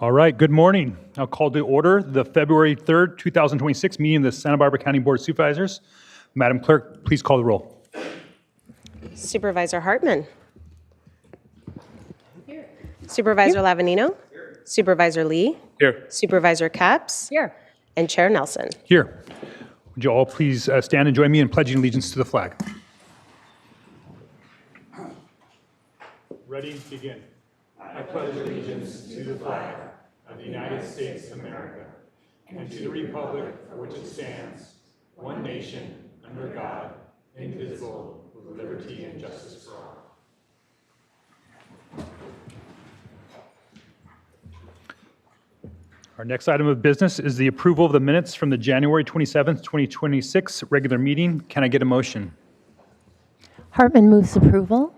All right, good morning. I'll call to order the February 3rd, 2026 meeting of the Santa Barbara County Board of Supervisors. Madam Clerk, please call the roll. Supervisor Hartman. Here. Supervisor Lavanino. Here. Supervisor Lee. Here. Supervisor Capps. Here. And Chair Nelson. Here. Would you all please stand and join me in pledging allegiance to the flag? Ready, begin. I pledge allegiance to the flag of the United States of America and to the republic for which it stands, one nation, under God, indivisible, with liberty and justice for all. Our next item of business is the approval of the minutes from the January 27th, 2026 regular meeting. Can I get a motion? Hartman moves approval.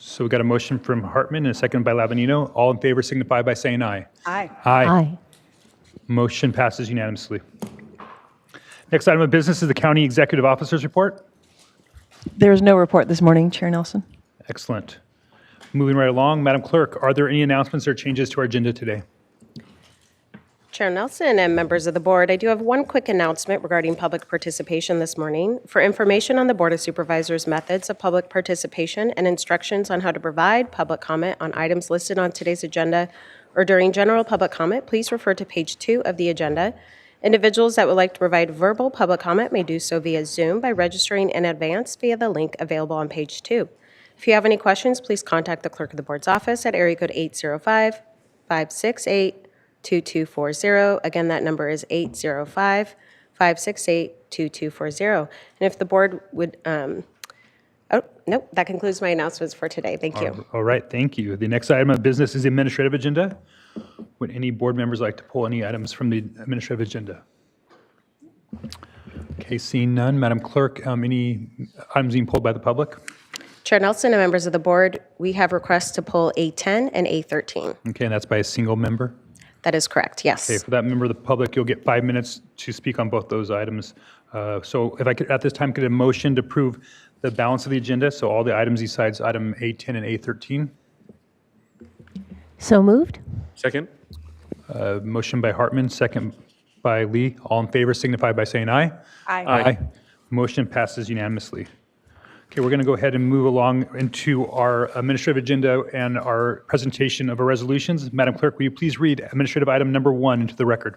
So we got a motion from Hartman and a second by Lavanino. All in favor signify by saying aye. Aye. Aye. Motion passes unanimously. Next item of business is the County Executive Officer's Report. There is no report this morning, Chair Nelson. Excellent. Moving right along, Madam Clerk, are there any announcements or changes to our agenda today? Chair Nelson and members of the board, I do have one quick announcement regarding public participation this morning. For information on the Board of Supervisors' methods of public participation and instructions on how to provide public comment on items listed on today's agenda or during general public comment, please refer to page 2 of the agenda. Individuals that would like to provide verbal public comment may do so via Zoom by registering in advance via the link available on page 2. If you have any questions, please contact the clerk of the board's office at area code 805-568-2240. Again, that number is 805-568-2240. And if the board would, oh, nope, that concludes my announcements for today. Thank you. All right, thank you. The next item of business is the administrative agenda. Would any board members like to pull any items from the administrative agenda? Okay, seeing none. Madam Clerk, any items being pulled by the public? Chair Nelson and members of the board, we have requests to pull A10 and A13. Okay, and that's by a single member? That is correct, yes. Okay, for that member of the public, you'll get 5 minutes to speak on both those items. So if I could, at this time, get a motion to approve the balance of the agenda, so all the items besides item A10 and A13. So moved. Second. Motion by Hartman, second by Lee. All in favor signify by saying aye. Aye. Motion passes unanimously. Okay, we're going to go ahead and move along into our administrative agenda and our presentation of our resolutions. Madam Clerk, will you please read administrative item number 1 into the record?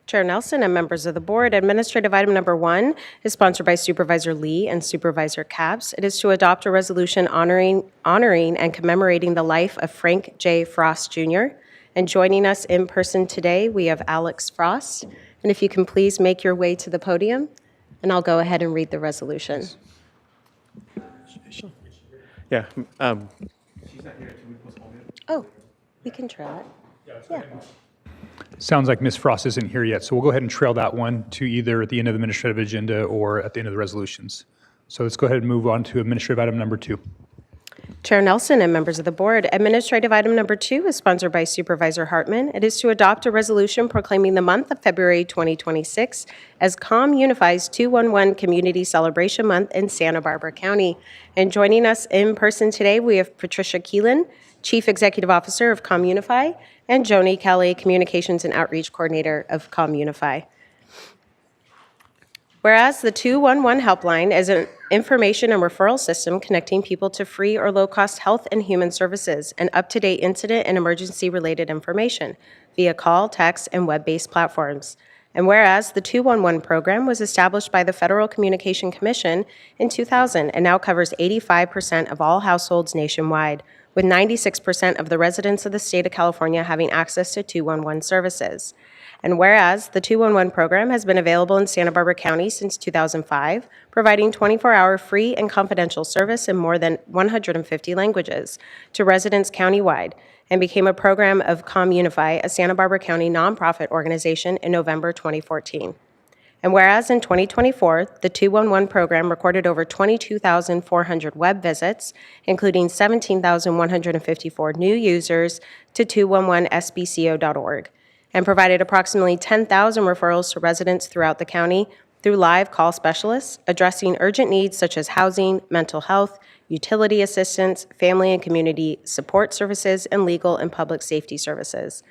Chair Nelson and members of the board, administrative item number 1 is sponsored by Supervisor Lee and Supervisor Capps. It is to adopt a resolution honoring and commemorating the life of Frank J. Frost Jr. And joining us in person today, we have Alex Frost. And if you can please make your way to the podium, and I'll go ahead and read the resolution. Yeah. Oh, we can trail it. Yeah. Sounds like Ms. Frost isn't here yet, so we'll go ahead and trail that one to either at the end of the administrative agenda or at the end of the resolutions. So let's go ahead and move on to administrative item number 2. Chair Nelson and members of the board, administrative item number 2 is sponsored by Supervisor Hartman. It is to adopt a resolution proclaiming the month of February 2026 as COM Unifies 211 Community Celebration Month in Santa Barbara County. And joining us in person today, we have Patricia Keelan, Chief Executive Officer of COM Unify, and Joni Kelly, Communications and Outreach Coordinator of COM Unify. Whereas the 211 helpline is an information and referral system connecting people to free or low-cost health and human services and up-to-date incident and emergency-related information via call, text, and web-based platforms. And whereas the 211 program was established by the Federal Communication Commission in 2000 and now covers 85% of all households nationwide, with 96% of the residents of the state of California having access to 211 services. And whereas the 211 program has been available in Santa Barbara County since 2005, providing 24-hour free and confidential service in more than 150 languages to residents countywide, and became a program of COM Unify, a Santa Barbara County nonprofit organization, in November 2014. And whereas in 2024, the 211 program recorded over 22,400 web visits, including 17,154 new users to 211sbco.org, and provided approximately 10,000 referrals to residents throughout the county through live call specialists addressing urgent needs such as housing, mental health, utility assistance, family and community support services, and legal and public safety services.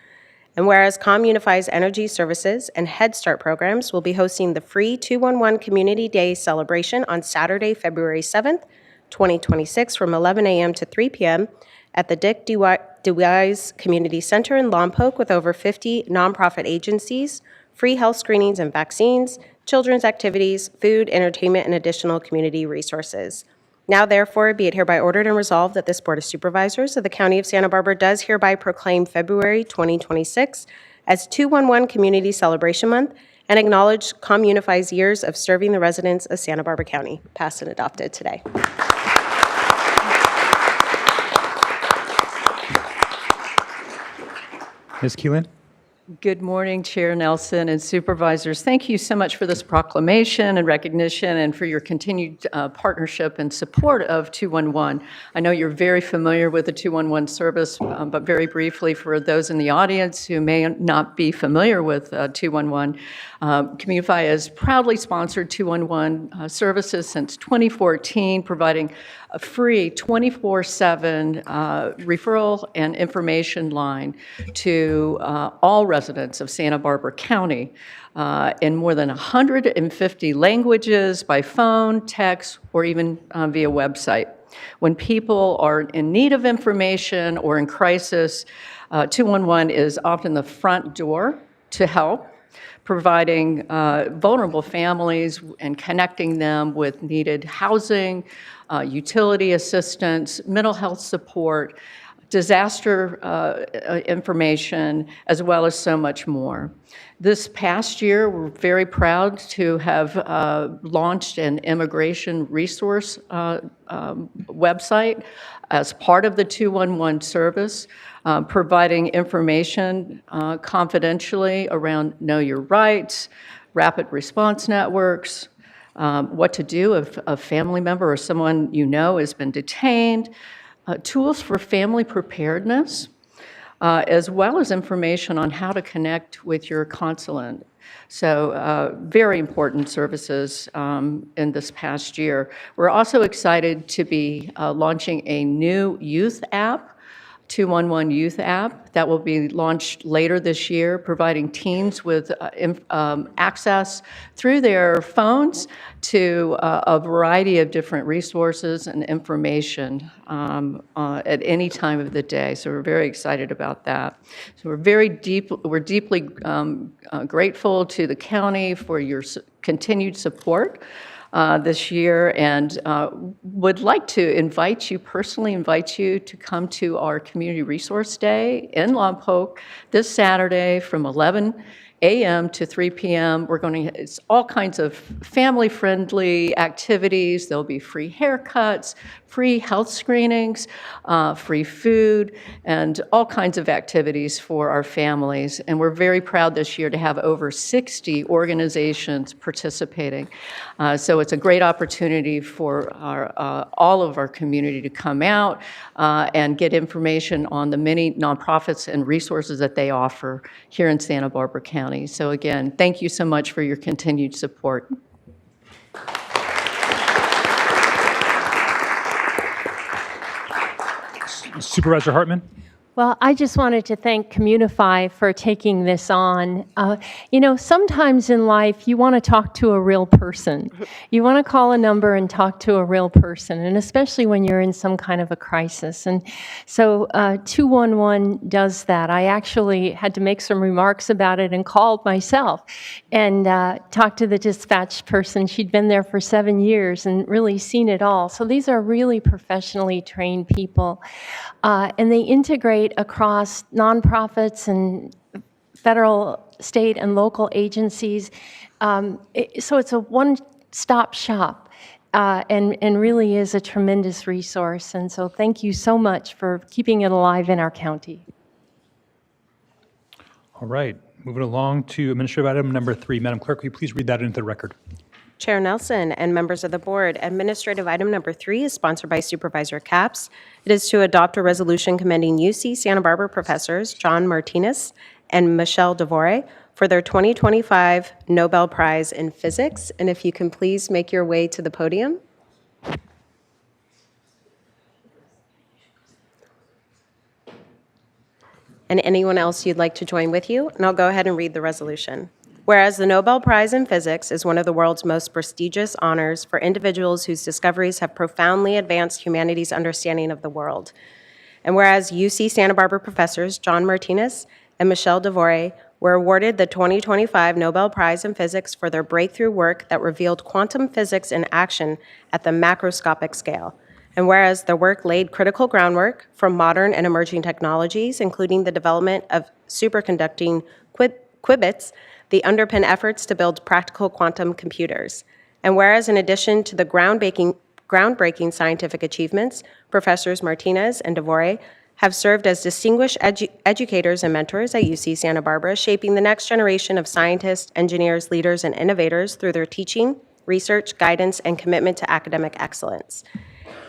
And whereas ComUnify's Energy Services and Head Start programs will be hosting the free 211 Community Day celebration on Saturday, February 7th, 2026 from 11 a.m. to 3 p.m. at the Dick DeWise Community Center in Lompoc with over 50 nonprofit agencies, free health screenings and vaccines, children's activities, food, entertainment, and additional community resources. Now, therefore, be it hereby ordered and resolved that this Board of Supervisors of the County of Santa Barbara does hereby proclaim February 2026 as 211 Community Celebration Month and acknowledge ComUnify's years of serving the residents of Santa Barbara County. Passed and adopted today. Ms. Keelan? Good morning, Chair Nelson and Supervisors. Thank you so much for this proclamation and recognition and for your continued partnership and support of 211. I know you're very familiar with the 211 service, but very briefly for those in the audience who may not be familiar with 211, ComUnify has proudly sponsored 211 services since 2014, providing a free 24/7 referral and information line to all residents of Santa Barbara County in more than 150 languages by phone, text, or even via website. When people are in need of information or in crisis, 211 is often the front door to help, providing vulnerable families and connecting them with needed housing, utility assistance, mental health support, disaster information, as well as so much more. This past year, we're very proud to have launched an immigration resource website as part of the 211 service, providing information confidentially around Know Your Rights, rapid response networks, what to do if a family member or someone you know has been detained, tools for family preparedness, as well as information on how to connect with your consulate. So very important services in this past year. We're also excited to be launching a new youth app, 211 Youth app, that will be launched later this year, providing teens with access through their phones to a variety of different resources and information at any time of the day. So we're very excited about that. So we're deeply grateful to the county for your continued support this year, and would like to personally invite you to come to our Community Resource Day in Lompoc this Saturday from 11 a.m. to 3 p.m. It's all kinds of family-friendly activities. There'll be free haircuts, free health screenings, free food, and all kinds of activities for our families. And we're very proud this year to have over 60 organizations participating. So it's a great opportunity for all of our community to come out and get information on the many nonprofits and resources that they offer here in Santa Barbara County. So again, thank you so much for your continued support. Supervisor Hartman? Well, I just wanted to thank ComUnify for taking this on. Sometimes in life you want to talk to a real person. You want to call a number and talk to a real person, and especially when you're in some kind of a crisis. And so 211 does that. I actually had to make some remarks about it and called myself and talked to the dispatch person. She'd been there for 7 years and really seen it all. So these are really professionally trained people, and they integrate across nonprofits and federal, state, and local agencies. So it's a one-stop shop and really is a tremendous resource. And so thank you so much for keeping it alive in our county. All right, moving along to administrative item number 3. Madam Clerk, will you please read that into the record? Chair Nelson and members of the board, administrative item number 3 is sponsored by Supervisor Capps. It is to adopt a resolution commending UC Santa Barbara professors John Martinez and Michelle DeVore for their 2025 Nobel Prize in Physics. And if you can please make your way to the podium. And anyone else you'd like to join with you, and I'll go ahead and read the resolution. Whereas the Nobel Prize in Physics is one of the world's most prestigious honors for individuals whose discoveries have profoundly advanced humanity's understanding of the world. And whereas UC Santa Barbara professors John Martinez and Michel Devore were awarded the 2025 Nobel Prize in Physics for their breakthrough work that revealed quantum physics in action at the macroscopic scale. And whereas their work laid critical groundwork for modern and emerging technologies, including the development of superconducting qubits, the underpin efforts to build practical quantum computers. And whereas in addition to the groundbreaking scientific achievements, Professors Martinez and Devore have served as distinguished educators and mentors at UC Santa Barbara, shaping the next generation of scientists, engineers, leaders, and innovators through their teaching, research, guidance, and commitment to academic excellence.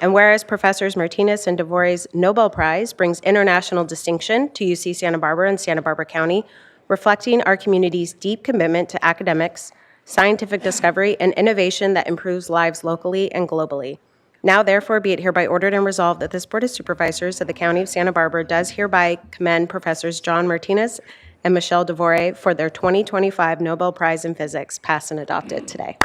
And whereas Professors Martinez and Devore's Nobel Prize brings international distinction to UC Santa Barbara and Santa Barbara County, reflecting our community's deep commitment to academics, scientific discovery, and innovation that improves lives locally and globally. Now, therefore, be it hereby ordered and resolved that this Board of Supervisors of the County of Santa Barbara does hereby commend Professors John Martinez and Michel Devore for their 2025 Nobel Prize in Physics, passed and adopted today.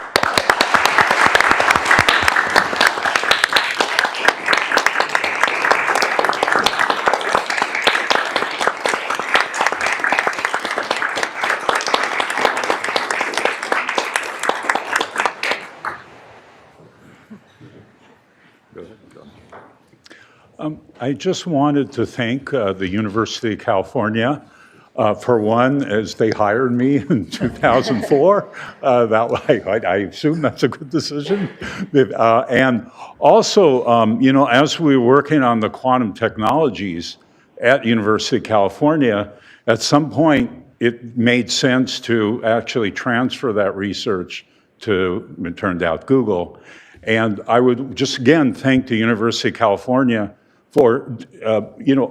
I just wanted to thank the University of California. For one, as they hired me in 2004, I assume that's a good decision. And also, as we were working on the quantum technologies at University of California, at some point it made sense to actually transfer that research to, it turned out, Google. And I would just again thank the University of California for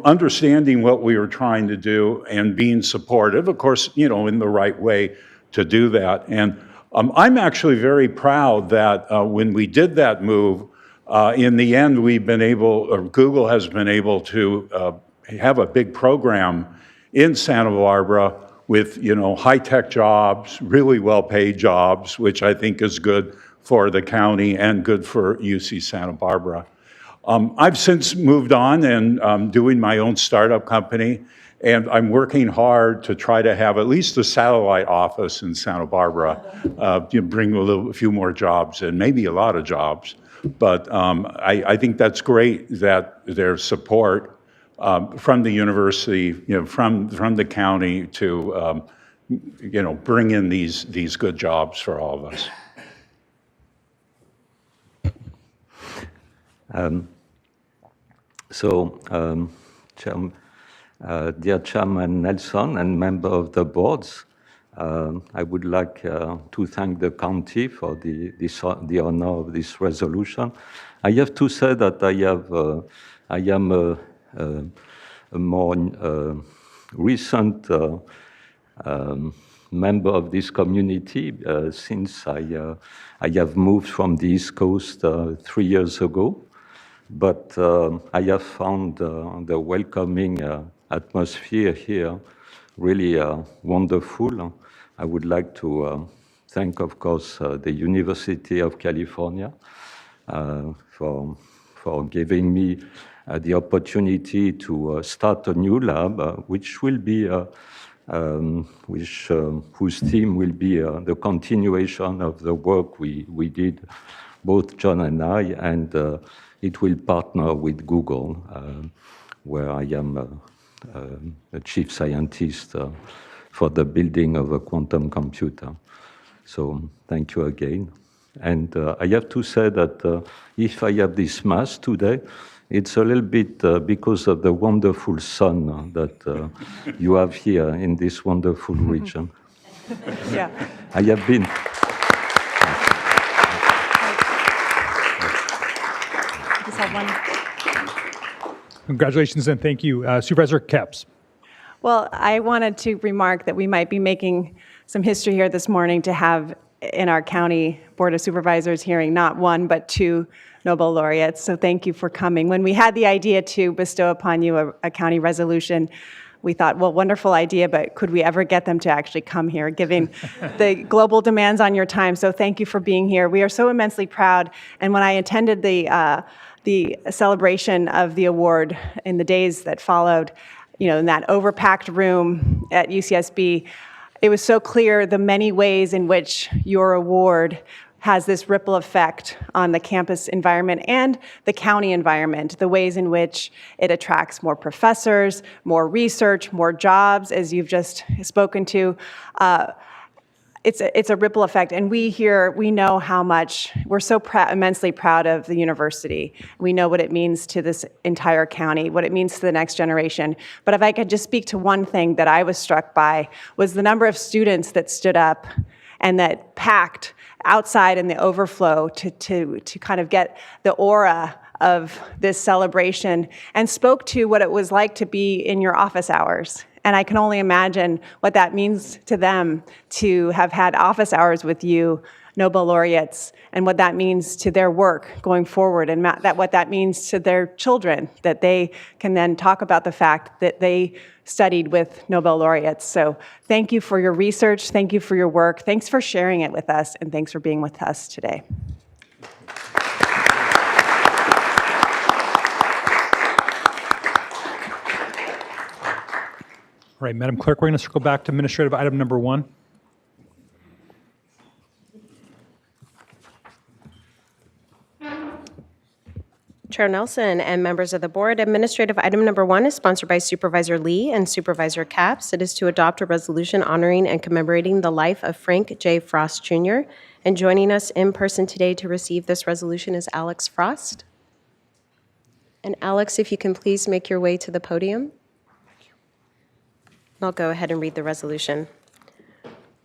understanding what we were trying to do and being supportive, of course, in the right way to do that. And I'm actually very proud that when we did that move, in the end, Google has been able to have a big program in Santa Barbara with high-tech jobs, really well-paid jobs, which I think is good for the county and good for UC Santa Barbara. I've since moved on and I'm doing my own startup company, and I'm working hard to try to have at least a satellite office in Santa Barbara, bring a few more jobs and maybe a lot of jobs. But I think that's great that there's support from the university, from the county to bring in these good jobs for all of us. Dear Chairman Nelson and member of the boards, I would like to thank the county for the honor of this resolution. I have to say that I am a more recent member of this community since I have moved from the East Coast 3 years ago. But I have found the welcoming atmosphere here really wonderful. I would like to thank, of course, the University of California for giving me the opportunity to start a new lab, which will be whose theme will be the continuation of the work we did, both John and I, and it will partner with Google, where I am a chief scientist for the building of a quantum computer. So thank you again. And I have to say that if I have this mass today, it's a little bit because of the wonderful sun that you have here in this wonderful region. Yeah. I have been. Congratulations and thank you. Supervisor Kepps. Well, I wanted to remark that we might be making some history here this morning to have in our county Board of Supervisors hearing not one, but two Nobel laureates. So thank you for coming. When we had the idea to bestow upon you a county resolution, we thought, well, wonderful idea, but could we ever get them to actually come here, given the global demands on your time? So thank you for being here. We are so immensely proud. And when I attended the celebration of the award in the days that followed, in that overpacked room at UCSB, it was so clear the many ways in which your award has this ripple effect on the campus environment and the county environment, the ways in which it attracts more professors, more research, more jobs, as you've just spoken to. It's a ripple effect, and we know how much, we're so immensely proud of the university. We know what it means to this entire county, what it means to the next generation. But if I could just speak to one thing that I was struck by, was the number of students that stood up and that packed outside in the overflow to kind of get the aura of this celebration and spoke to what it was like to be in your office hours. And I can only imagine what that means to them to have had office hours with you, Nobel laureates, and what that means to their work going forward, and what that means to their children, that they can then talk about the fact that they studied with Nobel laureates. So thank you for your research, thank you for your work, thanks for sharing it with us, and thanks for being with us today. All right, Madam Clerk, we're going to circle back to administrative item number 1. Chair Nelson and members of the board, administrative item number 1 is sponsored by Supervisor Lee and Supervisor Capps. It is to adopt a resolution honoring and commemorating the life of Frank J. Frost, Jr. And joining us in person today to receive this resolution is Alex Frost. And Alex, if you can please make your way to the podium. I'll go ahead and read the resolution.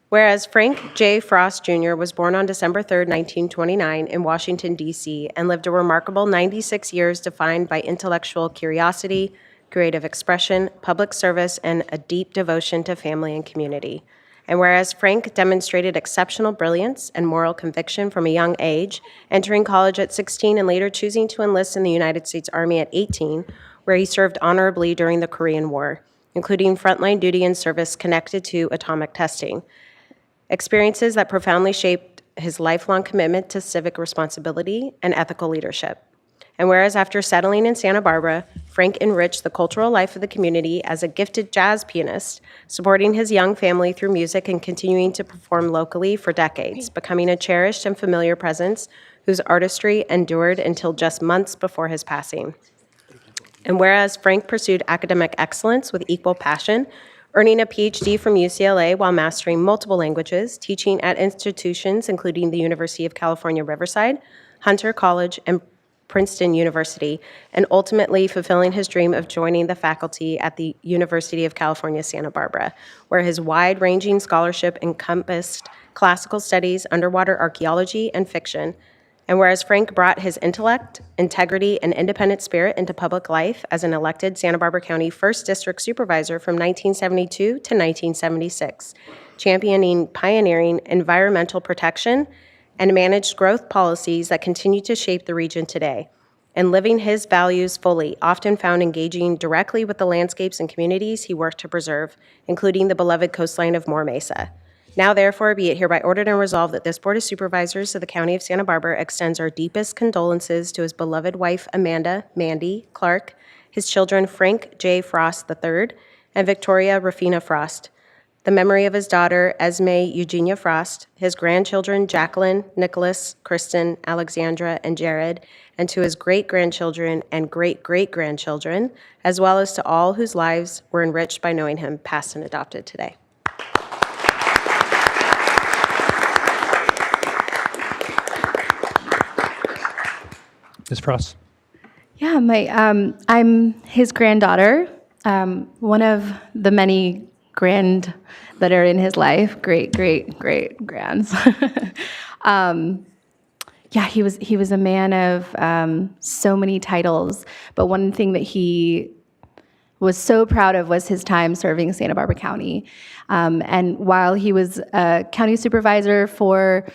Whereas Frank J. Frost, Jr. was born on December 3, 1929 in Washington, D.C., and lived a remarkable 96 years defined by intellectual curiosity, creative expression, public service, and a deep devotion to family and community. And whereas Frank demonstrated exceptional brilliance and moral conviction from a young age, entering college at 16 and later choosing to enlist in the United States Army at 18, where he served honorably during the Korean War, including frontline duty and service connected to atomic testing. Experiences that profoundly shaped his lifelong commitment to civic responsibility and ethical leadership. And whereas after settling in Santa Barbara, Frank enriched the cultural life of the community as a gifted jazz pianist, supporting his young family through music and continuing to perform locally for decades, becoming a cherished and familiar presence whose artistry endured until just months before his passing. And whereas Frank pursued academic excellence with equal passion, earning a PhD from UCLA while mastering multiple languages, teaching at institutions including the University of California, Riverside, Hunter College, and Princeton University, and ultimately fulfilling his dream of joining the faculty at the University of California, Santa Barbara, where his wide-ranging scholarship encompassed classical studies, underwater archaeology, and fiction. And whereas Frank brought his intellect, integrity, and independent spirit into public life as an elected Santa Barbara County 1st District Supervisor from 1972 to 1976, championing pioneering environmental protection and managed growth policies that continue to shape the region today, and living his values fully, often found engaging directly with the landscapes and communities he worked to preserve, including the beloved coastline of Moore Mesa. Now, therefore, be it hereby ordered and resolved that this Board of Supervisors of the County of Santa Barbara extends our deepest condolences to his beloved wife, Amanda Mandy Clark, his children, Frank J. Frost III and Victoria Rafina Frost, the memory of his daughter, Esme Eugenia Frost, his grandchildren, Jacqueline, Nicholas, Kristen, Alexandra, and Jared, and to his great-grandchildren and great-great-grandchildren, as well as to all whose lives were enriched by knowing him, past and adopted today. Ms. Frost. Yeah, I'm his granddaughter, one of the many grand that are in his life, great-great-great-grands. Yeah, he was a man of so many titles, but one thing that he was so proud of was his time serving Santa Barbara County. And while he was a county supervisor for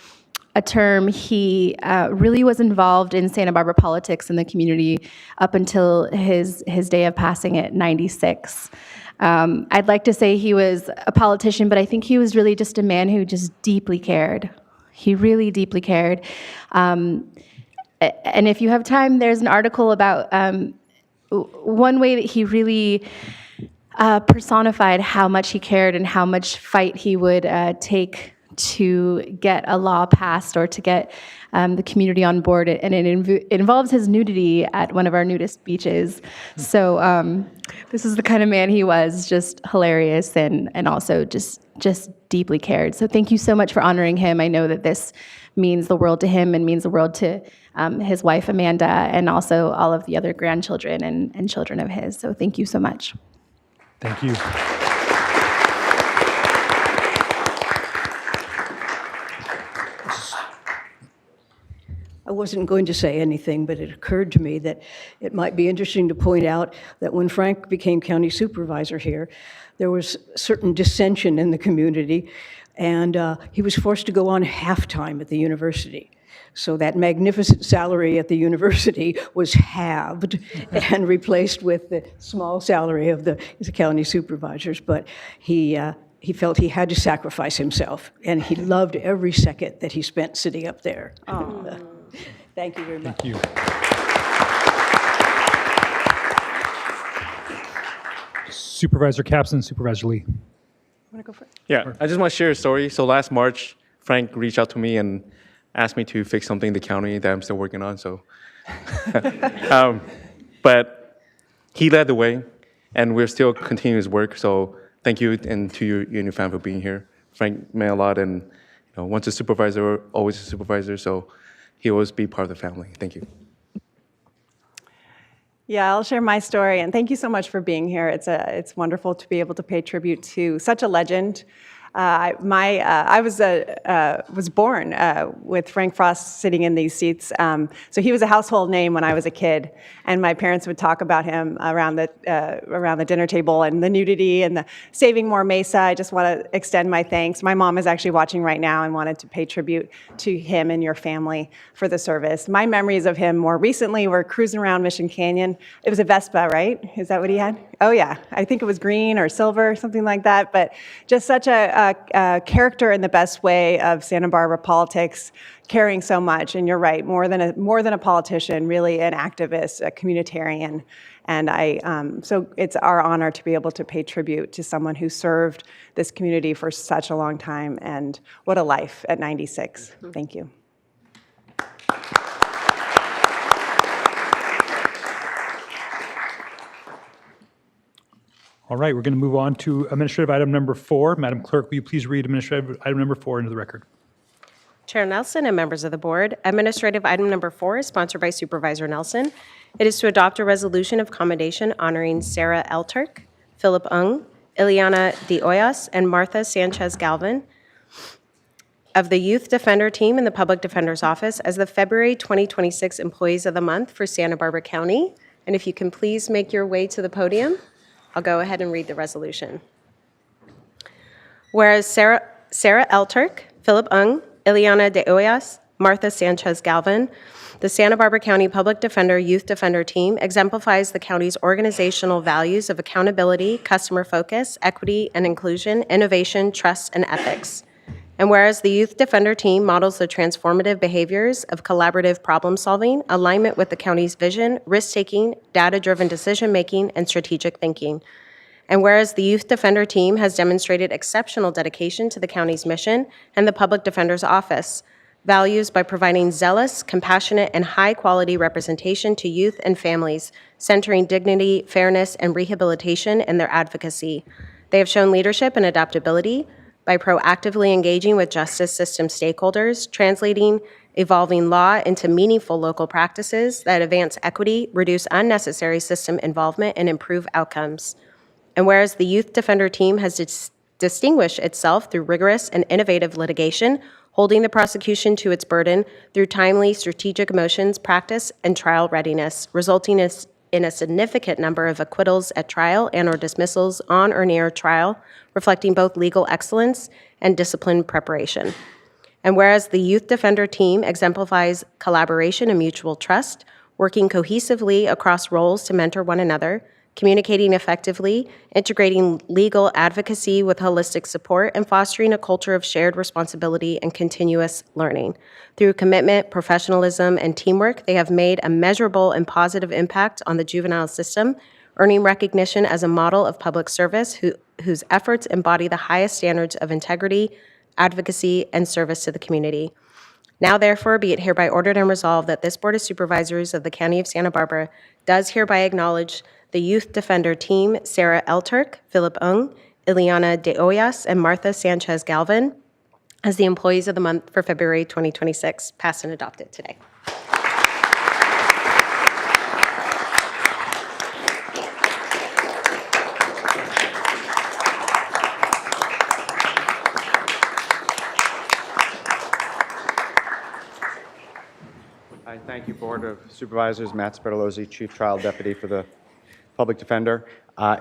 a term, he really was involved in Santa Barbara politics in the community up until his day of passing at 96. I'd like to say he was a politician, but I think he was really just a man who just deeply cared. He really deeply cared. And if you have time, there's an article about one way that he really personified how much he cared and how much fight he would take to get a law passed or to get the community on board. And it involves his nudity at one of our nudist beaches. So this is the kind of man he was, just hilarious and also just deeply cared. So thank you so much for honoring him. I know that this means the world to him and means the world to his wife, Amanda, and also all of the other grandchildren and children of his. So thank you so much. Thank you. I wasn't going to say anything, but it occurred to me that it might be interesting to point out that when Frank became county supervisor here, there was certain dissension in the community, and he was forced to go on half-time at the university. So that magnificent salary at the university was halved and replaced with the small salary of the county supervisors. But he felt he had to sacrifice himself, and he loved every second that he spent sitting up there. Thank you very much. Thank you. Supervisor Capson, Supervisor Lee. Want to go first? Yeah, I just want to share a story. So last March, Frank reached out to me and asked me to fix something in the county that I'm still working on. So, but he led the way, and we're still continuing his work. So thank you, and to you and your family for being here. Frank meant a lot, and once a supervisor, always a supervisor. So he'll always be part of the family. Thank you. Yeah, I'll share my story, and thank you so much for being here. It's wonderful to be able to pay tribute to such a legend. I was born with Frank Frost sitting in these seats, so he was a household name when I was a kid, and my parents would talk about him around the dinner table, and the nudity and the saving more Mesa. I just want to extend my thanks. My mom is actually watching right now and wanted to pay tribute to him and your family for the service. My memories of him more recently were cruising around Mission Canyon. It was a Vespa, right? Is that what he had? Oh yeah, I think it was green or silver, something like that. But just such a character in the best way of Santa Barbara politics, caring so much. And you're right, more than a politician, really an activist, a communitarian. And so it's our honor to be able to pay tribute to someone who served this community for such a long time. And what a life at 96. Thank you. All right, we're going to move on to administrative item number 4. Madam Clerk, will you please read administrative item number 4 into the record? Chair Nelson and members of the board, administrative item number 4 is sponsored by Supervisor Nelson. It is to adopt a resolution of commendation honoring Sarah L. Turk, Philip Ung, Ileana De Oyas, and Martha Sanchez Galvin of the Youth Defender Team in the Public Defender's Office as the February 2026 Employees of the Month for Santa Barbara County. And if you can please make your way to the podium, I'll go ahead and read the resolution. Whereas Sarah L. Turk, Philip Ung, Ileana De Oyas, Martha Sanchez Galvin, the Santa Barbara County Public Defender Youth Defender Team exemplifies the county's organizational values of accountability, customer focus, equity and inclusion, innovation, trust, and ethics. And whereas the Youth Defender Team models the transformative behaviors of collaborative problem solving, alignment with the county's vision, risk-taking, data-driven decision-making, and strategic thinking. And whereas the Youth Defender Team has demonstrated exceptional dedication to the county's mission and the Public Defender's Office values by providing zealous, compassionate, and high-quality representation to youth and families, centering dignity, fairness, and rehabilitation in their advocacy. They have shown leadership and adaptability by proactively engaging with justice system stakeholders, translating evolving law into meaningful local practices that advance equity, reduce unnecessary system involvement, and improve outcomes. And whereas the Youth Defender Team has distinguished itself through rigorous and innovative litigation, holding the prosecution to its burden through timely strategic motions, practice, and trial readiness, resulting in a significant number of acquittals at trial and/or dismissals on or near trial, reflecting both legal excellence and discipline preparation. And whereas the Youth Defender team exemplifies collaboration and mutual trust, working cohesively across roles to mentor one another, communicating effectively, integrating legal advocacy with holistic support, and fostering a culture of shared responsibility and continuous learning. Through commitment, professionalism, and teamwork, they have made a measurable and positive impact on the juvenile system, earning recognition as a model of public service whose efforts embody the highest standards of integrity, advocacy, and service to the community. Now, therefore, be it hereby ordered and resolved that this Board of Supervisors of the County of Santa Barbara does hereby acknowledge the Youth Defender team, Sarah L. Turk, Philip Ung, Ileana De Oyas, and Martha Sanchez Galvin, as the Employees of the Month for February 2026, passed and adopted today. I thank you, Board of Supervisors, Matt Spertolozzi, Chief Trial Deputy for the Public Defender.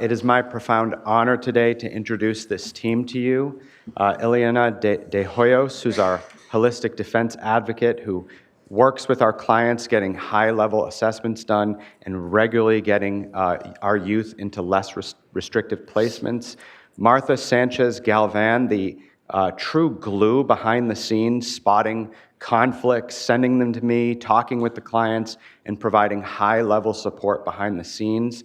It is my profound honor today to introduce this team to you. Ileana De Hoyos, who's our holistic defense advocate, who works with our clients getting high-level assessments done and regularly getting our youth into less restrictive placements. Martha Sanchez Galvan, the true glue behind the scenes, spotting conflicts, sending them to me, talking with the clients, and providing high-level support behind the scenes.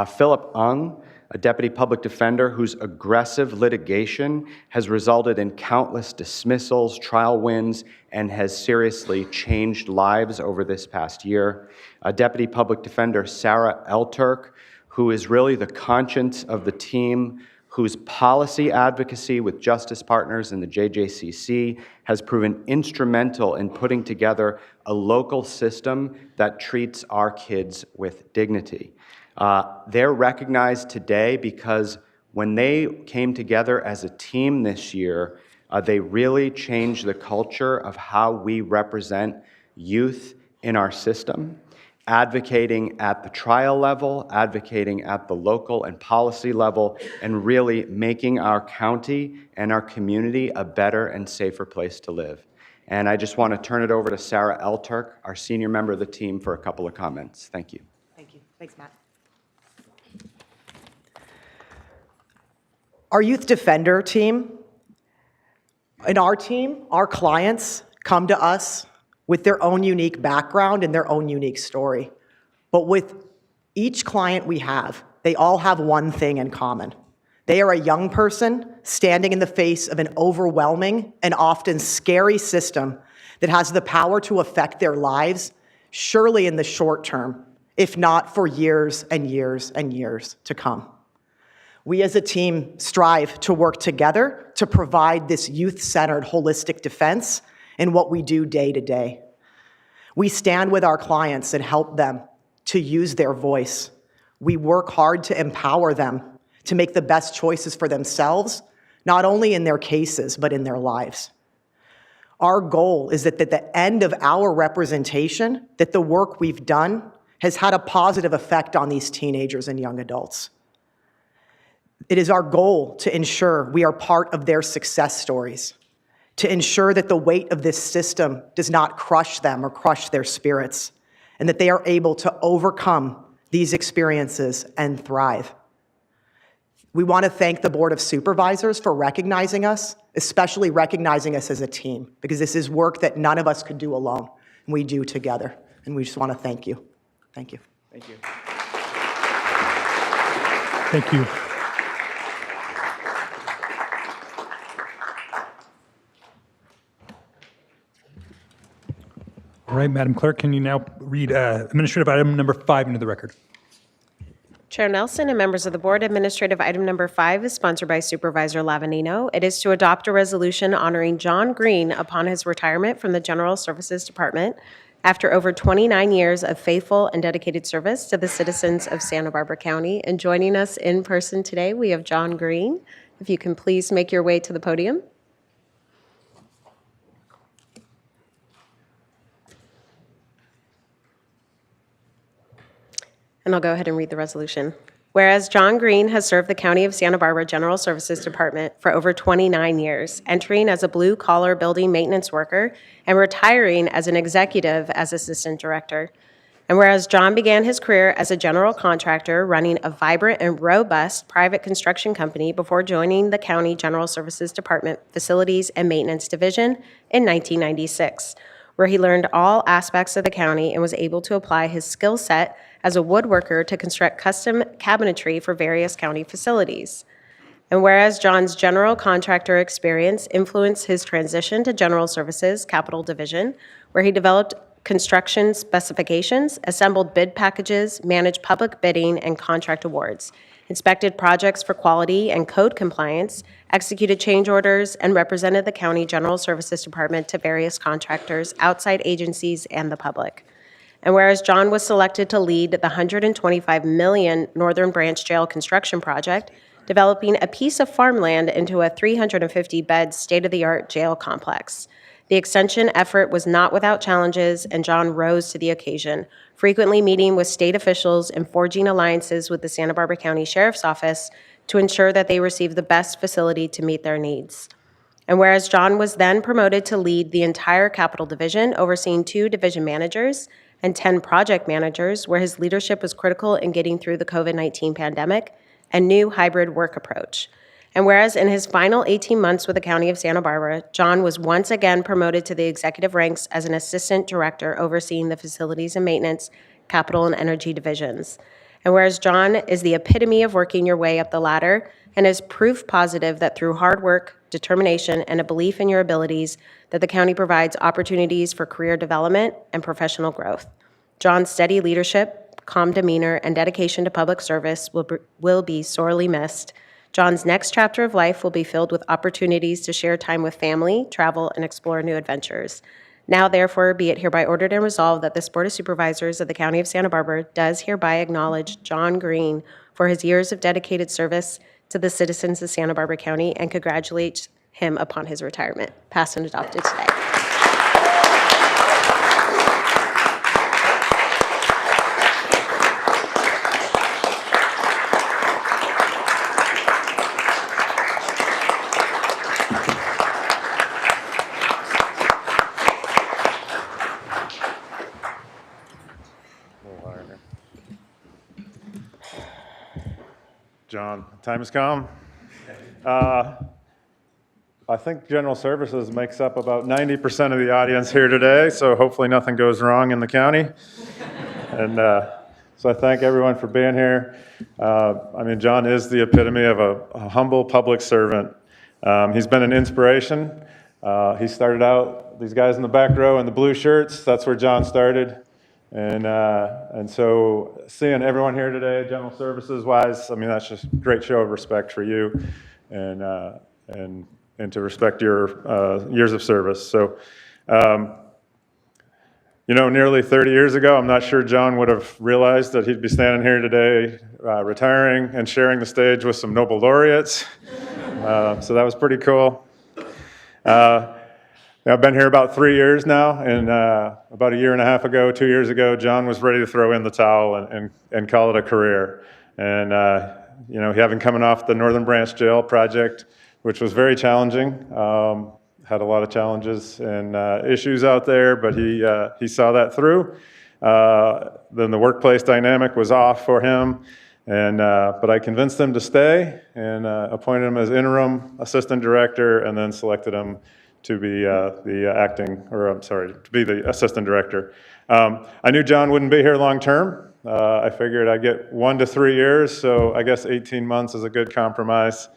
Philip Ung, a deputy public defender whose aggressive litigation has resulted in countless dismissals, trial wins, and has seriously changed lives over this past year. Deputy public defender Sarah L. Turk, who is really the conscience of the team, whose policy advocacy with justice partners in the JJCC has proven instrumental in putting together a local system that treats our kids with dignity. They're recognized today because when they came together as a team this year, they really changed the culture of how we represent youth in our system, advocating at the trial level, advocating at the local and policy level, and really making our county and our community a better and safer place to live. And I just want to turn it over to Sarah L. Turk, our senior member of the team, for a couple of comments. Thank you. Thank you. Thanks, Matt. Our Youth Defender team, in our team, our clients come to us with their own unique background and their own unique story. But with each client we have, they all have one thing in common. They are a young person standing in the face of an overwhelming and often scary system that has the power to affect their lives, surely in the short term, if not for years and years and years to come. We as a team strive to work together to provide this youth-centered holistic defense in what we do day to day. We stand with our clients and help them to use their voice. We work hard to empower them to make the best choices for themselves, not only in their cases, but in their lives. Our goal is that at the end of our representation, that the work we've done has had a positive effect on these teenagers and young adults. It is our goal to ensure we are part of their success stories, to ensure that the weight of this system does not crush them or crush their spirits, and that they are able to overcome these experiences and thrive. We want to thank the Board of Supervisors for recognizing us, especially recognizing us as a team, because this is work that none of us could do alone, and we do together. And we just want to thank you. Thank you. Thank you. Thank you. All right, Madam Clerk, can you now read administrative item number 5 into the record? Chair Nelson and members of the board, administrative item number 5 is sponsored by Supervisor Lavanino. It is to adopt a resolution honoring John Green upon his retirement from the General Services Department after over 29 years of faithful and dedicated service to the citizens of Santa Barbara County. And joining us in person today, we have John Green. If you can please make your way to the podium. And I'll go ahead and read the resolution. Whereas John Green has served the County of Santa Barbara General Services Department for over 29 years, entering as a blue-collar building maintenance worker and retiring as an executive as assistant director. And whereas John began his career as a general contractor running a vibrant and robust private construction company before joining the County General Services Department Facilities and Maintenance Division in 1996, where he learned all aspects of the county and was able to apply his skill set as a woodworker to construct custom cabinetry for various county facilities. And whereas John's general contractor experience influenced his transition to General Services Capital Division, where he developed construction specifications, assembled bid packages, managed public bidding and contract awards, inspected projects for quality and code compliance, executed change orders, and represented the County General Services Department to various contractors, outside agencies, and the public. And whereas John was selected to lead the $125 million Northern Branch Jail construction project, developing a piece of farmland into a 350-bed state-of-the-art jail complex. The extension effort was not without challenges, and John rose to the occasion, frequently meeting with state officials and forging alliances with the Santa Barbara County Sheriff's Office to ensure that they received the best facility to meet their needs. And whereas John was then promoted to lead the entire Capital Division, overseeing 2 division managers and 10 project managers, where his leadership was critical in getting through the COVID-19 pandemic and new hybrid work approach. And whereas in his final 18 months with the County of Santa Barbara, John was once again promoted to the executive ranks as an assistant director overseeing the facilities and maintenance, capital and energy divisions. And whereas John is the epitome of working your way up the ladder and is proof positive that through hard work, determination, and a belief in your abilities, that the county provides opportunities for career development and professional growth. John's steady leadership, calm demeanor, and dedication to public service will be sorely missed. John's next chapter of life will be filled with opportunities to share time with family, travel, and explore new adventures. Now, therefore, be it hereby ordered and resolved that this Board of Supervisors of the County of Santa Barbara does hereby acknowledge John Green for his years of dedicated service to the citizens of Santa Barbara County and congratulates him upon his retirement. Passed and adopted today. John, time has come. I think General Services makes up about 90% of the audience here today, so hopefully nothing goes wrong in the county. And so I thank everyone for being here. I mean, John is the epitome of a humble public servant. He's been an inspiration. He started out, these guys in the back row in the blue shirts, that's where John started. And so seeing everyone here today, General Services wise, I mean, that's just a great show of respect for you and to respect your years of service. So, you know, nearly 30 years ago, I'm not sure John would have realized that he'd be standing here today, retiring and sharing the stage with some Nobel laureates. So that was pretty cool. I've been here about 3 years now, and about a year and a half ago, 2 years ago, John was ready to throw in the towel and call it a career. And, you know, having coming off the Northern Branch Jail project, which was very challenging, had a lot of challenges and issues out there, but he saw that through. Then the workplace dynamic was off for him, but I convinced him to stay and appointed him as interim assistant director, and then selected him to be to be the assistant director. I knew John wouldn't be here long term. I figured I'd get 1 to 3 years, so I guess 18 months is a good compromise.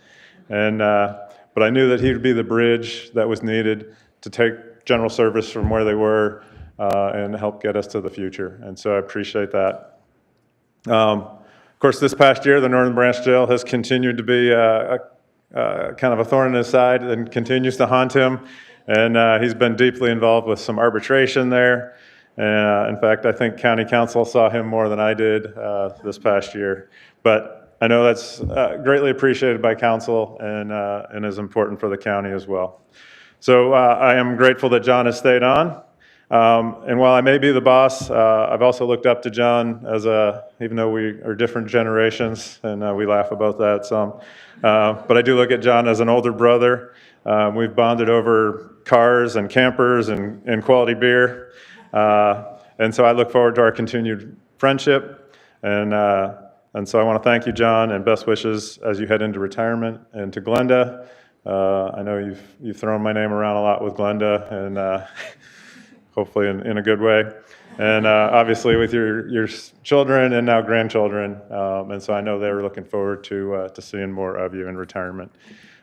But I knew that he would be the bridge that was needed to take General Service from where they were and help get us to the future. And so I appreciate that. Of course, this past year, the Northern Branch Jail has continued to be kind of a thorn in his side and continues to haunt him. And he's been deeply involved with some arbitration there. In fact, I think County Council saw him more than I did this past year. But I know that's greatly appreciated by Council and is important for the county as well. So I am grateful that John has stayed on. And while I may be the boss, I've also looked up to John even though we are different generations, and we laugh about that some. But I do look at John as an older brother. We've bonded over cars and campers and quality beer. And so I look forward to our continued friendship. And so I want to thank you, John, and best wishes as you head into retirement. And to Glenda, I know you've thrown my name around a lot with Glenda, and hopefully in a good way. And obviously with your children and now grandchildren. And so I know they were looking forward to seeing more of you in retirement.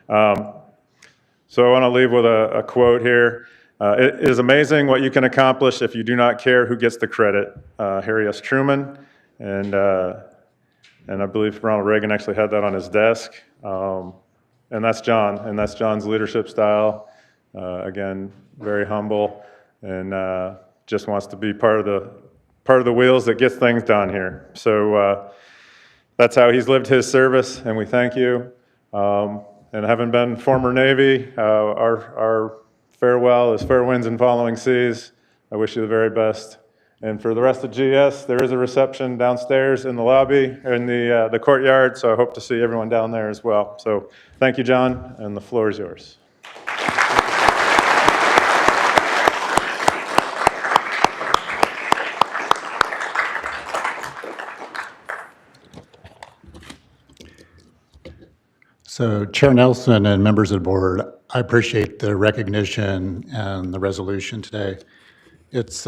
So I want to leave with a quote here. It is amazing what you can accomplish if you do not care who gets the credit. Harry S. Truman, and I believe Ronald Reagan actually had that on his desk. And that's John, and that's John's leadership style. Again, very humble, and just wants to be part of the wheels that gets things done here. So that's how he's lived his service, and we thank you. And having been former Navy, our farewell is fair winds and following seas. I wish you the very best. And for the rest of GS, there is a reception downstairs in the lobby, in the courtyard, so I hope to see everyone down there as well. So thank you, John, and the floor is yours. So Chair Nelson and members of the board, I appreciate the recognition and the resolution today. It's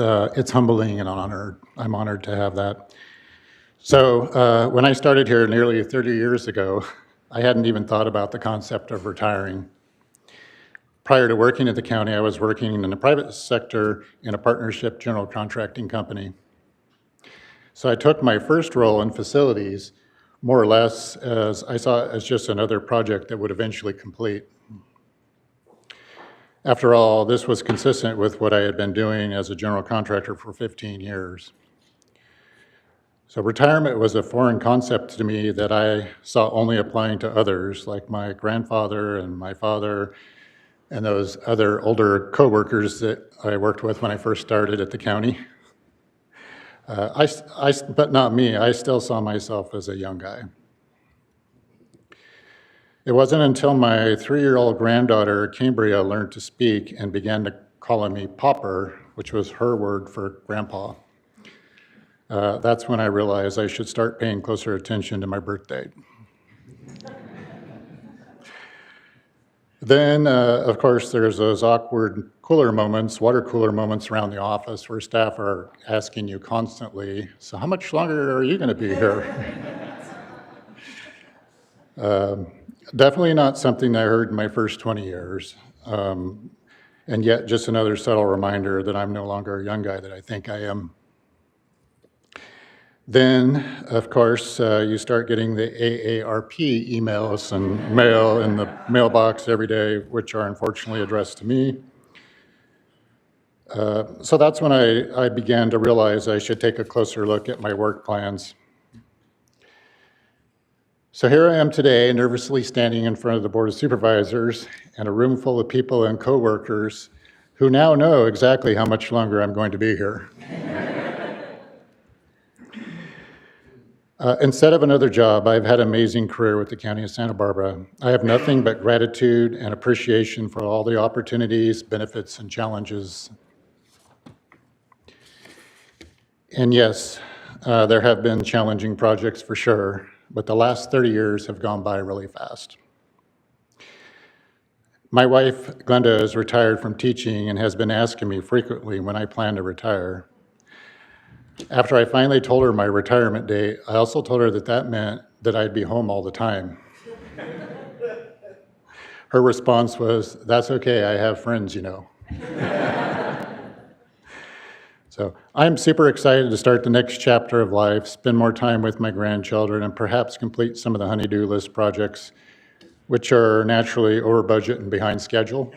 humbling and honored. I'm honored to have that. So when I started here nearly 30 years ago, I hadn't even thought about the concept of retiring. Prior to working at the county, I was working in the private sector in a partnership general contracting company. So I took my first role in facilities more or less as I saw it as just another project that would eventually complete. After all, this was consistent with what I had been doing as a general contractor for 15 years. So retirement was a foreign concept to me that I saw only applying to others, like my grandfather and my father and those other older coworkers that I worked with when I first started at the county. But not me. I still saw myself as a young guy. It wasn't until my 3-year-old granddaughter, Cambria, learned to speak and began to calling me Popper, which was her word for grandpa. That's when I realized I should start paying closer attention to my birth date. Then, of course, there's those awkward water cooler moments around the office where staff are asking you constantly, so how much longer are you going to be here? Definitely not something I heard in my first 20 years. And yet just another subtle reminder that I'm no longer a young guy that I think I am. Then, of course, you start getting the AARP emails and mail in the mailbox every day, which are unfortunately addressed to me. So that's when I began to realize I should take a closer look at my work plans. So here I am today, nervously standing in front of the Board of Supervisors and a room full of people and coworkers who now know exactly how much longer I'm going to be here. Instead of another job, I've had an amazing career with the County of Santa Barbara. I have nothing but gratitude and appreciation for all the opportunities, benefits, and challenges. And yes, there have been challenging projects for sure, but the last 30 years have gone by really fast. My wife, Glenda, is retired from teaching and has been asking me frequently when I plan to retire. After I finally told her my retirement date, I also told her that meant that I'd be home all the time. Her response was, "That's okay, I have friends, you know." So I'm super excited to start the next chapter of life, spend more time with my grandchildren, and perhaps complete some of the honey-do list projects, which are naturally over budget and behind schedule.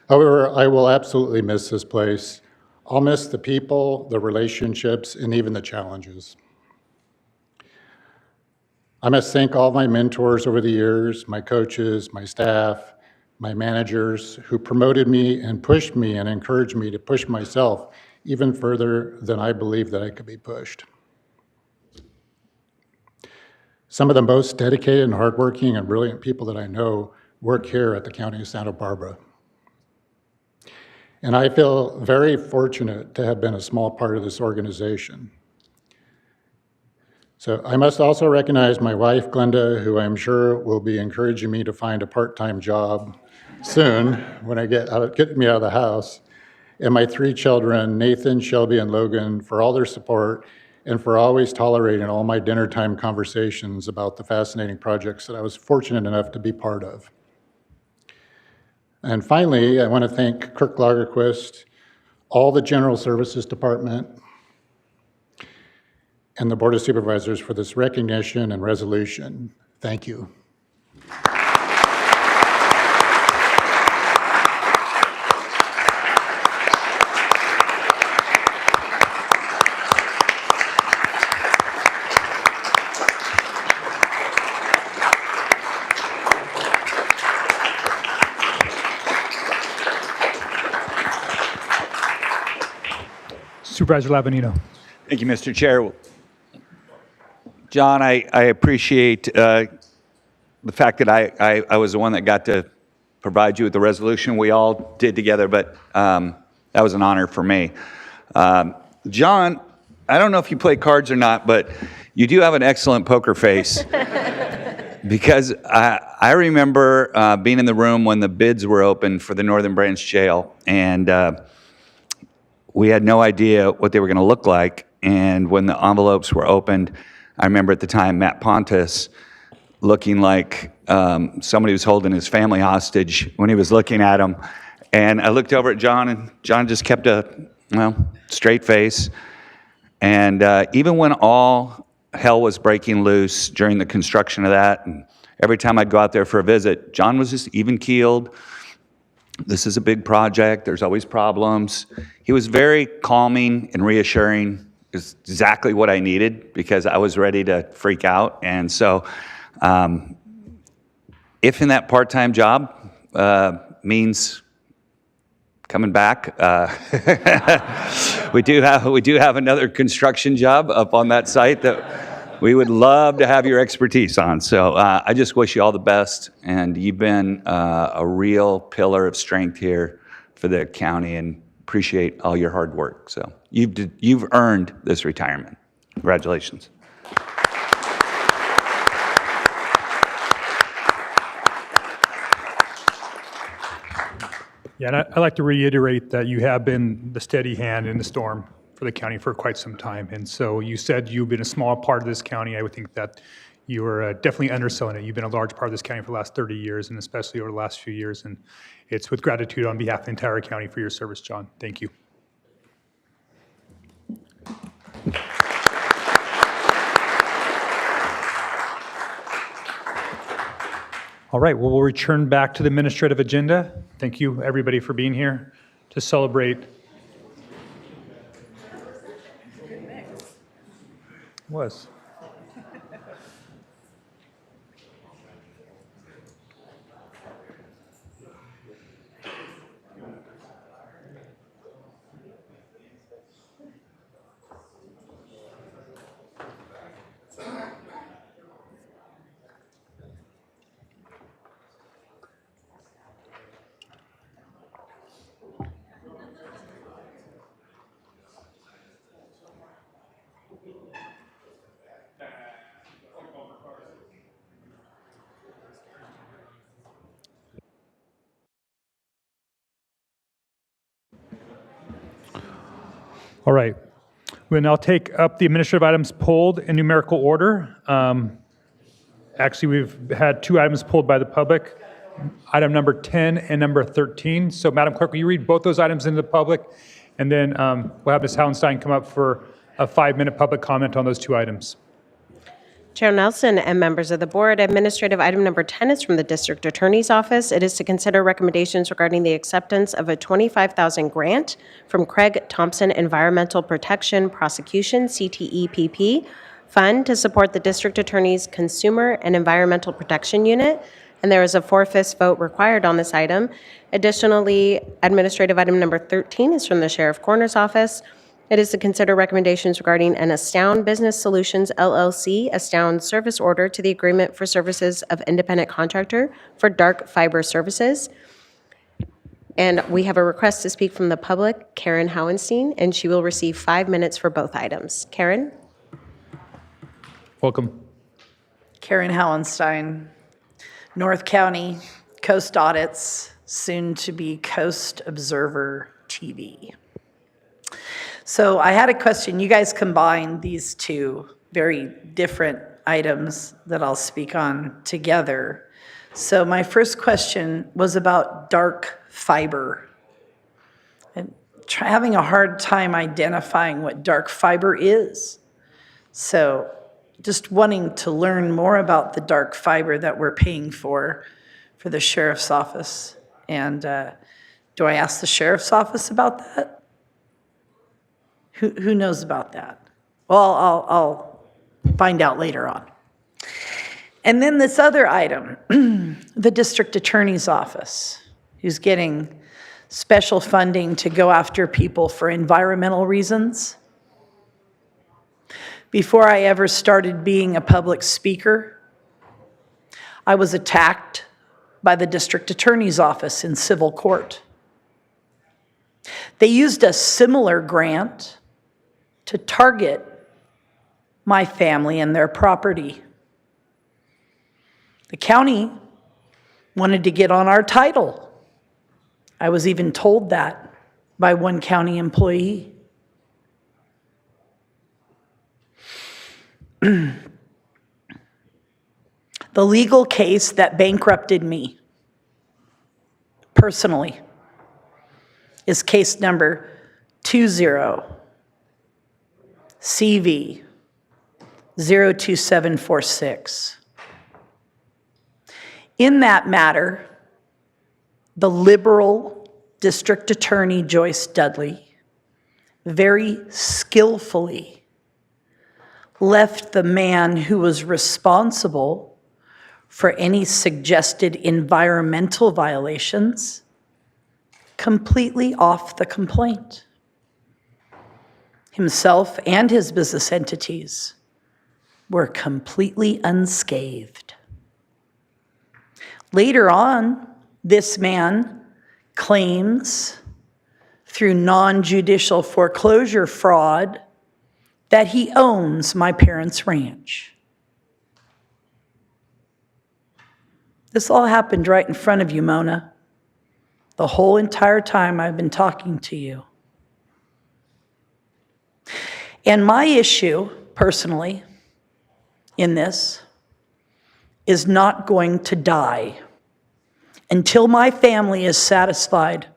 However, I will absolutely miss this place. I'll miss the people, the relationships, and even the challenges. I must thank all my mentors over the years, my coaches, my staff, my managers who promoted me and pushed me and encouraged me to push myself even further than I believed that I could be pushed. Some of the most dedicated and hardworking and brilliant people that I know work here at the County of Santa Barbara. And I feel very fortunate to have been a small part of this organization. So I must also recognize my wife, Glenda, who I'm sure will be encouraging me to find a part-time job soon when I get me out of the house, and my 3 children, Nathan, Shelby, and Logan, for all their support and for always tolerating all my dinner time conversations about the fascinating projects that I was fortunate enough to be part of. And finally, I want to thank Kirk Lagerquist, all the General Services Department, and the Board of Supervisors for this recognition and resolution. Thank you. Supervisor Lavanino. Thank you, Mr. Chair. John, I appreciate the fact that I was the one that got to provide you with the resolution we all did together, but that was an honor for me. John, I don't know if you play cards or not, but you do have an excellent poker face. Because I remember being in the room when the bids were open for the Northern Branch Jail, and we had no idea what they were going to look like. And when the envelopes were opened, I remember at the time Matt Pontus looking like somebody was holding his family hostage when he was looking at them. And I looked over at John, and John just kept a straight face. And even when all hell was breaking loose during the construction of that, and every time I'd go out there for a visit, John was just even-keeled. This is a big project. There's always problems. He was very calming and reassuring. Is exactly what I needed because I was ready to freak out. And so if in that part-time job means coming back, we do have another construction job up on that site that we would love to have your expertise on. So I just wish you all the best, and you've been a real pillar of strength here for the county, and appreciate all your hard work. So you've earned this retirement. Congratulations. Yeah, and I'd like to reiterate that you have been the steady hand in the storm for the county for quite some time. And so you said you've been a small part of this county. I would think that you are definitely underselling it. You've been a large part of this county for the last 30 years, and especially over the last few years. And it's with gratitude on behalf of the entire county for your service, John. Thank you. All right, well, we'll return back to the administrative agenda. Thank you, everybody, for being here to celebrate. Was. All right. We'll now take up the administrative items pulled in numerical order. Actually, we've had 2 items pulled by the public, item number 10 and number 13. So, Madam Clerk, will you read both those items into the public? And then we'll have Ms. Hallenstein come up for a 5-minute public comment on those 2 items. Chair Nelson and members of the board, administrative item number 10 is from the District Attorney's Office. It is to consider recommendations regarding the acceptance of a $25,000 grant from Craig Thompson Environmental Protection Prosecution, CTEPP, fund to support the District Attorney's Consumer and Environmental Protection Unit and there is a 4/5 vote required on this item. Additionally, administrative item number 13 is from the Sheriff Coroner's Office. It is to consider recommendations regarding an Astound Business Solutions LLC Astound service order to the agreement for services of independent contractor for dark fiber services. And we have a request to speak from the public, Karen Howenstein, and she will receive 5 minutes for both items. Karen? Welcome. Karen Hallenstein, North County Coast Audits, soon to be Coast Observer TV. So I had a question. You guys combined these two very different items that I'll speak on together. So my first question was about dark fiber. And having a hard time identifying what dark fiber is. So just wanting to learn more about the dark fiber that we're paying for the sheriff's office. And do I ask the sheriff's office about that? Who knows about that? Well, I'll find out later on. And then this other item, the district attorney's office, who's getting special funding to go after people for environmental reasons. Before I ever started being a public speaker, I was attacked by the district attorney's office in civil court. They used a similar grant to target my family and their property. The county wanted to get on our title. I was even told that by one county employee. The legal case that bankrupted me personally is case number 20CV02746. In that matter, the liberal district attorney Joyce Dudley very skillfully left the man who was responsible for any suggested environmental violations completely off the complaint. Himself and his business entities were completely unscathed. Later on, this man claims through non-judicial foreclosure fraud that he owns my parents' ranch. This all happened right in front of you, Mona, the whole entire time I've been talking to you. And my issue, personally, in this, is not going to die until my family is satisfied.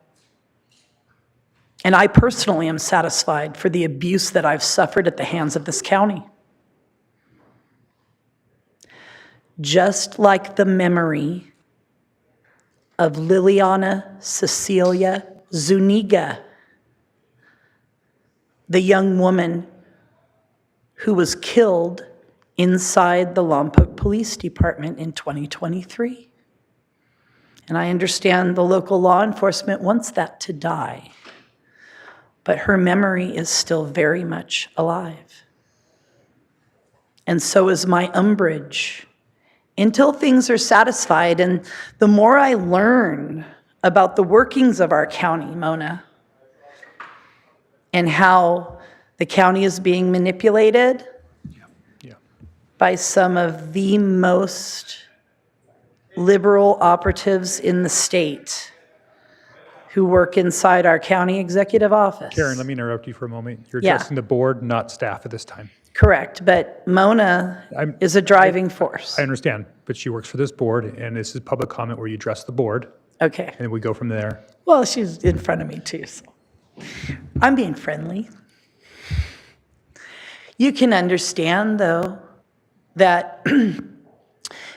And I personally am satisfied for the abuse that I've suffered at the hands of this county. Just like the memory of Liliana Cecilia Zuniga, the young woman who was killed inside the Lompoc Police Department in 2023. And I understand the local law enforcement wants that to die, but her memory is still very much alive. And so is my umbrage. Until things are satisfied, and the more I learn about the workings of our county, Mona, and how the county is being manipulated by some of the most liberal operatives in the state who work inside our county executive office. Karen, let me interrupt you for a moment. You're Yeah. addressing the board, not staff at this time. Correct, but Mona is a driving force. I understand, but she works for this board, and this is public comment where you address the board, Okay. and we go from there. Well, she's in front of me too, so I'm being friendly. You can understand, though, that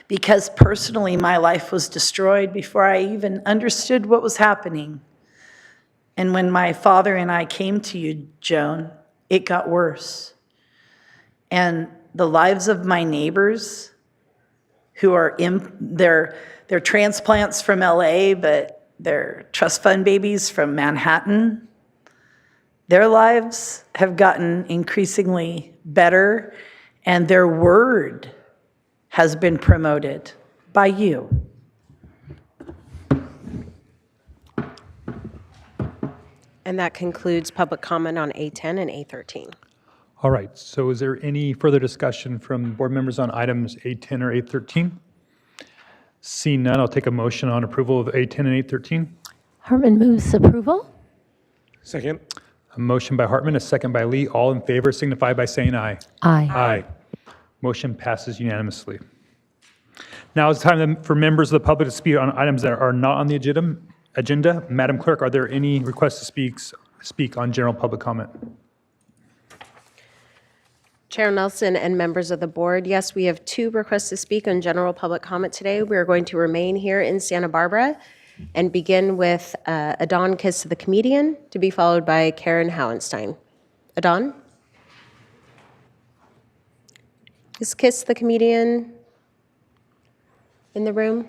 because personally my life was destroyed before I even understood what was happening. And when my father and I came to you, Joan, it got worse. And the lives of my neighbors who are they're transplants from LA, but they're trust fund babies from Manhattan. Their lives have gotten increasingly better, and their word has been promoted by you. And that concludes public comment on A10 and A13. All right, so is there any further discussion from board members on items A10 or A13? Seeing none, I'll take a motion on approval of A10 and A13. Hartman moves approval. Second. A motion by Hartman, a second by Lee. All in favor signify by saying aye. Aye. Aye. Motion passes unanimously. Now it's time for members of the public to speak on items that are not on the agenda. Madam Clerk, are there any requests to speak on general public comment? Chair Nelson and members of the board, yes, we have 2 requests to speak on general public comment today. We are going to remain here in Santa Barbara and begin with Adon Kiss the comedian, to be followed by Karen Howenstein. Adon? Is Kiss the comedian in the room?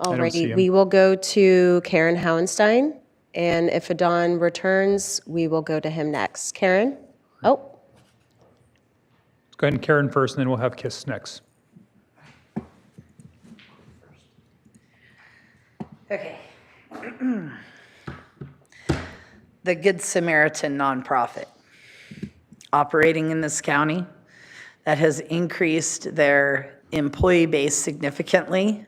don't see Alrighty, him. we will go to Karen Howenstein, and if Adon returns, we will go to him next. Karen? Oh, Let's go ahead and Karen first, and then we'll have Kiss next. Okay. The Good Samaritan nonprofit operating in this county that has increased their employee base significantly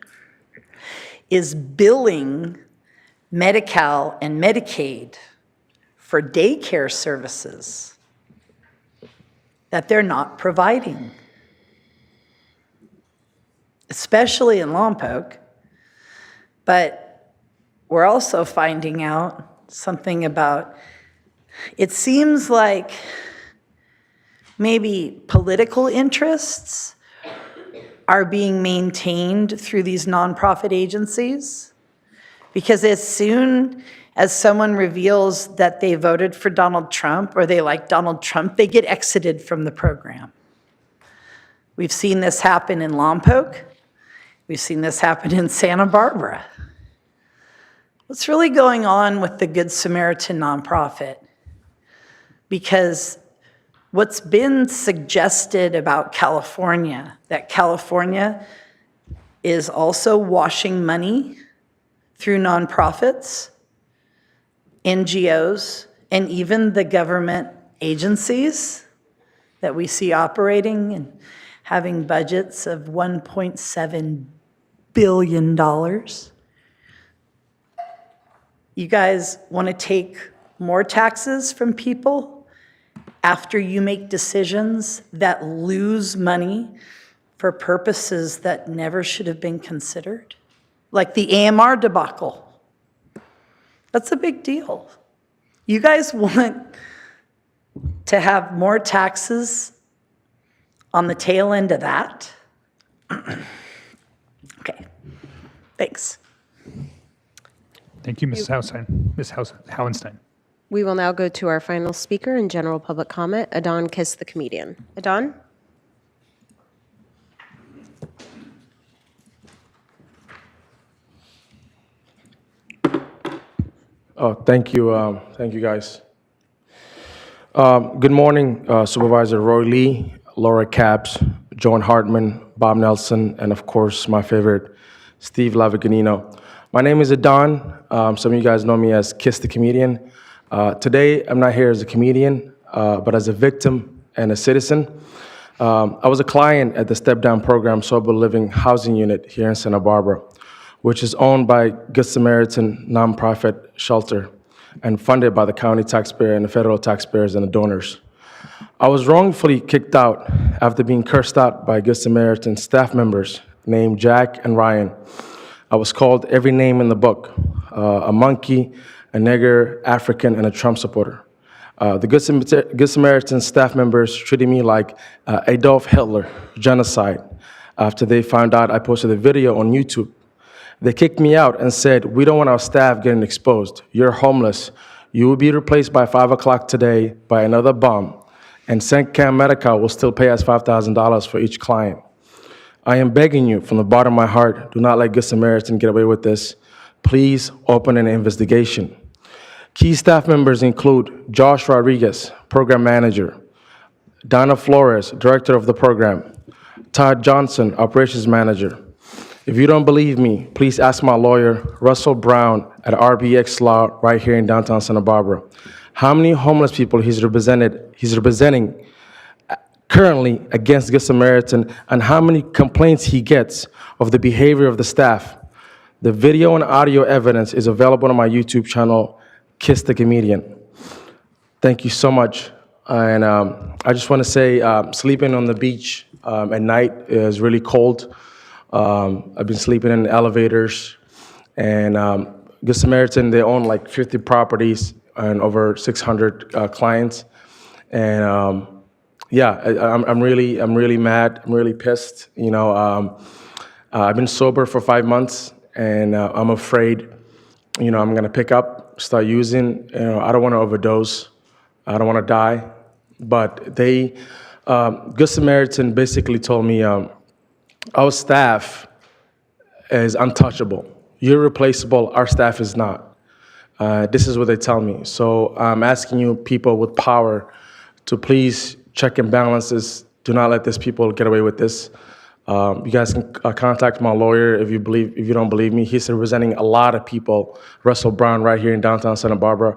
is billing Medi-Cal and Medicaid for daycare services that they're not providing, especially in Lompoc. But we're also finding out something about, it seems like maybe political interests are being maintained through these nonprofit agencies. Because as soon as someone reveals that they voted for Donald Trump or they like Donald Trump, they get exited from the program. We've seen this happen in Lompoc. We've seen this happen in Santa Barbara. What's really going on with the Good Samaritan nonprofit? Because what's been suggested about California, that California is also washing money through nonprofits, NGOs, and even the government agencies that we see operating and having budgets of $1.7 billion. You guys want to take more taxes from people after you make decisions that lose money for purposes that never should have been considered? Like the AMR debacle. That's a big deal. You guys want to have more taxes on the tail end of that? Okay, thanks. Thank you, Ms. Howenstein. Ms. Howenstein. we will now go to our final speaker in general public comment, Adon Kiss the comedian. Adon? Oh, thank you guys. Good morning, Supervisor Roy Lee, Laura Capps, Joan Hartman, Bob Nelson, and of course, my favorite, Steve Lavaganino. My name is Adon. Some of you guys know me as Kiss the Comedian. Today, I'm not here as a comedian, but as a victim and a citizen. I was a client at the Step Down Program Sober Living Housing Unit here in Santa Barbara, which is owned by Good Samaritan nonprofit shelter and funded by the county taxpayer and the federal taxpayers and the donors. I was wrongfully kicked out after being cursed out by Good Samaritan staff members named Jack and Ryan. I was called every name in the book, a monkey, a nigger, African, and a Trump supporter. The Good Samaritan staff members treated me like Adolf Hitler, genocide, after they found out I posted a video on YouTube. They kicked me out and said, "We don't want our staff getting exposed. You're homeless. You will be replaced by 5 o'clock today by another bum, and St. Cam Medical will still pay us $5,000 for each client." I am begging you from the bottom of my heart, do not let Good Samaritan get away with this. Please open an investigation. Key staff members include Josh Rodriguez, Program Manager, Donna Flores, Director of the program, Todd Johnson, Operations Manager. If you don't believe me, please ask my lawyer, Russell Brown, at RBX Law right here in downtown Santa Barbara. How many homeless people he's representing currently against Good Samaritan, and how many complaints he gets of the behavior of the staff. The video and audio evidence is available on my YouTube channel, Kiss the Comedian. Thank you so much. And I just want to say, sleeping on the beach at night is really cold. I've been sleeping in elevators, and Good Samaritan, they own like 50 properties and over 600 clients. And yeah, I'm really mad. I'm really pissed. You know, I've been sober for 5 months, and I'm afraid, you know, I'm gonna pick up, start using. You know, I don't want to overdose. I don't want to die. But they, Good Samaritan basically told me, our staff is untouchable. You're replaceable. Our staff is not. This is what they tell me. So I'm asking you, people with power, to please check and balances. Do not let these people get away with this. You guys can contact my lawyer if you don't believe me. He's representing a lot of people. Russell Brown, right here in downtown Santa Barbara.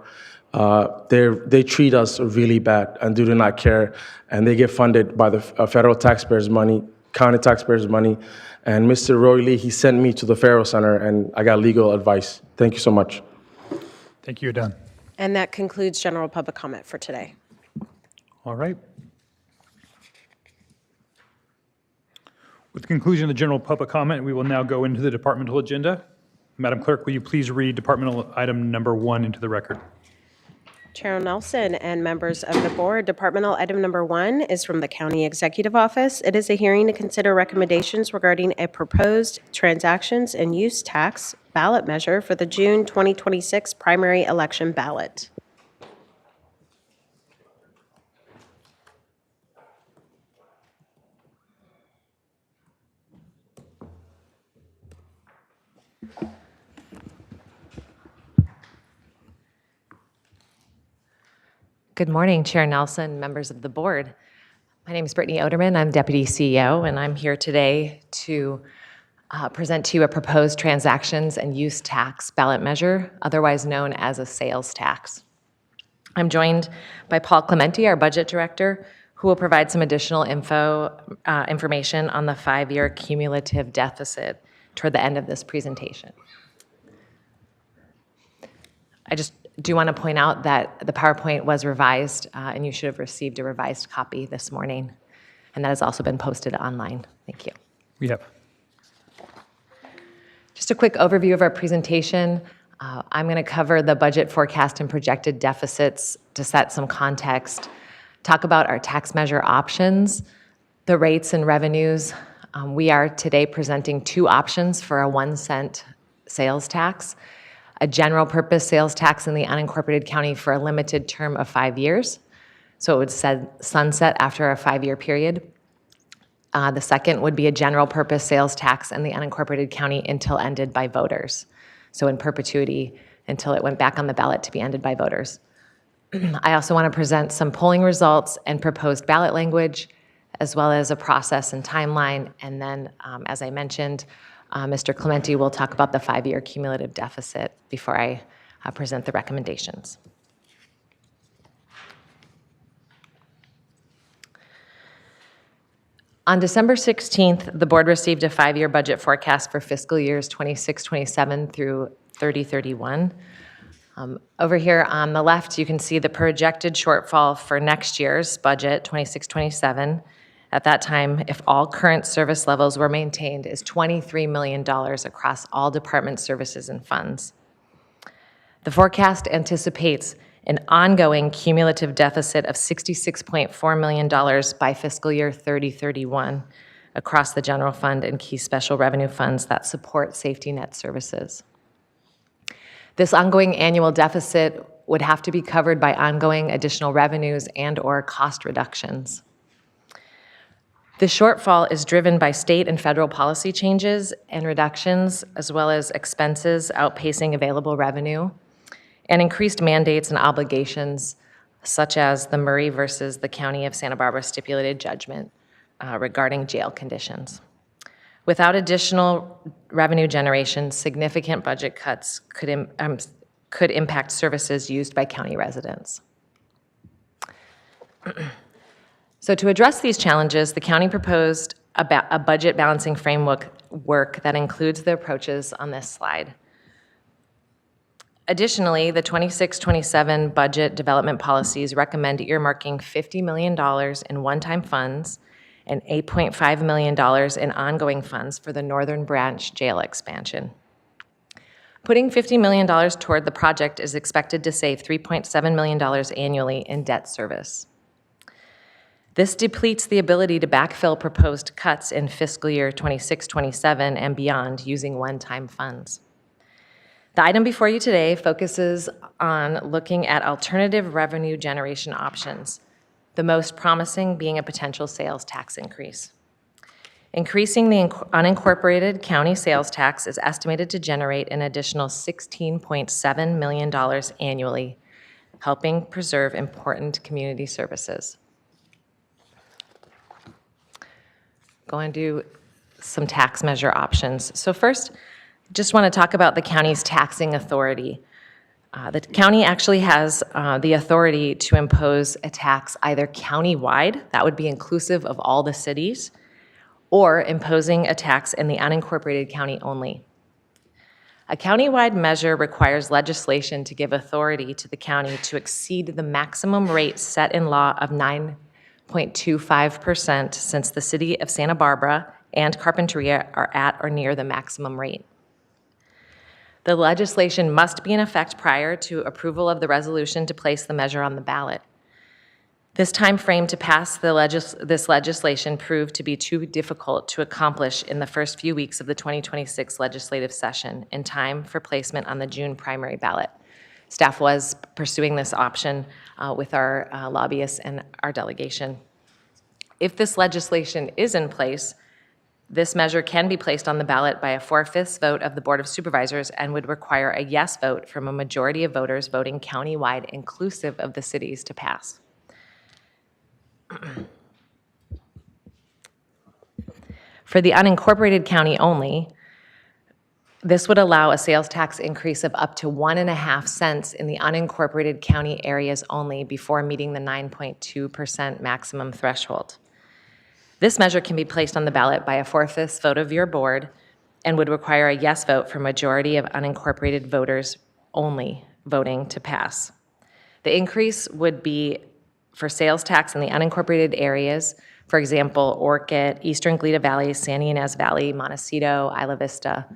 They treat us really bad and do not care, and they get funded by the federal taxpayers' money, county taxpayers' money. And Mr. Roy Lee, he sent me to the Faro Center, and I got legal advice. Thank you so much. Thank you, Adon. And that concludes general public comment for today. All right. With the conclusion of the general public comment, we will now go into the departmental agenda. Madam Clerk, will you please read departmental item number 1 into the record? Chair Nelson and members of the board, departmental item number 1 is from the County Executive Office. It is a hearing to consider recommendations regarding a proposed transactions and use tax ballot measure for the June 2026 primary election ballot. Good morning, Chair Nelson, members of the board. My name is Brittany Oderman. I'm Deputy CEO, and I'm here today to present to you a proposed transactions and use tax ballot measure, otherwise known as a sales tax. I'm joined by Paul Clementi, our budget director, who will provide some additional information on the 5-year cumulative deficit toward the end of this presentation. I just do want to point out that the PowerPoint was revised, and you should have received a revised copy this morning, and that has also been posted online. Thank you. We have. Just a quick overview of our presentation. I'm going to cover the budget forecast and projected deficits to set some context, talk about our tax measure options, the rates and revenues. We are today presenting 2 options for a 1-cent sales tax. A general purpose sales tax in the unincorporated county for a limited term of 5 years. So it would sunset after a 5-year period. The second would be a general purpose sales tax in the unincorporated county until ended by voters. So in perpetuity until it went back on the ballot to be ended by voters. I also want to present some polling results and proposed ballot language, as well as a process and timeline. And then, as I mentioned, Mr. Clementi will talk about the 5-year cumulative deficit before I present the recommendations. On December 16th, the board received a 5-year budget forecast for fiscal years 26-27 through 30-31. Over here on the left, you can see the projected shortfall for next year's budget, 26-27. At that time, if all current service levels were maintained, is $23 million across all department services and funds. The forecast anticipates an ongoing cumulative deficit of $66.4 million by fiscal year 30-31 across the general fund and key special revenue funds that support safety net services. This ongoing annual deficit would have to be covered by ongoing additional revenues and/or cost reductions. The shortfall is driven by state and federal policy changes and reductions, as well as expenses outpacing available revenue, and increased mandates and obligations, such as the Murray versus the County of Santa Barbara stipulated judgment regarding jail conditions. Without additional revenue generation, significant budget cuts could impact services used by county residents. So to address these challenges, the county proposed a budget balancing framework that includes the approaches on this slide. Additionally, the 26-27 budget development policies recommend earmarking $50 million in one-time funds and $8.5 million in ongoing funds for the Northern Branch jail expansion. Putting $50 million toward the project is expected to save $3.7 million annually in debt service. This depletes the ability to backfill proposed cuts in fiscal year 26-27 and beyond using one-time funds. The item before you today focuses on looking at alternative revenue generation options, the most promising being a potential sales tax increase. Increasing the unincorporated county sales tax is estimated to generate an additional $16.7 million annually, helping preserve important community services. Going to do some tax measure options. So first, just want to talk about the county's taxing authority. The county actually has the authority to impose a tax either county-wide, that would be inclusive of all the cities, or imposing a tax in the unincorporated county only. A county-wide measure requires legislation to give authority to the county to exceed the maximum rate set in law of 9.25% since the city of Santa Barbara and Carpinteria are at or near the maximum rate. The legislation must be in effect prior to approval of the resolution to place the measure on the ballot. This time frame to pass this legislation proved to be too difficult to accomplish in the first few weeks of the 2026 legislative session in time for placement on the June primary ballot. Staff was pursuing this option with our lobbyists and our delegation. If this legislation is in place, this measure can be placed on the ballot by a 4/5 vote of the Board of Supervisors and would require a yes vote from a majority of voters voting countywide inclusive of the cities to pass. For the unincorporated county only, this would allow a sales tax increase of up to 1.5 cents in the unincorporated county areas only before meeting the 9.2% maximum threshold. This measure can be placed on the ballot by a 4/5 vote of your board and would require a yes vote for a majority of unincorporated voters only voting to pass. The increase would be for sales tax in the unincorporated areas, for example, Orchid, Eastern Glida Valley, San Ynez Valley, Montecito, Isla Vista.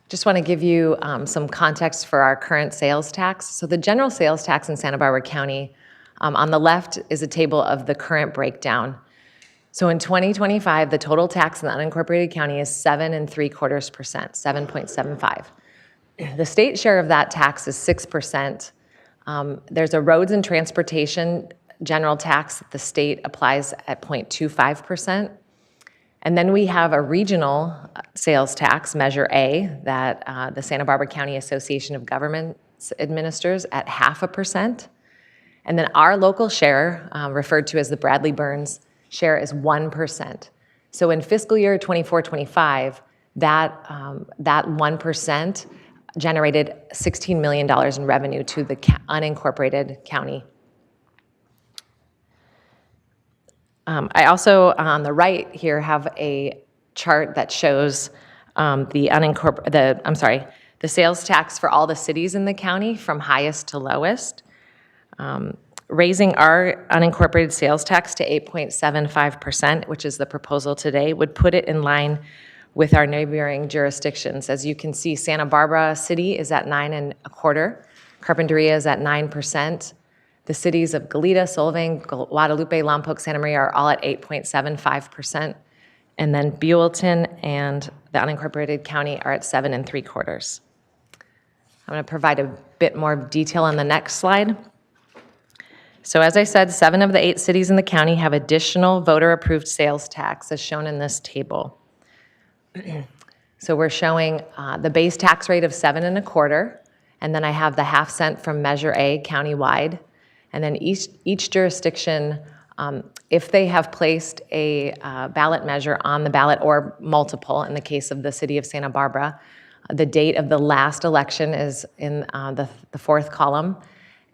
Just want to give you some context for our current sales tax. So the general sales tax in Santa Barbara County, on the left is a table of the current breakdown. So in 2025, the total tax in the unincorporated county is 7.75%, 7.75. The state share of that tax is 6%. There's a roads and transportation general tax that the state applies at 0.25%. And then we have a regional sales tax, Measure A, that the Santa Barbara County Association of Governments administers at 0.5%. And then our local share, referred to as the Bradley Burns share, is 1%. So in fiscal year 24-25, that 1% generated $16 million in revenue to the unincorporated county. I also, on the right here, have a chart that shows the sales tax for all the cities in the county from highest to lowest. Raising our unincorporated sales tax to 8.75%, which is the proposal today, would put it in line with our neighboring jurisdictions. As you can see, Santa Barbara City is at 9.25%, Carpinteria is at 9%. The cities of Goleta, Solvang, Guadalupe, Lompoc, Santa Maria are all at 8.75%. And then Buellton and the unincorporated county are at 7.75%. I'm going to provide a bit more detail on the next slide. So as I said, 7 of the 8 cities in the county have additional voter-approved sales tax, as shown in this table. So we're showing the base tax rate of 7.25, and then I have the half cent from Measure A countywide. And then each jurisdiction, if they have placed a ballot measure on the ballot or multiple, in the case of the city of Santa Barbara, the date of the last election is in the 4th column,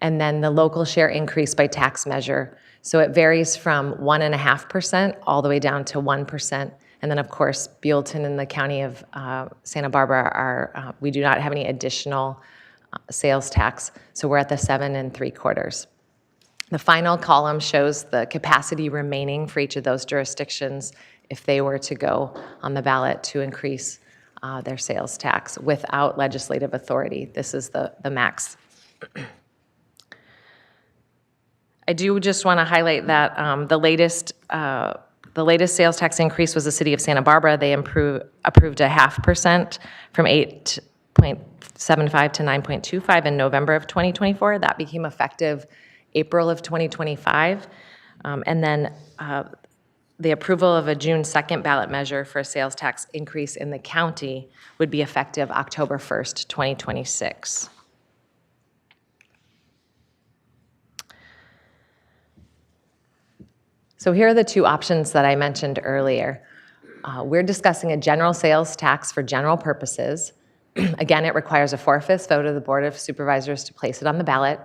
and then the local share increase by tax measure. So it varies from 1.5% all the way down to 1%. And then, of course, Buellton and the county of Santa Barbara we do not have any additional sales tax, so we're at the 7.75. The final column shows the capacity remaining for each of those jurisdictions if they were to go on the ballot to increase their sales tax without legislative authority. This is the max. I do just want to highlight that the latest sales tax increase was the city of Santa Barbara. They approved a 0.5% from 8.75 to 9.25 in November of 2024. That became effective April of 2025. And then the approval of a June 2nd ballot measure for a sales tax increase in the county would be effective October 1st, 2026. So here are the 2 options that I mentioned earlier. We're discussing a general sales tax for general purposes. Again, it requires a 4/5 vote of the Board of Supervisors to place it on the ballot.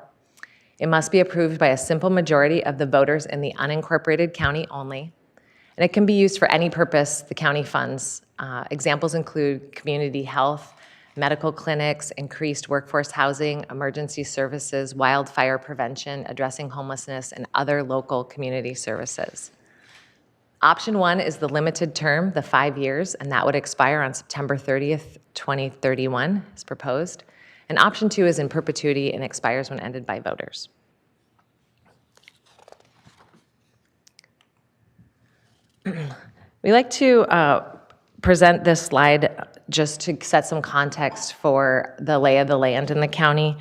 It must be approved by a simple majority of the voters in the unincorporated county only. And it can be used for any purpose the county funds. Examples include community health, medical clinics, increased workforce housing, emergency services, wildfire prevention, addressing homelessness, and other local community services. Option 1 is the limited term, the 5 years, and that would expire on September 30th, 2031, as proposed. And option 2 is in perpetuity and expires when ended by voters. We like to present this slide just to set some context for the lay of the land in the county.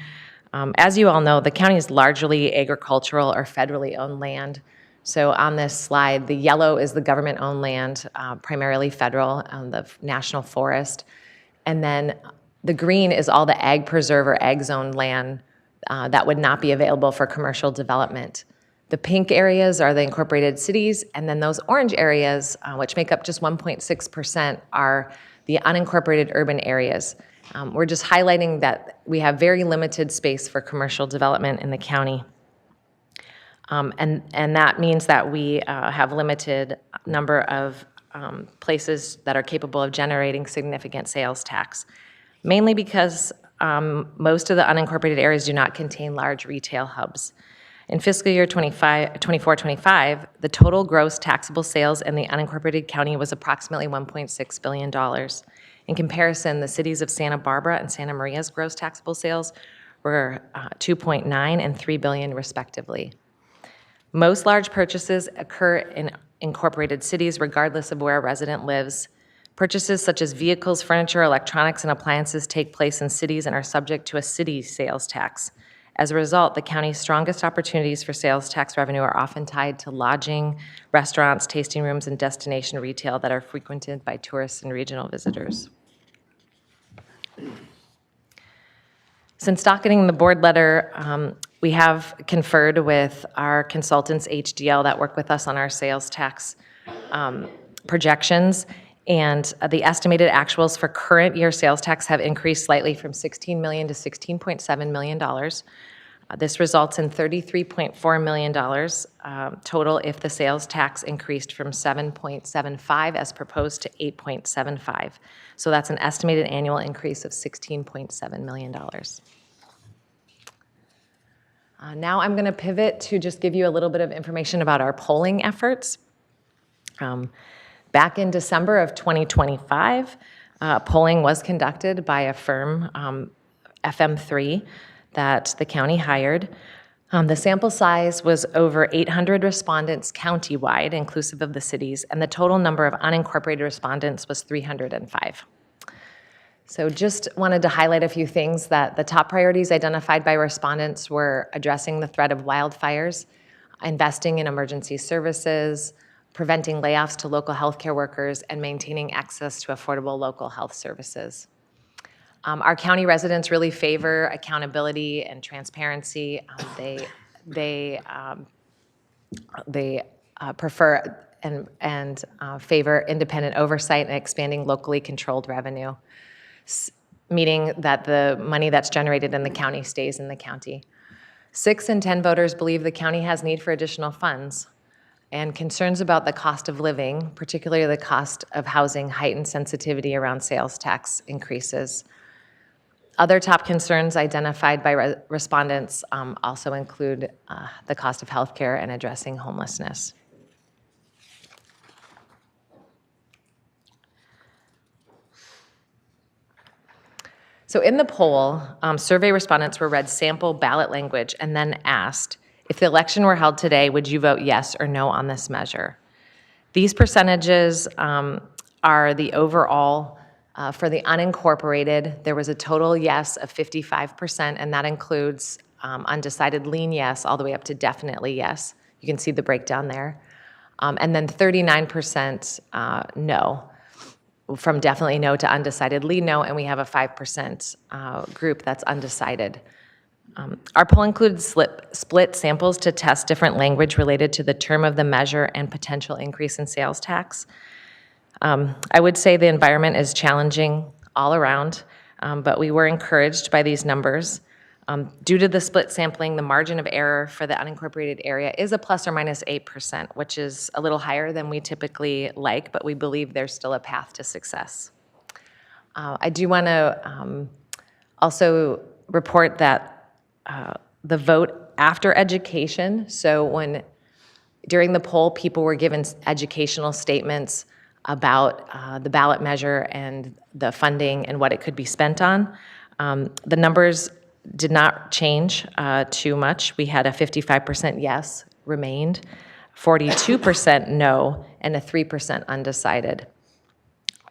As you all know, the county is largely agricultural or federally owned land. So on this slide, the yellow is the government-owned land, primarily federal, the national forest. And then the green is all the ag preserve or ag zone land that would not be available for commercial development. The pink areas are the incorporated cities, and then those orange areas, which make up just 1.6%, are the unincorporated urban areas. We're just highlighting that we have very limited space for commercial development in the county. And that means that we have limited number of places that are capable of generating significant sales tax, mainly because most of the unincorporated areas do not contain large retail hubs. In fiscal year 24-25, the total gross taxable sales in the unincorporated county was approximately $1.6 billion. In comparison, the cities of Santa Barbara and Santa Maria's gross taxable sales were 2.9 and 3 billion respectively. Most large purchases occur in incorporated cities regardless of where a resident lives. Purchases such as vehicles, furniture, electronics, and appliances take place in cities and are subject to a city sales tax. As a result, the county's strongest opportunities for sales tax revenue are often tied to lodging, restaurants, tasting rooms, and destination retail that are frequented by tourists and regional visitors. Since docketing the board letter, we have conferred with our consultants, HDL, that work with us on our sales tax projections, and the estimated actuals for current year sales tax have increased slightly from $16 million to $16.7 million. This results in $33.4 million total if the sales tax increased from 7.75 as proposed to 8.75. So that's an estimated annual increase of $16.7 million. Now I'm going to pivot to just give you a little bit of information about our polling efforts. Back in December of 2025, polling was conducted by a firm, FM3, that the county hired. The sample size was over 800 respondents countywide, inclusive of the cities, and the total number of unincorporated respondents was 305. So just wanted to highlight a few things that the top priorities identified by respondents were addressing the threat of wildfires, investing in emergency services, preventing layoffs to local healthcare workers, and maintaining access to affordable local health services. Our county residents really favor accountability and transparency. They prefer and favor independent oversight and expanding locally controlled revenue, meaning that the money that's generated in the county stays in the county. 6 in 10 voters believe the county has need for additional funds, and concerns about the cost of living, particularly the cost of housing, heightened sensitivity around sales tax increases. Other top concerns identified by respondents also include the cost of healthcare and addressing homelessness. So in the poll, survey respondents were read sample ballot language and then asked, if the election were held today, would you vote yes or no on this measure? These percentages are the overall. For the unincorporated, there was a total yes of 55%, and that includes undecided lean yes all the way up to definitely yes. You can see the breakdown there. And then 39% no, from definitely no to undecided lean no, and we have a 5% group that's undecided. Our poll included split samples to test different language related to the term of the measure and potential increase in sales tax. I would say the environment is challenging all around, but we were encouraged by these numbers. Due to the split sampling, the margin of error for the unincorporated area is a plus or minus 8%, which is a little higher than we typically like, but we believe there's still a path to success. I do want to also report that the vote after education, so during the poll, people were given educational statements about the ballot measure and the funding and what it could be spent on. The numbers did not change too much. We had a 55% yes remained, 42% no, and a 3% undecided.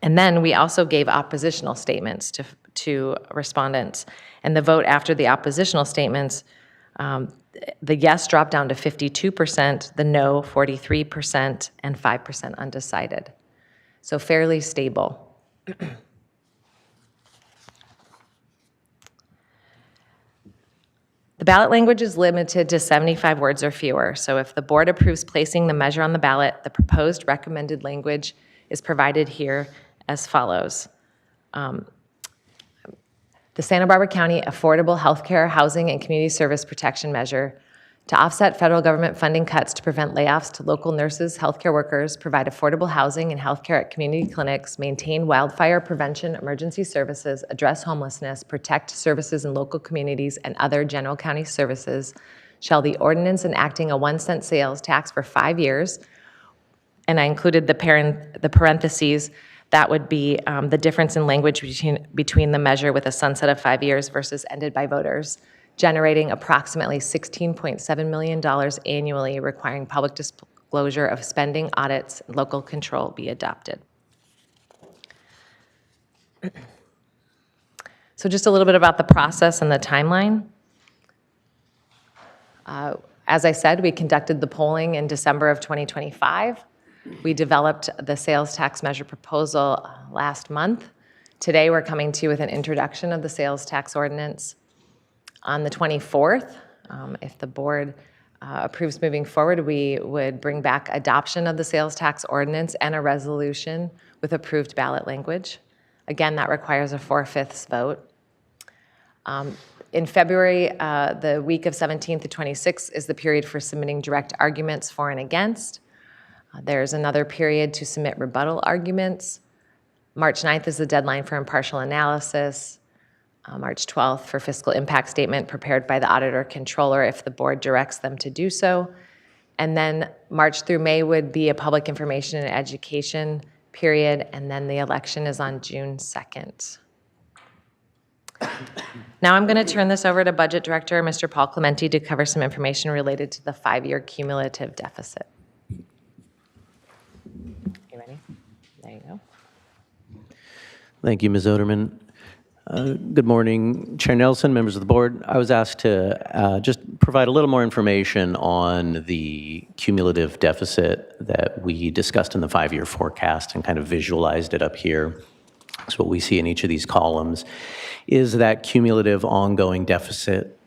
And then we also gave oppositional statements to respondents. And the vote after the oppositional statements, the yes dropped down to 52%, the no 43%, and 5% undecided. So fairly stable. The ballot language is limited to 75 words or fewer. So if the board approves placing the measure on the ballot, the proposed recommended language is provided here as follows. The Santa Barbara County Affordable Healthcare, Housing, and Community Service Protection Measure to offset federal government funding cuts to prevent layoffs to local nurses, healthcare workers, provide affordable housing and healthcare at community clinics, maintain wildfire prevention emergency services, address homelessness, protect services in local communities, and other general county services, shall the ordinance enacting a 1-cent sales tax for 5 years, and I included the parentheses, that would be the difference in language between the measure with a sunset of 5 years versus ended by voters, generating approximately $16.7 million annually, requiring public disclosure of spending, audits, and local control be adopted. So just a little bit about the process and the timeline. As I said, we conducted the polling in December of 2025. We developed the sales tax measure proposal last month. Today, we're coming to you with an introduction of the sales tax ordinance. On the 24th, if the board approves moving forward, we would bring back adoption of the sales tax ordinance and a resolution with approved ballot language. Again, that requires a 4/5 vote. In February, the week of 17th to 26th is the period for submitting direct arguments for and against. There's another period to submit rebuttal arguments. March 9th is the deadline for impartial analysis. March 12th for fiscal impact statement prepared by the auditor controller if the board directs them to do so. And then March through May would be a public information and education period, and then the election is on June 2nd. Now I'm going to turn this over to Budget Director, Mr. Paul Clementi, to cover some information related to the 5-year cumulative deficit. You ready? There you go. Thank you, Ms. Oderman. Good morning, Chair Nelson, members of the board. I was asked to just provide a little more information on the cumulative deficit that we discussed in the 5-year forecast and kind of visualized it up here. So what we see in each of these columns is that cumulative ongoing deficit,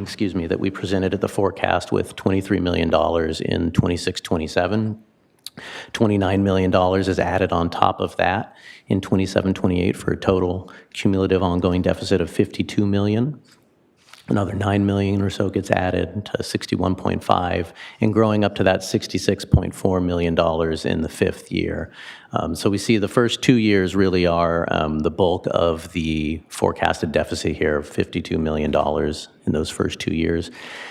excuse me, that we presented at the forecast with $23 million in 26-27. $29 million is added on top of that in 27-28 for a total cumulative ongoing deficit of $52 million. Another $9 million or so gets added to 61.5, and growing up to that $66.4 million in the 5th year. So we see the first 2 years really are the bulk of the forecasted deficit here of $52 million in those first 2 years.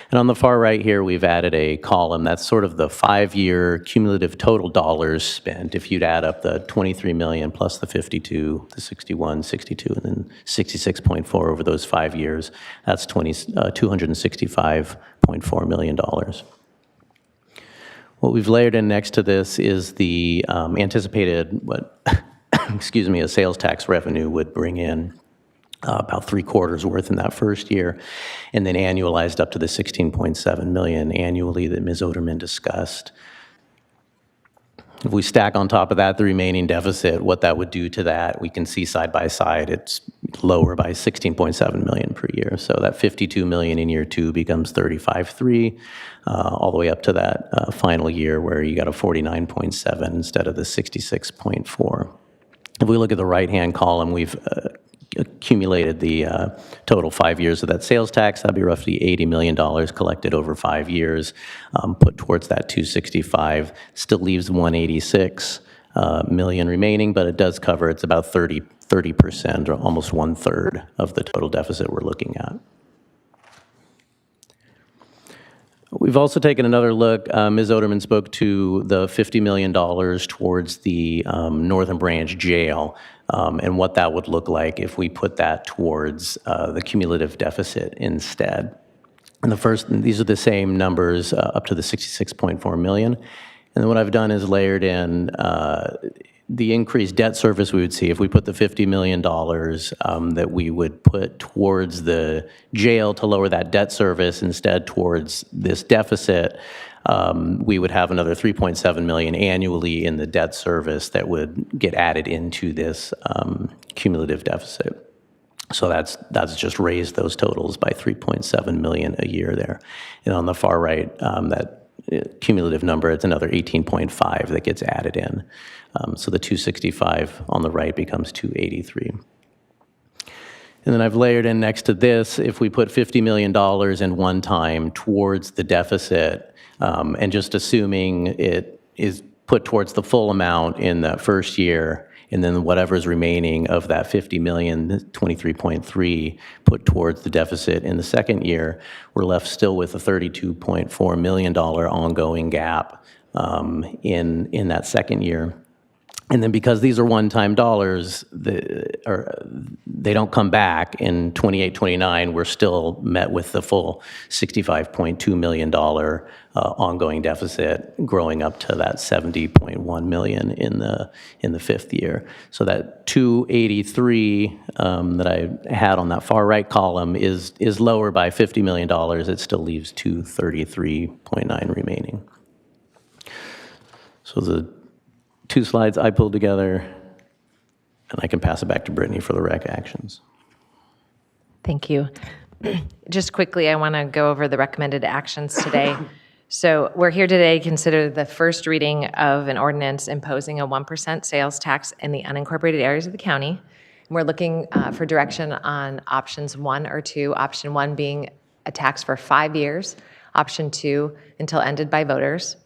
And on the far right here, we've added a column that's sort of the 5-year cumulative total dollars spent. If you'd add up the 23 million plus the 52, the 61, 62, and then 66.4 over those 5 years, that's $265.4 million. What we've layered in next to this is the anticipated, excuse me, a sales tax revenue would bring in about 3/4 worth in that first year, and then annualized up to the 16.7 million annually that Ms. Oderman discussed. If we stack on top of that the remaining deficit, what that would do to that, we can see side by side, it's lower by 16.7 million per year. So that 52 million in year 2 becomes 35.3, all the way up to that final year where you got a 49.7 instead of the 66.4. If we look at the right-hand column, we've accumulated the total 5 years of that sales tax. That'd be roughly $80 million collected over 5 years, put towards that 265. Still leaves 186 million remaining, but it does cover, it's about 30% or almost 1/3 of the total deficit we're looking at. We've also taken another look. Ms. Oderman spoke to the $50 million towards the Northern Branch Jail and what that would look like if we put that towards the cumulative deficit instead. And these are the same numbers up to the 66.4 million. And then what I've done is layered in the increased debt service we would see if we put the $50 million that we would put towards the jail to lower that debt service instead towards this deficit. We would have another 3.7 million annually in the debt service that would get added into this cumulative deficit. So that's just raised those totals by 3.7 million a year there. And on the far right, that cumulative number, it's another 18.5 that gets added in. So the 265 on the right becomes 283. And then I've layered in next to this, if we put $50 million in one time towards the deficit, and just assuming it is put towards the full amount in that first year, and then whatever's remaining of that 50 million, 23.3, put towards the deficit in the second year, we're left still with a $32.4 million ongoing gap in that second year. And then because these are one-time dollars, they don't come back in 28, 29, we're still met with the full $65.2 million ongoing deficit, growing up to that 70.1 million in the fifth year. So that 283 that I had on that far right column is lower by $50 million. It still leaves 233.9 remaining. So the two slides I pulled together, and I can pass it back to Brittany for the rec actions. Thank you. Just quickly, I want to go over the recommended actions today. So we're here today to consider the first reading of an ordinance imposing a 1% sales tax in the unincorporated areas of the county. And we're looking for direction on options 1 or 2. Option 1 being a tax for 5 years. Option 2 until ended by voters.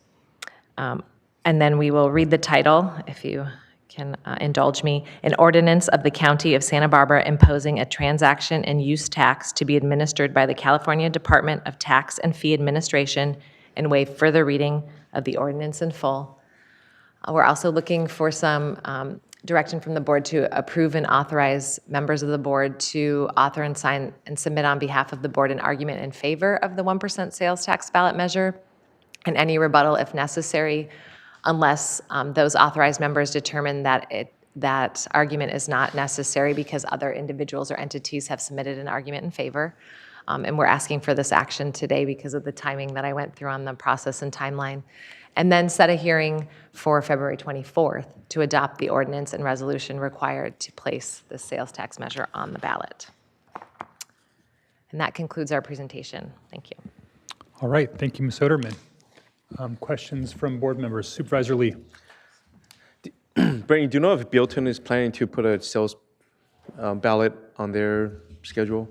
And then we will read the title, if you can indulge me. An ordinance of the County of Santa Barbara imposing a transaction and use tax to be administered by the California Department of Tax and Fee Administration, and waive further reading of the ordinance in full. We're also looking for some direction from the board to approve and authorize members of the board to author and sign and submit on behalf of the board an argument in favor of the 1% sales tax ballot measure, and any rebuttal if necessary, unless those authorized members determine that it that argument is not necessary because other individuals or entities have submitted an argument in favor. And we're asking for this action today because of the timing that I went through on the process and timeline. And then set a hearing for February 24th to adopt the ordinance and resolution required to place the sales tax measure on the ballot. And that concludes our presentation. Thank you. All right, thank you, Ms. Oderman. Questions from board members? Supervisor Lee. Brittany, do you know if Bealton is planning to put a sales ballot on their schedule?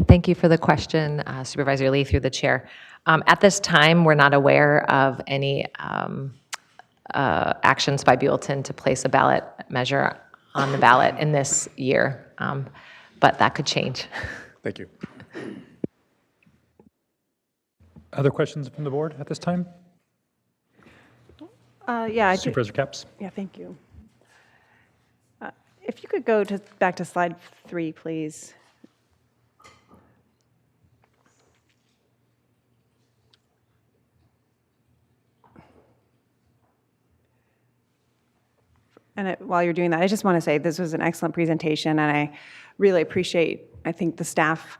Thank you for the question, Supervisor Lee, through the chair. At this time, we're not aware of any actions by Bealton to place a ballot measure on the ballot in this year, but that could change. Thank you. Other questions from the board at this time? Yeah. Supervisor Capps. Yeah, thank you. If you could go back to slide 3, please. And while you're doing that, I just want to say this was an excellent presentation, and I really appreciate, I think, the staff.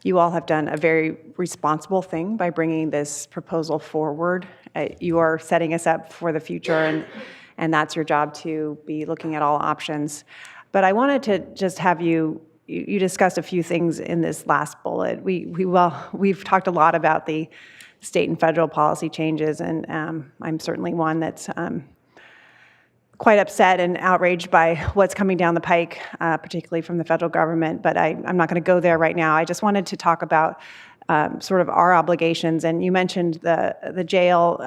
You all have done a very responsible thing by bringing this proposal forward. You are setting us up for the future, and that's your job, to be looking at all options. But I wanted to just have you discussed a few things in this last bullet. We've talked a lot about the state and federal policy changes, and I'm certainly one that's quite upset and outraged by what's coming down the pike, particularly from the federal government, but I'm not going to go there right now. I just wanted to talk about sort of our obligations, and you mentioned the jail.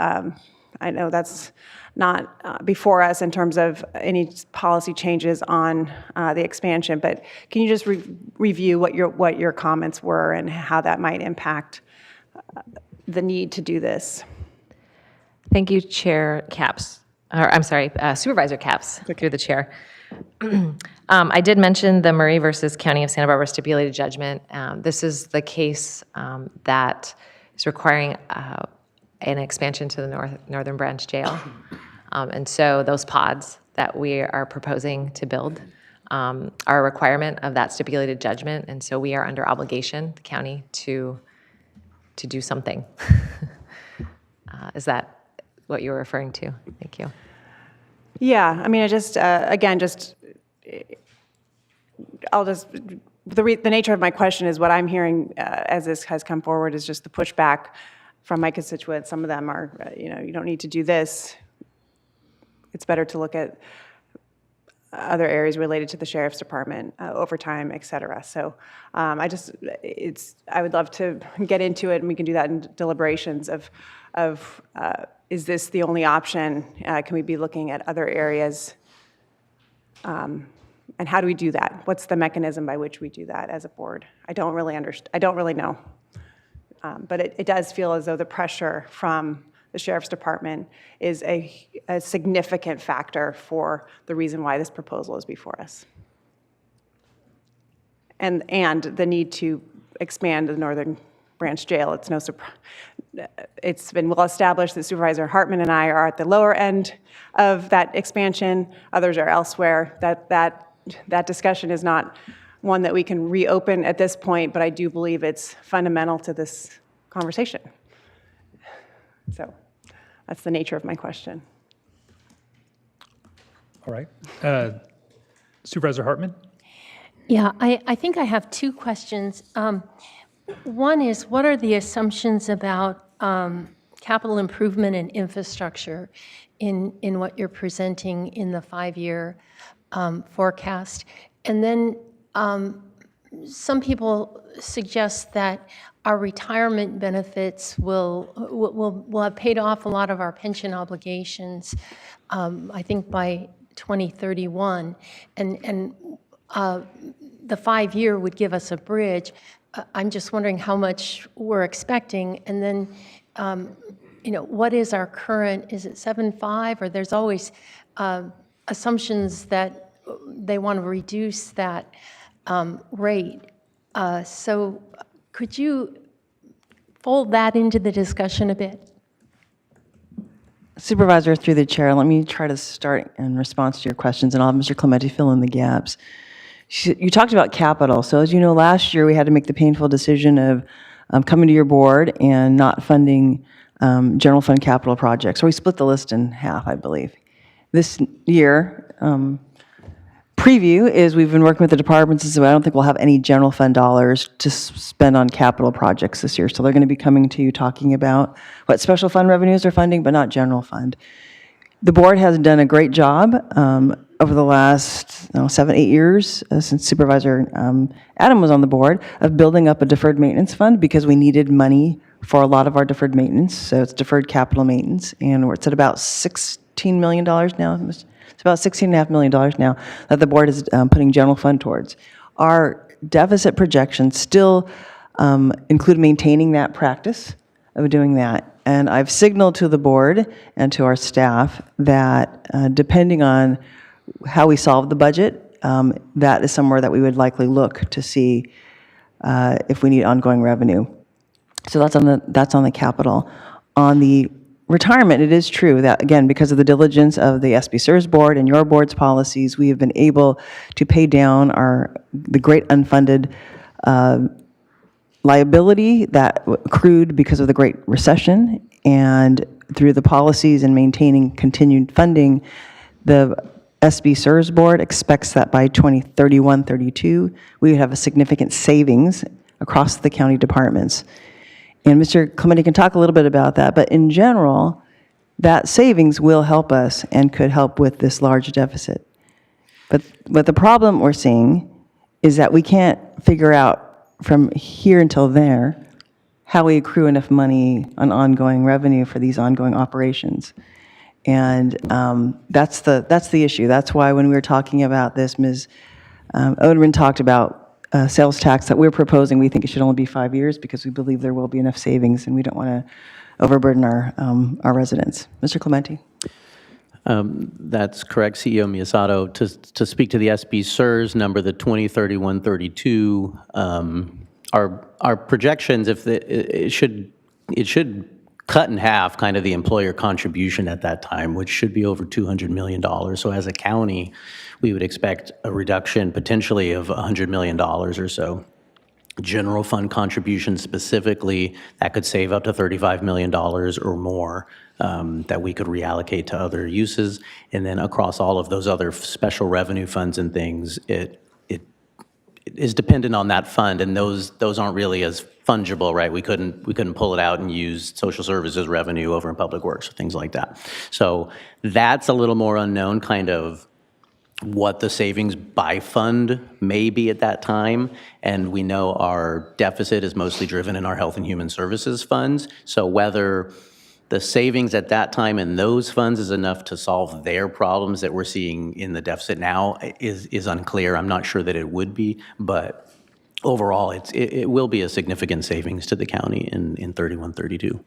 I know that's not before us in terms of any policy changes on the expansion, but can you just review what your comments were and how that might impact the need to do this? Thank you, Chair Capps. Supervisor Capps, through the chair. I did mention the Murray versus County of Santa Barbara stipulated judgment. This is the case that is requiring an expansion to the Northern Branch Jail. And so those pods that we are proposing to build are a requirement of that stipulated judgment. And so we are under obligation, the county, to do something. Is that what you're referring to? Thank you. Yeah, I mean, I just, again, the nature of my question is what I'm hearing as this has come forward is just the pushback from my constituents. Some of them are, you don't need to do this. It's better to look at other areas related to the sheriff's department, overtime, et cetera. So I would love to get into it, and we can do that in deliberations of is this the only option? Can we be looking at other areas? And how do we do that? What's the mechanism by which we do that as a board? I don't really understand. I don't really know. But it does feel as though the pressure from the sheriff's department is a significant factor for the reason why this proposal is before us. And the need to expand the Northern Branch Jail. It's no surprise. It's been well established that Supervisor Hartman and I are at the lower end of that expansion. Others are elsewhere. That discussion is not one that we can reopen at this point, but I do believe it's fundamental to this conversation. So that's the nature of my question. All right. Supervisor Hartman? Yeah, I think I have two questions. One is, what are the assumptions about capital improvement and infrastructure in what you're presenting in the 5-year forecast? And then some people suggest that our retirement benefits will have paid off a lot of our pension obligations, I think by 2031, and the 5-year would give us a bridge. I'm just wondering how much we're expecting, and then, what is our current, is it 7.5, or there's always assumptions that they want to reduce that rate. So could you fold that into the discussion a bit? Supervisor, through the chair, let me try to start in response to your questions, and I'll have Mr. Clementi fill in the gaps. You talked about capital. So as you know, last year we had to make the painful decision of coming to your board and not funding general fund capital projects. Or we split the list in half, I believe. This year, preview is we've been working with the departments, so I don't think we'll have any general fund dollars to spend on capital projects this year. So they're going to be coming to you talking about what special fund revenues are funding, but not general fund. The board has done a great job over the last 7, 8 years since Supervisor Adam was on the board of building up a deferred maintenance fund because we needed money for a lot of our deferred maintenance. So it's deferred capital maintenance, and it's at about $16 million now. It's about $16.5 million now that the board is putting general fund towards. Our deficit projections still include maintaining that practice of doing that. And I've signaled to the board and to our staff that depending on how we solve the budget, that is somewhere that we would likely look to see if we need ongoing revenue. So that's on the capital. On the retirement, it is true that, again, because of the diligence of the SB-SERS board and your board's policies, we have been able to pay down the great unfunded liability that accrued because of the Great Recession, and through the policies and maintaining continued funding, the SB-SERS board expects that by 2031-32, we would have a significant savings across the county departments. And Mr. Clementi can talk a little bit about that, but in general, that savings will help us and could help with this large deficit. But the problem we're seeing is that we can't figure out from here until there how we accrue enough money on ongoing revenue for these ongoing operations. And that's the issue. That's why when we were talking about this, Ms. Oderman talked about sales tax that we're proposing. We think it should only be 5 years because we believe there will be enough savings, and we don't want to overburden our residents. Mr. Clementi. That's correct, CEO Miyasato. To speak to the SB-SERS number, the 2031-32, our projections, it should cut in half kind of the employer contribution at that time, which should be over $200 million. So as a county, we would expect a reduction potentially of $100 million or so. General fund contributions specifically, that could save up to $35 million or more that we could reallocate to other uses. And then across all of those other special revenue funds and things, it is dependent on that fund, and those aren't really as fungible, right? We couldn't pull it out and use social services revenue over in public works or things like that. So that's a little more unknown, kind of what the savings by fund may be at that time. And we know our deficit is mostly driven in our health and human services funds. So whether the savings at that time in those funds is enough to solve their problems that we're seeing in the deficit now is unclear. I'm not sure that it would be, but overall, it will be a significant savings to the county in 31-32.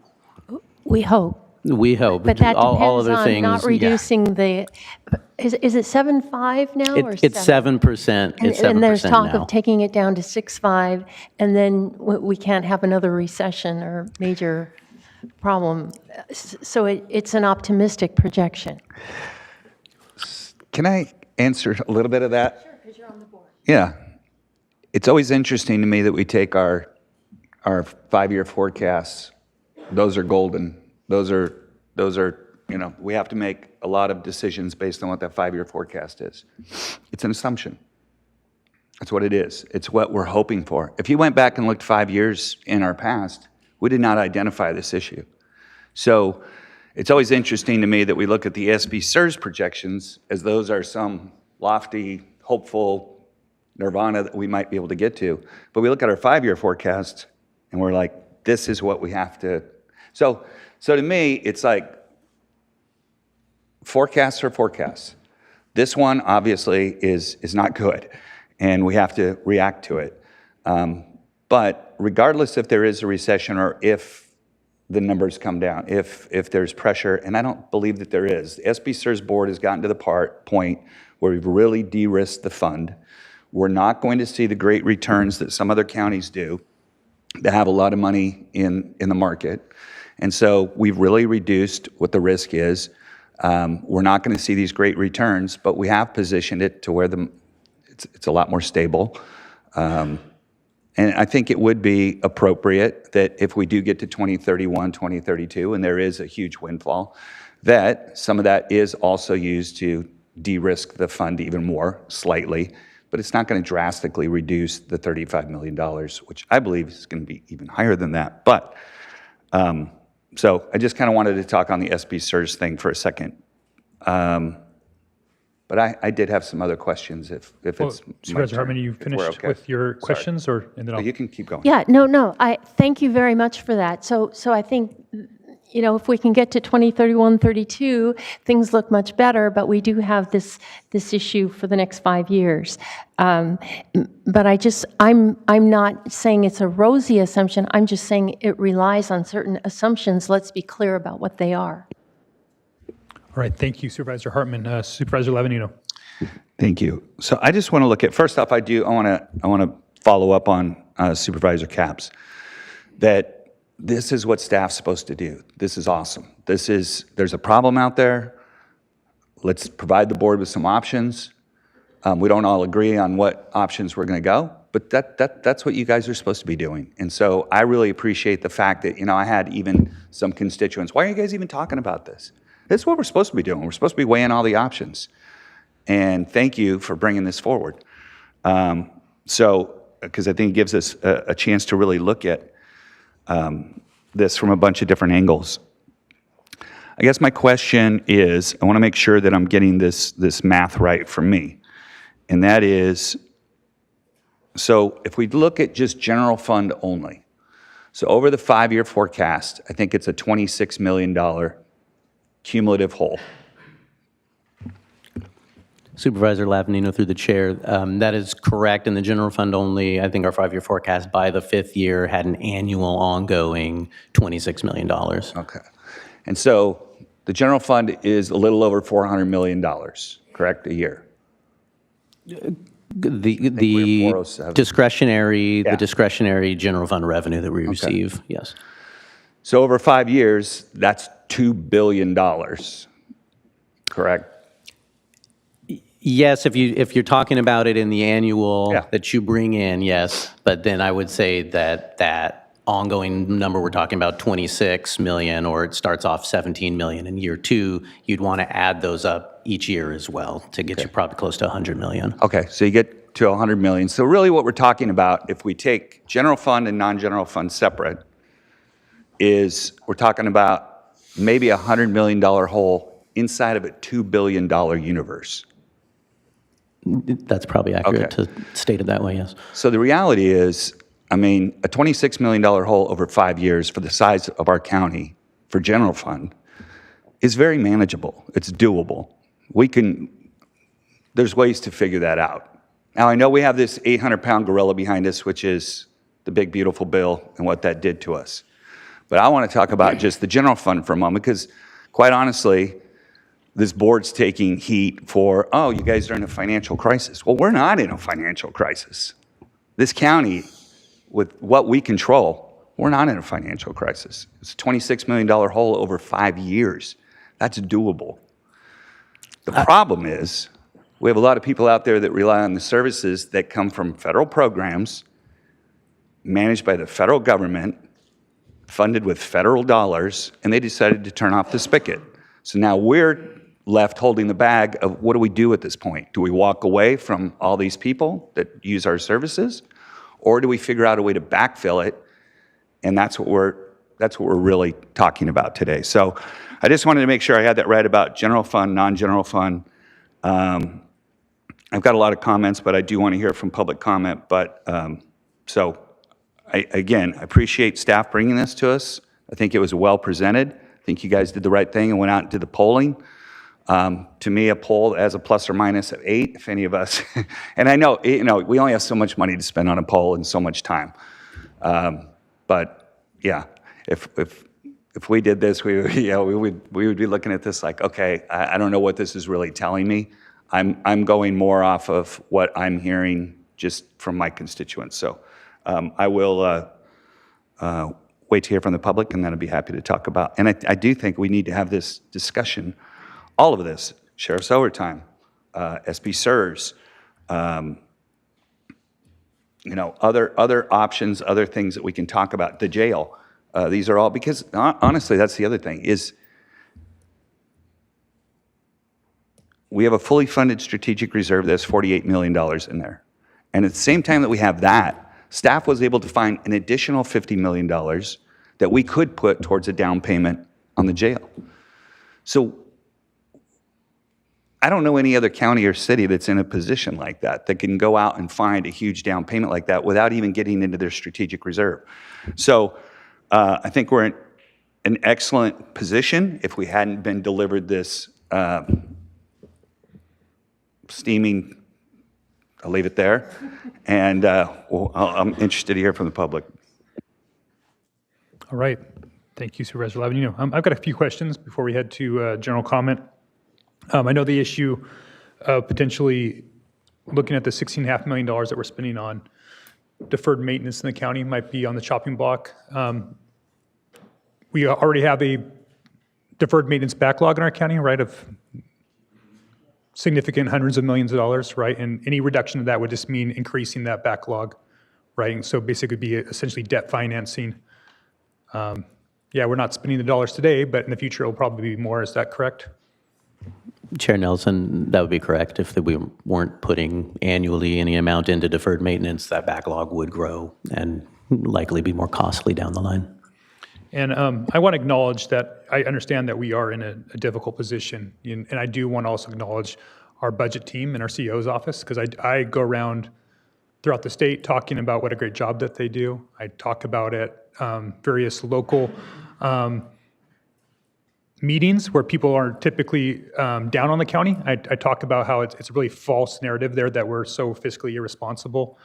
We hope. We hope. But that all depends other on things, not reducing the, is it 7.5 now or 7? It's 7%. It's 7% and there's talk now. of taking it down to 6.5, and then we can't have another recession or major problem. So it's an optimistic projection. Can I answer a little bit of that? Sure, because you're on the board. Yeah. It's always interesting to me that we take our 5-year forecasts. Those are golden. Those are, we have to make a lot of decisions based on what that 5-year forecast is. It's an assumption. That's what it is. It's what we're hoping for. If you went back and looked 5 years in our past, we did not identify this issue. So it's always interesting to me that we look at the SB-SERS projections as those are some lofty, hopeful nirvana that we might be able to get to. But we look at our 5-year forecast and we're like, this is what we have to. So to me, it's like forecasts are forecasts. This one obviously is not good, and we have to react to it. But regardless if there is a recession or if the numbers come down, if there's pressure, and I don't believe that there is, the SB-SERS board has gotten to the point where we've really de-risked the fund. We're not going to see the great returns that some other counties do that have a lot of money in the market. And so we've really reduced what the risk is. We're not going to see these great returns, but we have positioned it to where it's a lot more stable. And I think it would be appropriate that if we do get to 2031, 2032, and there is a huge windfall, that some of that is also used to de-risk the fund even more slightly, but it's not going to drastically reduce the $35 million, which I believe is going to be even higher than that. But so I just kind of wanted to talk on the SB Surge thing for a second. But I did have some other questions if it's my Supervisor turn, Hartman, you if we're finished okay. with your questions, or and then No, I'll... you can keep going. Yeah, no, I thank you very much for that. So I think, if we can get to 2031, 32, things look much better, but we do have this issue for the next 5 years. But I'm not saying it's a rosy assumption. I'm just saying it relies on certain assumptions. Let's be clear about what they are. All right, thank you, Supervisor Hartman. Supervisor Lavanino. Thank you. So I just want to look at, first off, I want to follow up on Supervisor Capps, that this is what staff's supposed to do. This is awesome. There's a problem out there. Let's provide the board with some options. We don't all agree on what options we're going to go, but that's what you guys are supposed to be doing. And so I really appreciate the fact that, I had even some constituents, why are you guys even talking about this? This is what we're supposed to be doing. We're supposed to be weighing all the options. And thank you for bringing this forward. Because I think it gives us a chance to really look at this from a bunch of different angles. I guess my question is, I want to make sure that I'm getting this math right for me. And that is, so if we look at just general fund only, so over the 5-year forecast, I think it's a $26 million cumulative hole. Supervisor Lavanino through the chair, that is correct. In the general fund only, I think our 5-year forecast by the 5th year had an annual ongoing $26 million. Okay. And so the general fund is a little over $400 million, correct, a year? The 407. discretionary, Yeah. the discretionary general fund revenue that we receive, yes. So over 5 years, that's $2 billion, correct? Yes, if you're talking about it in the annual Yeah. that you bring in, yes. But then I would say that ongoing number we're talking about, 26 million, or it starts off 17 million in year 2, you'd want to add those up each year as well to get you probably close to 100 million. Okay, so you get to 100 million. So really what we're talking about, if we take general fund and non-general fund separate, is we're talking about maybe a $100 million hole inside of a $2 billion universe. That's probably accurate to state it that way, yes. So the reality is, a $26 million hole over 5 years for the size of our county for general fund is very manageable. It's doable. There's ways to figure that out. Now, I know we have this 800-pound gorilla behind us, which is the big, beautiful bill and what that did to us. But I want to talk about just the general fund for a moment, because quite honestly, this board's taking heat for, oh, you guys are in a financial crisis. Well, we're not in a financial crisis. This county, with what we control, we're not in a financial crisis. It's a $26 million hole over 5 years. That's doable. The problem is, we have a lot of people out there that rely on the services that come from federal programs, managed by the federal government, funded with federal dollars, and they decided to turn off the spigot. So now we're left holding the bag of what do we do at this point? Do we walk away from all these people that use our services? Or do we figure out a way to backfill it? And that's what we're really talking about today. So I just wanted to make sure I had that right about general fund, non-general fund. I've got a lot of comments, but I do want to hear from public comment. But so I appreciate staff bringing this to us. I think it was well presented. I think you guys did the right thing and went out and did the polling. To me, a poll has a plus or minus of 8, if any of us, and I know, we only have so much money to spend on a poll and so much time. But yeah, if we did this, we would be looking at this like, okay, I don't know what this is really telling me. I'm going more off of what I'm hearing just from my constituents. So I will wait to hear from the public, and then I'd be happy to talk about. And I do think we need to have this discussion, all of this, sheriff's overtime, SP SERS, other options, other things that we can talk about, the jail. These are all, because honestly, that's the other thing, is we have a fully funded strategic reserve that's $48 million in there. And at the same time that we have that, staff was able to find an additional $50 million that we could put towards a down payment on the jail. So I don't know any other county or city that's in a position like that can go out and find a huge down payment like that without even getting into their strategic reserve. So I think we're in an excellent position if we hadn't been delivered this steaming, I'll leave it there. And I'm interested to hear from the public. All right. Thank you, Supervisor Lavin. I've got a few questions before we head to general comment. I know the issue of potentially looking at the $16.5 million that we're spending on deferred maintenance in the county might be on the chopping block. We already have a deferred maintenance backlog in our county, right, of significant hundreds of millions of dollars, right? And any reduction of that would just mean increasing that backlog, right? And so basically be essentially debt financing. Yeah, we're not spending the dollars today, but in the future it'll probably be more. Is that correct? Chair Nelson, that would be correct. If we weren't putting annually any amount into deferred maintenance, that backlog would grow and likely be more costly down the line. And I want to acknowledge that I understand that we are in a difficult position. And I do want to also acknowledge our budget team and our CEO's office, because I go around throughout the state talking about what a great job that they do. I talk about it various local meetings where people are typically down on the county. I talk about how it's a really false narrative there that we're so fiscally irresponsible.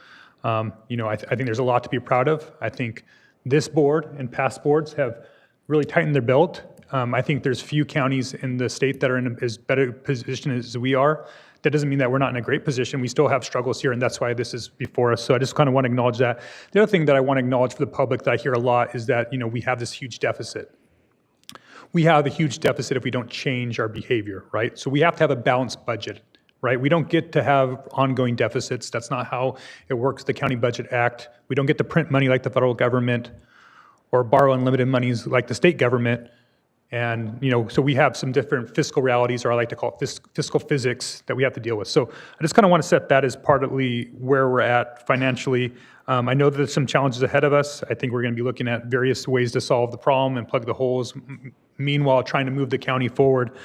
I think there's a lot to be proud of. I think this board and past boards have really tightened their belt. I think there's few counties in the state that are in as better position as we are. That doesn't mean that we're not in a great position. We still have struggles here, and that's why this is before us. So I just kind of want to acknowledge that. The other thing that I want to acknowledge for the public that I hear a lot is that, we have this huge deficit. We have a huge deficit if we don't change our behavior, right? So we have to have a balanced budget, right? We don't get to have ongoing deficits. That's not how it works, the County Budget Act. We don't get to print money like the federal government or borrow unlimited monies like the state government. And, so we have some different fiscal realities, or I like to call it fiscal physics, that we have to deal with. So I just kind of want to set that as partly where we're at financially. I know that there's some challenges ahead of us. I think we're going to be looking at various ways to solve the problem and plug the holes, meanwhile trying to move the county forward.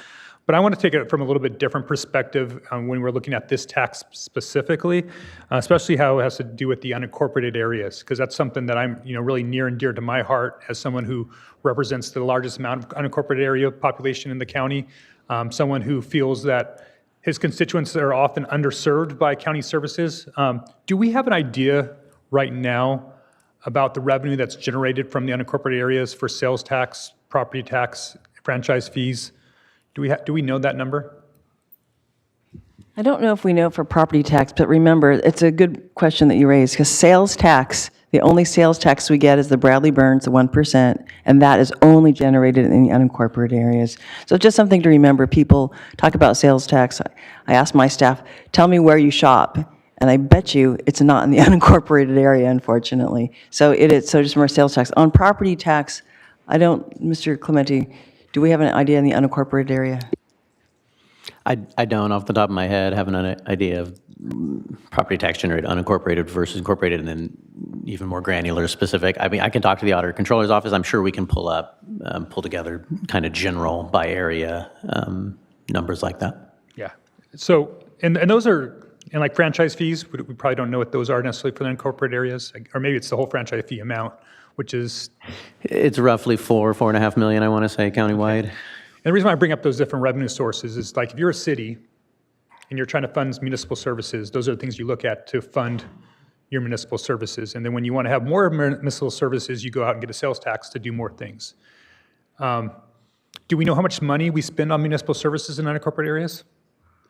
But I want to take it from a little bit different perspective when we're looking at this tax specifically, especially how it has to do with the unincorporated areas, because that's something that I'm really near and dear to my heart as someone who represents the largest amount of unincorporated area population in the county, someone who feels that his constituents are often underserved by county services. Do we have an idea right now about the revenue that's generated from the unincorporated areas for sales tax, property tax, franchise fees? Do we know that number? I don't know if we know for property tax, but remember, it's a good question that you raised, because sales tax, the only sales tax we get is the Bradley Burns, the 1%, and that is only generated in the unincorporated areas. So just something to remember. People talk about sales tax. I ask my staff, tell me where you shop, and I bet you it's not in the unincorporated area, unfortunately. So just from our sales tax. On property tax, Mr. Clementi, do we have an idea in the unincorporated area? I don't, off the top of my head, have an idea of property tax generated unincorporated versus incorporated, and then even more granular specific. I mean, I can talk to the Auditor Controller's Office. I'm sure we can pull together kind of general by area numbers like that. Yeah. So, and those are, and like franchise fees, we probably don't know what those are necessarily for the unincorporated areas, or maybe it's the whole franchise fee amount, which is? It's roughly $4.5 million, I want to say, countywide. Okay. And the reason why I bring up those different revenue sources is, like, if you're a city and you're trying to fund municipal services, those are the things you look at to fund your municipal services. And then when you want to have more municipal services, you go out and get a sales tax to do more things. Do we know how much money we spend on municipal services in unincorporated areas?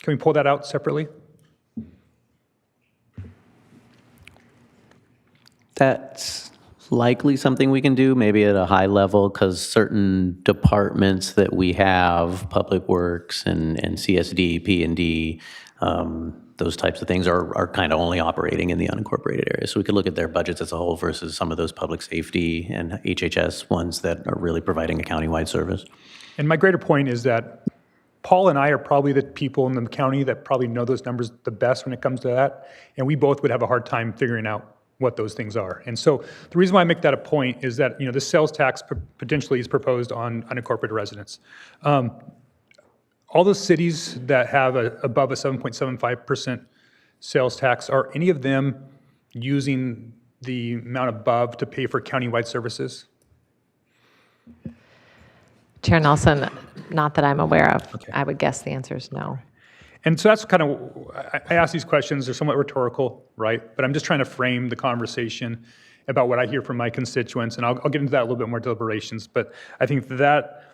Can we pull that out separately? That's likely something we can do, maybe at a high level, because certain departments that we have, Public Works and CSD, P&D, those types of things are kind of only operating in the unincorporated area. So we could look at their budgets as a whole versus some of those public safety and HHS ones that are really providing a countywide service. And my greater point is that Paul and I are probably the people in the county that probably know those numbers the best when it comes to that, and we both would have a hard time figuring out what those things are. And so the reason why I make that a point is that, the sales tax potentially is proposed on unincorporated residents. All those cities that have above a 7.75% sales tax, are any of them using the amount above to pay for countywide services? Chair Nelson, not that I'm aware of. Okay. I would guess the answer is no. And so that's kind of, I ask these questions, they're somewhat rhetorical, right? But I'm just trying to frame the conversation about what I hear from my constituents, and I'll get into that a little bit more deliberations. But I think that,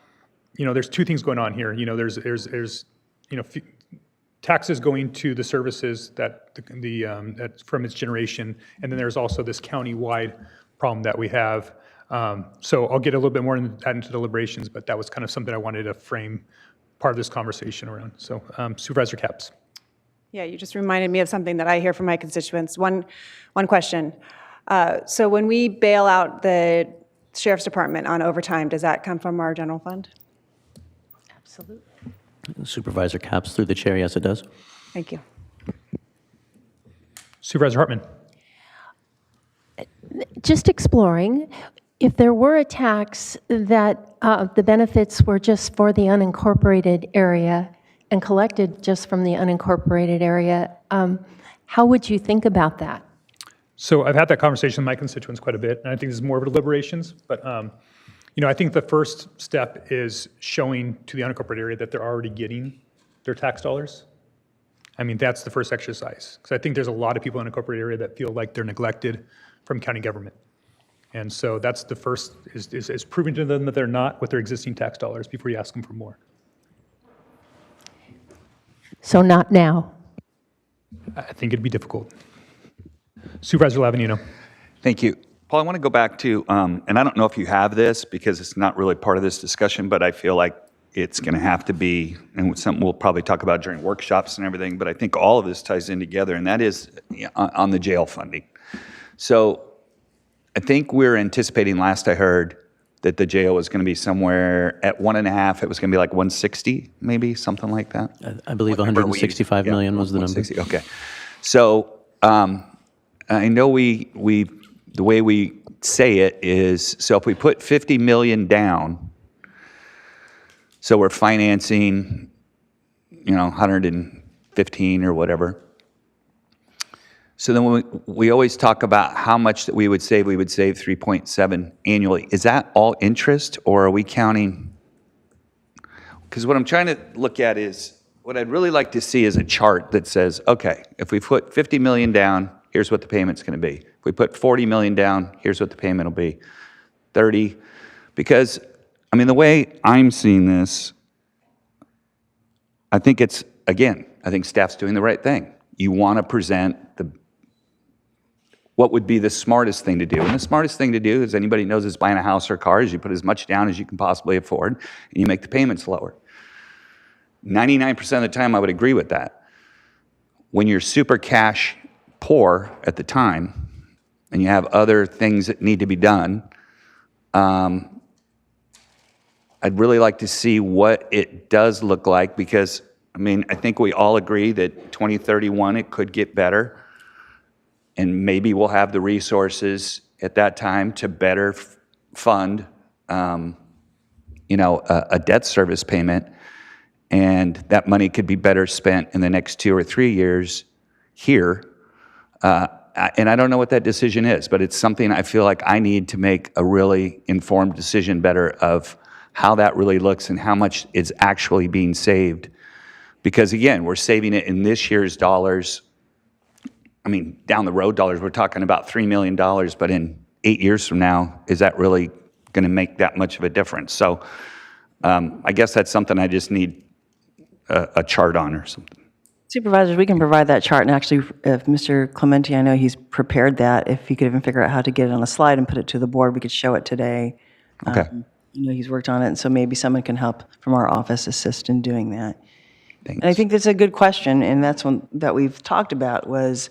there's two things going on here. There's taxes going to the services that that's from its generation, and then there's also this county-wide problem that we have. So I'll get a little bit more into deliberations, but that was kind of something I wanted to frame part of this conversation around. So Supervisor Capps. Yeah, you just reminded me of something that I hear from my constituents. One question. So when we bail out the Sheriff's Department on overtime, does that come from our general fund? Absolutely. Supervisor Capps, through the chair, yes, it does. Thank you. Supervisor Hartman. Just exploring, if there were a tax that the benefits were just for the unincorporated area and collected just from the unincorporated area, how would you think about that? So I've had that conversation with my constituents quite a bit, and I think this is more of a deliberations, but I think the first step is showing to the unincorporated area that they're already getting their tax dollars. I mean, that's the first exercise, because I think there's a lot of people in the unincorporated area that feel like they're neglected from county government. And so that's the first, is proving to them that they're not with their existing tax dollars before you ask them for more. So not now. I think it'd be difficult. Supervisor Lavanino. Thank you. Paul, I want to go back to, and I don't know if you have this because it's not really part of this discussion, but I feel like it's going to have to be, and something we'll probably talk about during workshops and everything, but I think all of this ties in together, and that is on the jail funding. So I think we're anticipating, last I heard, that the jail was going to be somewhere at 1.5, it was going to be like 160, maybe, something like that? I believe 165 million was the number. Okay. So I know the way we say it is, so if we put 50 million down, so we're financing, 115 or whatever. So then we always talk about how much that we would save 3.7 annually. Is that all interest, or are we counting? Because what I'm trying to look at is, what I'd really like to see is a chart that says, okay, if we put 50 million down, here's what the payment's going to be. If we put 40 million down, here's what the payment will be. 30, because, the way I'm seeing this, I think I think staff's doing the right thing. You want to present what would be the smartest thing to do. And the smartest thing to do, as anybody knows, is buying a house or a car, is you put as much down as you can possibly afford, and you make the payments lower. 99% of the time, I would agree with that. When you're super cash poor at the time, and you have other things that need to be done, I'd really like to see what it does look like, because, I think we all agree that 2031, it could get better. And maybe we'll have the resources at that time to better fund, a debt service payment, and that money could be better spent in the next 2 or 3 years here. And I don't know what that decision is, but it's something I feel like I need to make a really informed decision better of how that really looks and how much is actually being saved. Because again, we're saving it in this year's dollars. Down the road dollars, we're talking about $3 million, but in 8 years from now, is that really going to make that much of a difference? So I guess that's something I just need a chart on or something. Supervisors, we can provide that chart, and actually, if Mr. Clementi, I know he's prepared that, if he could even figure out how to get it on a slide and put it to the board, we could show it today. Okay. He's worked on it, and so maybe someone can help from our office assist in doing that. Thanks. And I think that's a good question, and that's one that we've talked about was,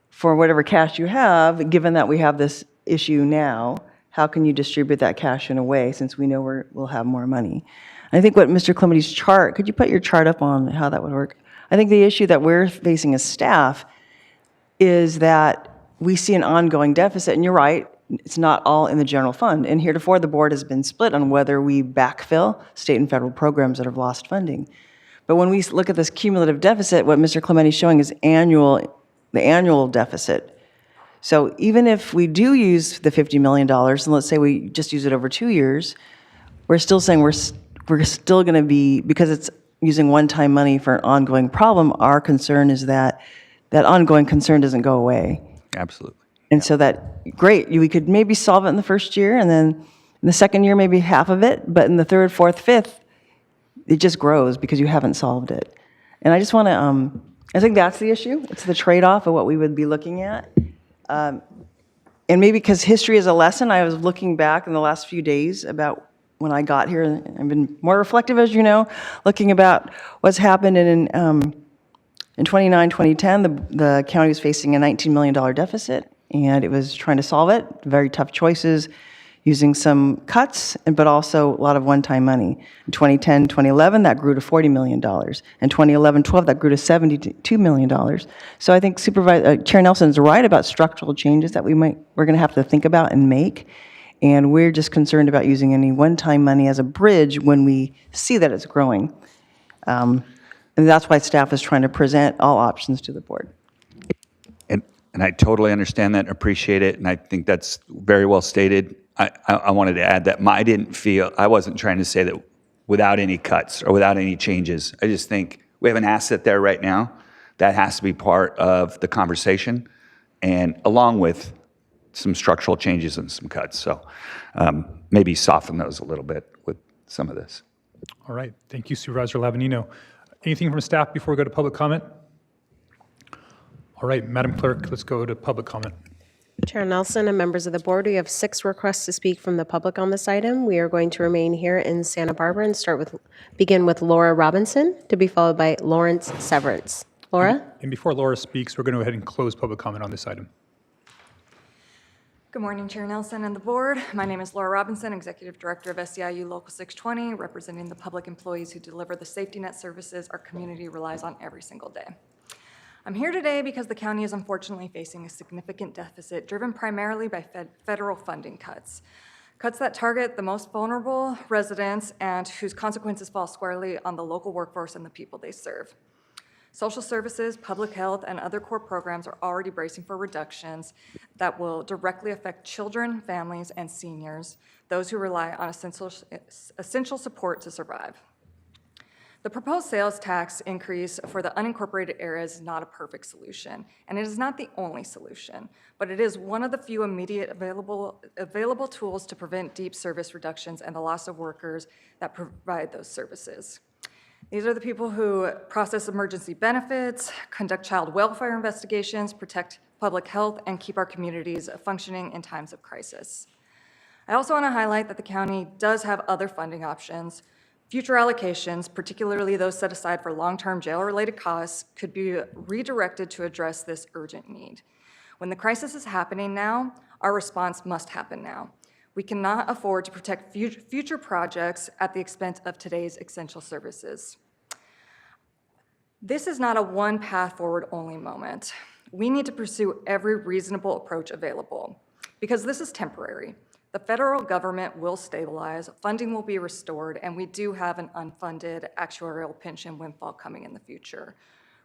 for whatever cash you have, given that we have this issue now, how can you distribute that cash in a way, since we know we'll have more money? And I think what Mr. Clementi's chart, could you put your chart up on how that would work? I think the issue that we're facing as staff is that we see an ongoing deficit, and you're right, it's not all in the general fund. And heretofore, the board has been split on whether we backfill state and federal programs that have lost funding. But when we look at this cumulative deficit, what Mr. Clementi is showing is the annual deficit. So even if we do use the $50 million, and let's say we just use it over 2 years, we're still saying we're still going to be, because it's using one-time money for an ongoing problem, our concern is that that ongoing concern doesn't go away. Absolutely. And so great, we could maybe solve it in the first year, and then in the second year, maybe half of it, but in the third, fourth, fifth, it just grows because you haven't solved it. And I just want to, I think that's the issue. It's the trade-off of what we would be looking at. And maybe because history is a lesson, I was looking back in the last few days about when I got here, and I've been more reflective, as you know, looking about what's happened in 2009, 2010, the county was facing a $19 million deficit, and it was trying to solve it. Very tough choices, using some cuts, but also a lot of one-time money. In 2010, 2011, that grew to $40 million. In 2011-12, that grew to $72 million. So I think Chair Nelson is right about structural changes that we're going to have to think about and make. And we're just concerned about using any one-time money as a bridge when we see that it's growing. And that's why staff is trying to present all options to the board. And I totally understand that and appreciate it, and I think that's very well stated. I wanted to add that I wasn't trying to say that without any cuts or without any changes. I just think we have an asset there right now that has to be part of the conversation, and along with some structural changes and some cuts. So maybe soften those a little bit with some of this. All right. Thank you, Supervisor Lavanino. Anything from staff before we go to public comment? All right, Madam Clerk, let's go to public comment. Chair Nelson and members of the board, we have 6 requests to speak from the public on this item. We are going to remain here in Santa Barbara and begin with Laura Robinson, to be followed by Lawrence Severance. Laura? And before Laura speaks, we're going to go ahead and close public comment on this item. Good morning, Chair Nelson and the board. My name is Laura Robinson, Executive Director of SEIU Local 620, representing the public employees who deliver the safety net services our community relies on every single day. I'm here today because the county is unfortunately facing a significant deficit driven primarily by federal funding cuts. Cuts that target the most vulnerable residents and whose consequences fall squarely on the local workforce and the people they serve. Social services, public health, and other core programs are already bracing for reductions that will directly affect children, families, and seniors, those who rely on essential support to survive. The proposed sales tax increase for the unincorporated areas is not a perfect solution, and it is not the only solution, but it is one of the few immediate available tools to prevent deep service reductions and the loss of workers that provide those services. These are the people who process emergency benefits, conduct child welfare investigations, protect public health, and keep our communities functioning in times of crisis. I also want to highlight that the county does have other funding options. Future allocations, particularly those set aside for long-term jail-related costs, could be redirected to address this urgent need. When the crisis is happening now, our response must happen now. We cannot afford to protect future projects at the expense of today's essential services. This is not a one path forward only moment. We need to pursue every reasonable approach available because this is temporary. The federal government will stabilize, funding will be restored, and we do have an unfunded actuarial pension windfall coming in the future.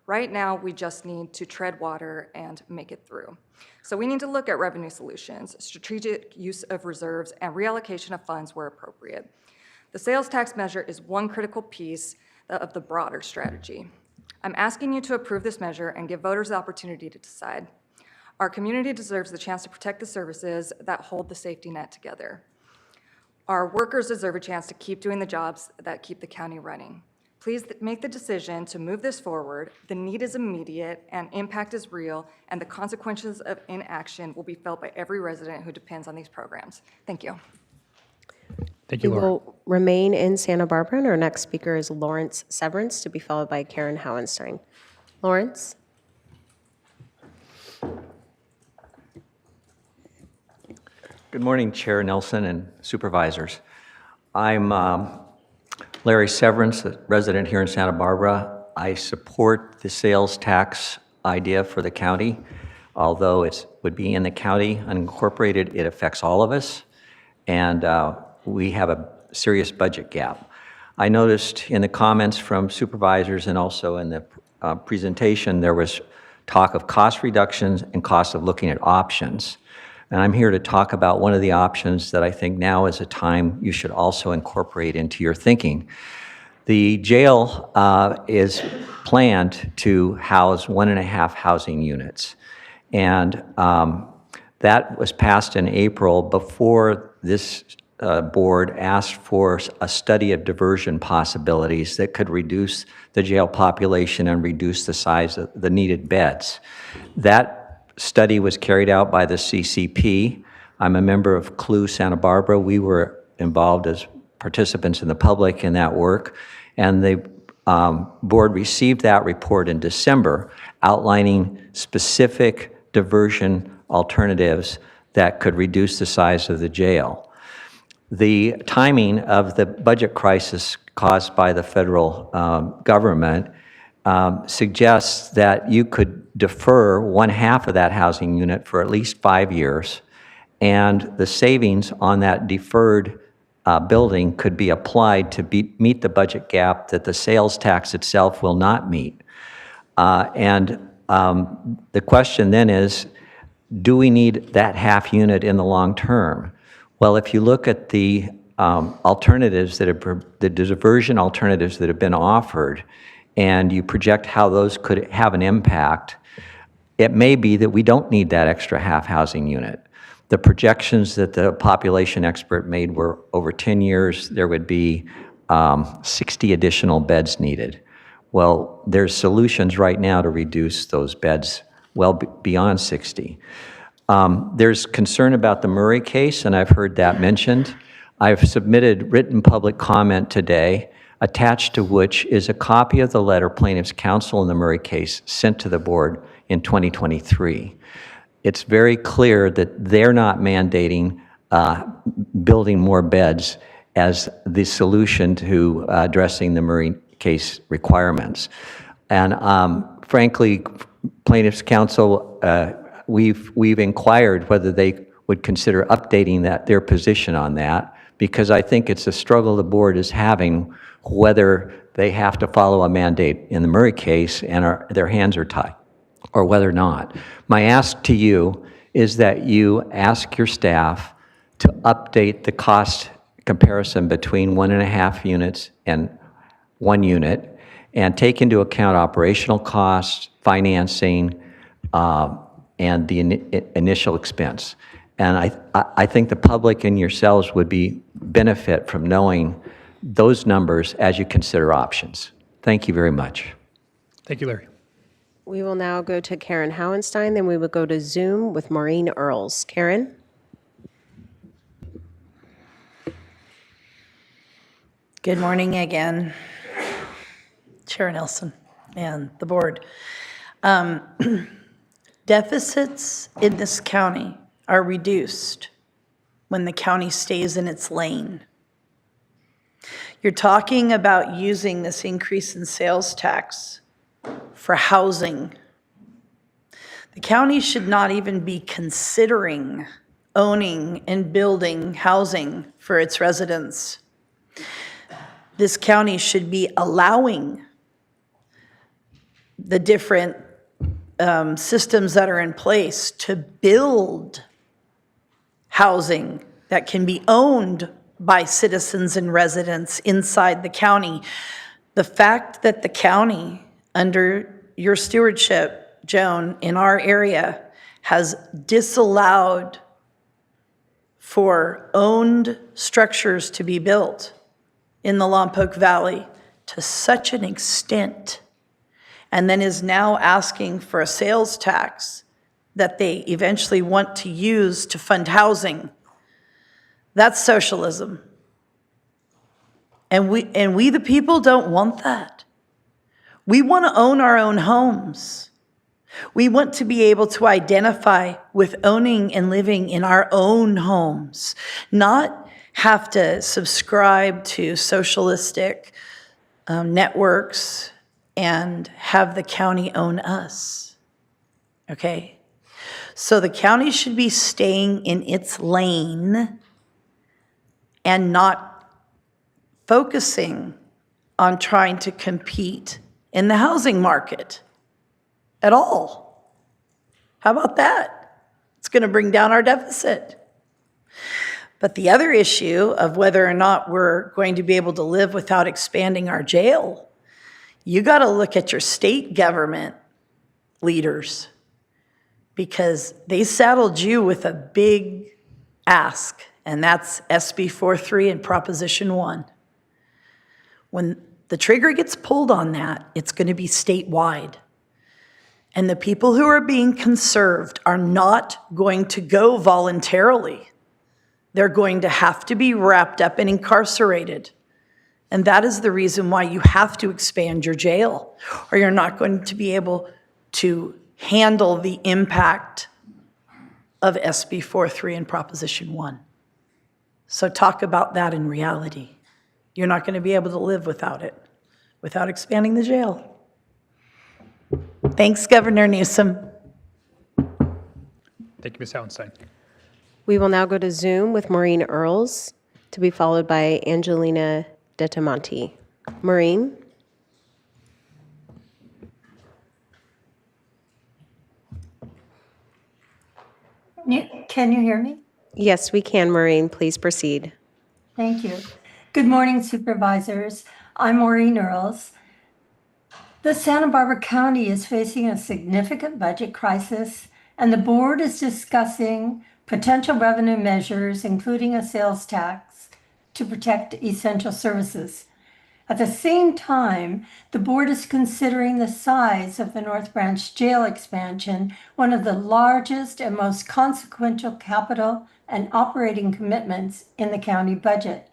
Right now, we just need to tread water and make it through. So we need to look at revenue solutions, strategic use of reserves, and reallocation of funds where appropriate. The sales tax measure is one critical piece of the broader strategy. I'm asking you to approve this measure and give voters the opportunity to decide. Our community deserves the chance to protect the services that hold the safety net together. Our workers deserve a chance to keep doing the jobs that keep the county running. Please make the decision to move this forward. The need is immediate and impact is real, and the consequences of inaction will be felt by every resident who depends on these programs. Thank you. Thank We you, Laura. will remain in Santa Barbara, and our next speaker is Lawrence Severance, to be followed by Karen Howenstein. Lawrence? Good morning, Chair Nelson and supervisors. I'm Larry Severance, a resident here in Santa Barbara. I support the sales tax idea for the county. Although it would be in the county unincorporated, it affects all of us, and we have a serious budget gap. I noticed in the comments from supervisors and also in the presentation, there was talk of cost reductions and cost of looking at options. And I'm here to talk about one of the options that I think now is a time you should also incorporate into your thinking. The jail is planned to house 1.5 housing units. And that was passed in April before this board asked for a study of diversion possibilities that could reduce the jail population and reduce the size of the needed beds. That study was carried out by the CCP. I'm a member of CLU Santa Barbara. We were involved as participants in the public in that work, and the board received that report in December outlining specific diversion alternatives that could reduce the size of the jail. The timing of the budget crisis caused by the federal government suggests that you could defer 1/2 of that housing unit for at least 5 years, and the savings on that deferred building could be applied to meet the budget gap that the sales tax itself will not meet. The question then is, do we need that half unit in the long term? Well, if you look at the alternatives the diversion alternatives that have been offered, and you project how those could have an impact, it may be that we don't need that extra half housing unit. The projections that the population expert made were over 10 years, there would be 60 additional beds needed. Well, there's solutions right now to reduce those beds well beyond 60. There's concern about the Murray case, and I've heard that mentioned. I've submitted written public comment today, attached to which is a copy of the letter plaintiff's counsel in the Murray case sent to the board in 2023. It's very clear that they're not mandating building more beds as the solution to addressing the Murray case requirements. And frankly, plaintiff's counsel, we've inquired whether they would consider updating their position on that, because I think it's a struggle the board is having whether they have to follow a mandate in the Murray case and their hands are tied, or whether not. My ask to you is that you ask your staff to update the cost comparison between 1.5 units and 1 unit and take into account operational costs, financing, and the initial expense. And I think the public and yourselves would benefit from knowing those numbers as you consider options. Thank you very much. Thank you, Larry. We will now go to Karen Howenstein, then we will go to Zoom with Maureen Earls. Karen? Good morning again, Chair Nelson and the board. Deficits in this county are reduced when the county stays in its lane. You're talking about using this increase in sales tax for housing. The county should not even be considering owning and building housing for its residents. This county should be allowing the different systems that are in place to build housing that can be owned by citizens and residents inside the county. The fact that the county, under your stewardship, Joan, in our area, has disallowed for owned structures to be built in the Lompoc Valley to such an extent, and then is now asking for a sales tax that they eventually want to use to fund housing. That's socialism. And we the people don't want that. We want to own our own homes. We want to be able to identify with owning and living in our own homes, not have to subscribe to socialistic networks and have the county own us. Okay? So the county should be staying in its lane and not focusing on trying to compete in the housing market at all. How about that? It's going to bring down our deficit. But the other issue of whether or not we're going to be able to live without expanding our jail, you got to look at your state government leaders, because they saddled you with a big ask, and that's SB 43 and Proposition 1. When the trigger gets pulled on that, it's going to be statewide. And the people who are being conserved are not going to go voluntarily. They're going to have to be wrapped up and incarcerated. And that is the reason why you have to expand your jail, or you're not going to be able to handle the impact of SB 43 and Proposition 1. So talk about that in reality. You're not going to be able to live without it, without expanding the jail. Thanks, Governor Newsom. Thank you, Ms. Hauenstein. We will now go to Zoom with Maureen Earls, to be followed by Angelina Detamonte. Maureen? Can you hear me? Yes, we can, Maureen. Please proceed. Thank you. Good morning, Supervisors. I'm Maureen Earls. The Santa Barbara County is facing a significant budget crisis, and the board is discussing potential revenue measures, including a sales tax, to protect essential services. At the same time, the board is considering the size of the North Branch Jail expansion, one of the largest and most consequential capital and operating commitments in the county budget.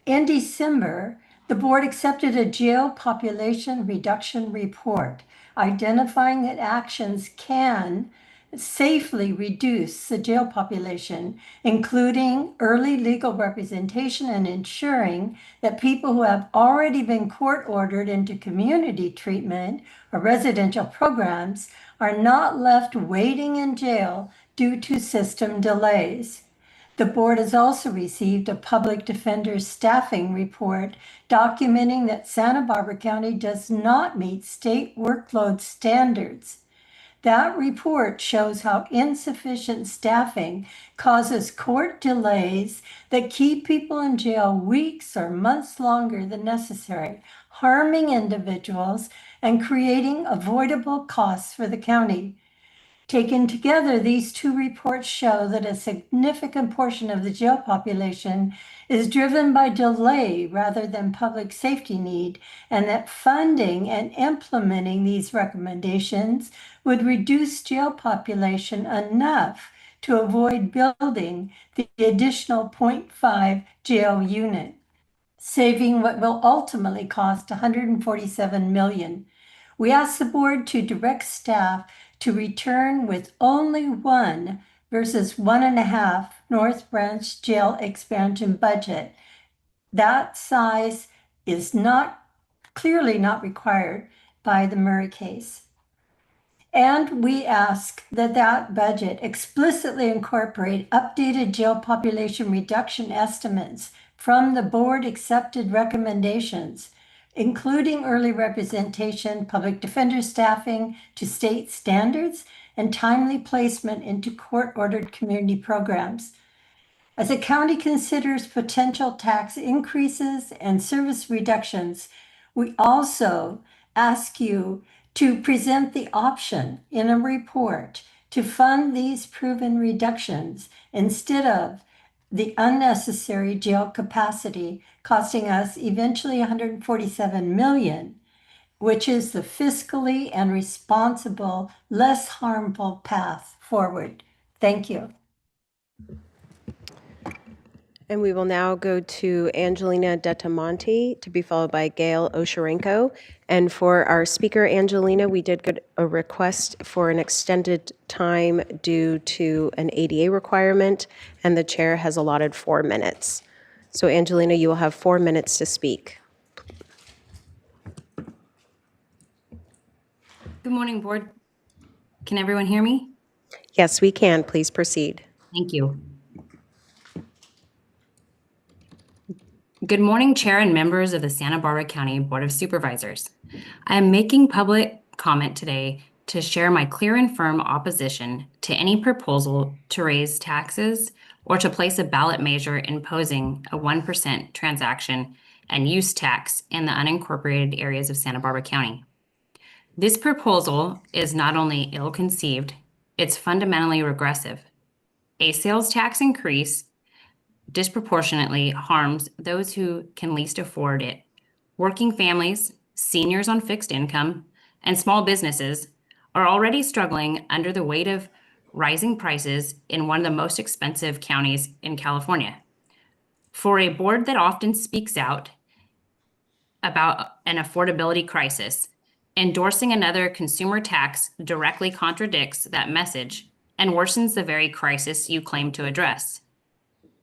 In December, the board accepted a jail population reduction report, identifying that actions can safely reduce the jail population, including early legal representation and ensuring that people who have already been court-ordered into community treatment or residential programs are not left waiting in jail due to system delays. The board has also received a public defender's staffing report documenting that Santa Barbara County does not meet state workload standards. That report shows how insufficient staffing causes court delays that keep people in jail weeks or months longer than necessary, harming individuals and creating avoidable costs for the county. Taken together, these two reports show that a significant portion of the jail population is driven by delay rather than public safety need, and that funding and implementing these recommendations would reduce jail population enough to avoid building the additional 0.5 jail unit, saving what will ultimately cost $147 million. We ask the board to direct staff to return with only one versus 1.5 North Branch Jail expansion budget. That size is clearly not required by the Murray case. And we ask that that budget explicitly incorporate updated jail population reduction estimates from the board accepted recommendations, including early representation, public defender staffing to state standards, and timely placement into court-ordered community programs. As the county considers potential tax increases and service reductions, we also ask you to present the option in a report to fund these proven reductions instead of the unnecessary jail capacity, costing us eventually 147 million, which is the fiscally and responsible, less harmful path forward. Thank you. And we will now go to Angelina Detamonte, to be followed by Gail Osherenko. And for our speaker, Angelina, we did get a request for an extended time due to an ADA requirement, and the chair has allotted 4 minutes. So Angelina, you will have 4 minutes to speak. Good morning, Board. Can everyone hear me? Yes, we can. Please proceed. Thank you. Good morning, Chair and members of the Santa Barbara County Board of Supervisors. I am making public comment today to share my clear and firm opposition to any proposal to raise taxes or to place a ballot measure imposing a 1% transaction and use tax in the unincorporated areas of Santa Barbara County. This proposal is not only ill-conceived, it's fundamentally regressive. A sales tax increase disproportionately harms those who can least afford it. Working families, seniors on fixed income, and small businesses are already struggling under the weight of rising prices in one of the most expensive counties in California. For a board that often speaks out about an affordability crisis, endorsing another consumer tax directly contradicts that message and worsens the very crisis you claim to address.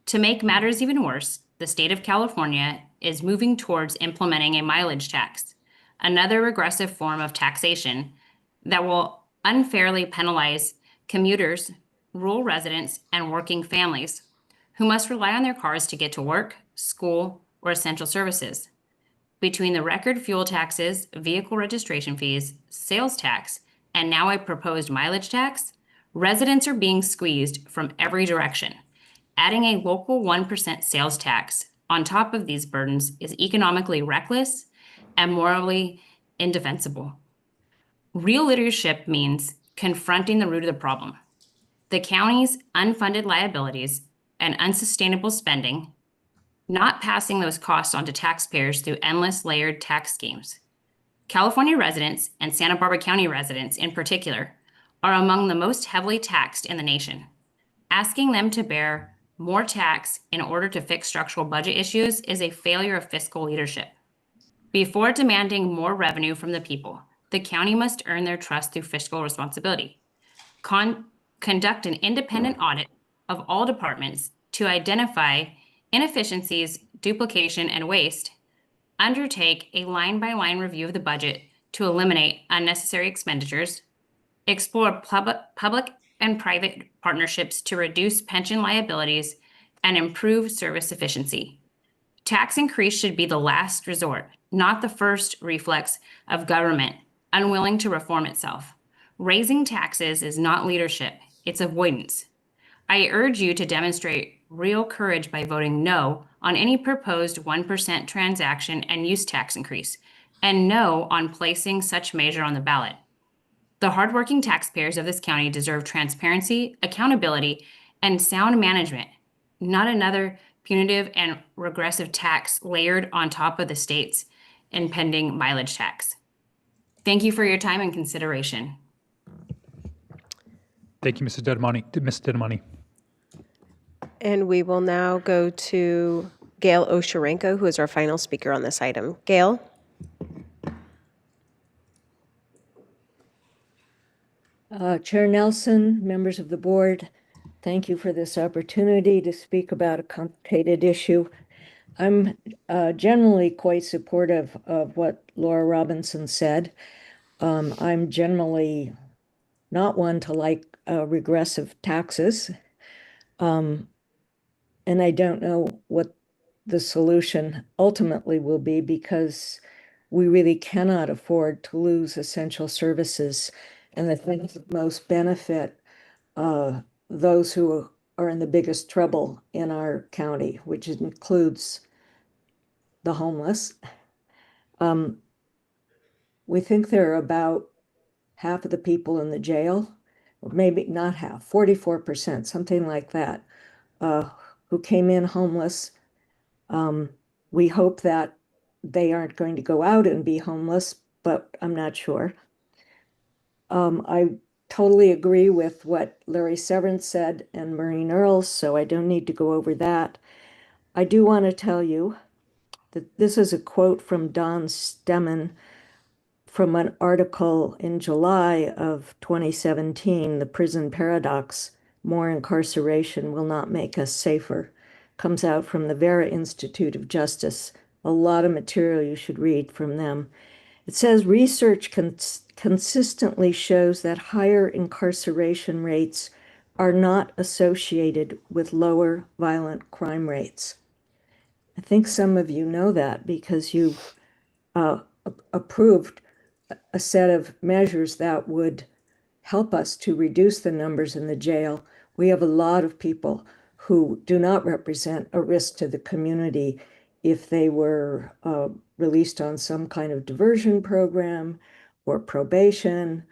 To make matters even worse, the state of California is moving towards implementing a mileage tax, another regressive form of taxation that will unfairly penalize commuters, rural residents, and working families who must rely on their cars to get to work, school, or essential services. Between the record fuel taxes, vehicle registration fees, sales tax, and now a proposed mileage tax, residents are being squeezed from every direction. Adding a local 1% sales tax on top of these burdens is economically reckless and morally indefensible. Real leadership means confronting the root of the problem. The county's unfunded liabilities and unsustainable spending, not passing those costs on to taxpayers through endless layered tax schemes. California residents, and Santa Barbara County residents in particular, are among the most heavily taxed in the nation. Asking them to bear more tax in order to fix structural budget issues is a failure of fiscal leadership. Before demanding more revenue from the people, the county must earn their trust through fiscal responsibility. Conduct an independent audit of all departments to identify inefficiencies, duplication, and waste. Undertake a line-by-line review of the budget to eliminate unnecessary expenditures. Explore public and private partnerships to reduce pension liabilities and improve service efficiency. Tax increase should be the last resort, not the first reflex of government unwilling to reform itself. Raising taxes is not leadership, it's avoidance. I urge you to demonstrate real courage by voting no on any proposed 1% transaction and use tax increase, and no on placing such measure on the ballot. The hardworking taxpayers of this county deserve transparency, accountability, and sound management, not another punitive and regressive tax layered on top of the state's impending mileage tax. Thank you for your time and consideration. Thank you, Mrs. Dedamani. Ms. Dedamani. And we will now go to Gail Osherenko, who is our final speaker on this item. Gail? Chair Nelson, members of the board, thank you for this opportunity to speak about a complicated issue. I'm generally quite supportive of what Laura Robinson said. I'm generally not one to like regressive taxes. And I don't know what the solution ultimately will be, because we really cannot afford to lose essential services and the things that most benefit those who are in the biggest trouble in our county, which includes the homeless. We think there are about half of the people in the jail, or maybe not half, 44%, something like that, who who came in homeless. We hope that they aren't going to go out and be homeless, but I'm not sure. I totally agree with what Larry Severance said and Maureen Earls, so I don't need to go over that. I do want to tell you that this is a quote from Don Stemmen from an article in July of 2017, The Prison Paradox, More Incarceration Will Not Make Us Safer, comes out from the Vera Institute of Justice. A lot of material you should read from them. It says research consistently shows that higher incarceration rates are not associated with lower violent crime rates. I think some of you know that because you've approved a set of measures that would help us to reduce the numbers in the jail. We have a lot of people who do not represent a risk to the community if they were released on some kind of diversion program or probation.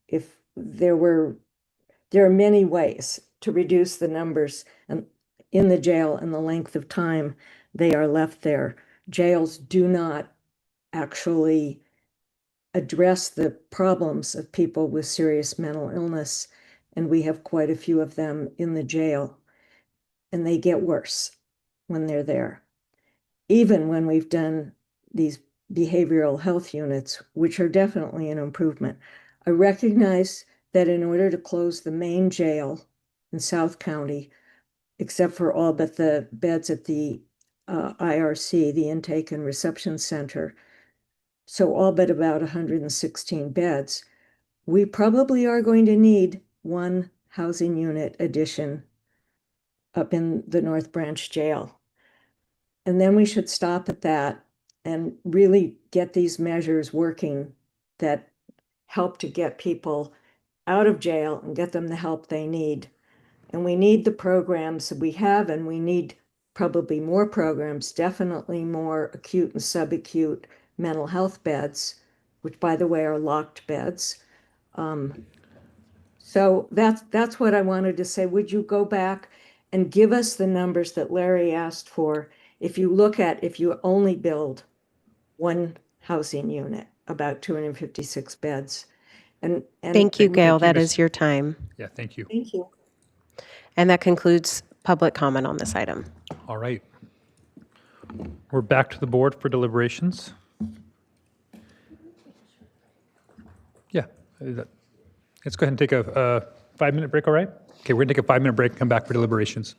If there are many ways to reduce the numbers in the jail and the length of time they are left there. Jails do not actually address the problems of people with serious mental illness, and we have quite a few of them in the jail, and they get worse when they're there. Even when we've done these behavioral health units, which are definitely an improvement. I recognize that in order to close the main jail in South County, except for all but the beds at the IRC, the Intake and Reception Center, so all but about 116 beds, we probably are going to need one housing unit addition up in the North Branch Jail. And then we should stop at that and really get these measures working that help to get people out of jail and get them the help they need. And we need the programs that we have, and we need probably more programs, definitely more acute and subacute mental health beds, which, by the way, are locked beds. So that's what I wanted to say. Would you go back and give us the numbers that Larry asked for? If you only build one housing unit, about 256 beds. And Thank you, Gail. That Ms. is your time. Yeah, thank you. Thank you. And that concludes public comment on this item. All right. We're back to the board for deliberations. Yeah. Let's go ahead and take a 5-minute break, all right? Okay, we're going to take a 5-minute break and come back for deliberations.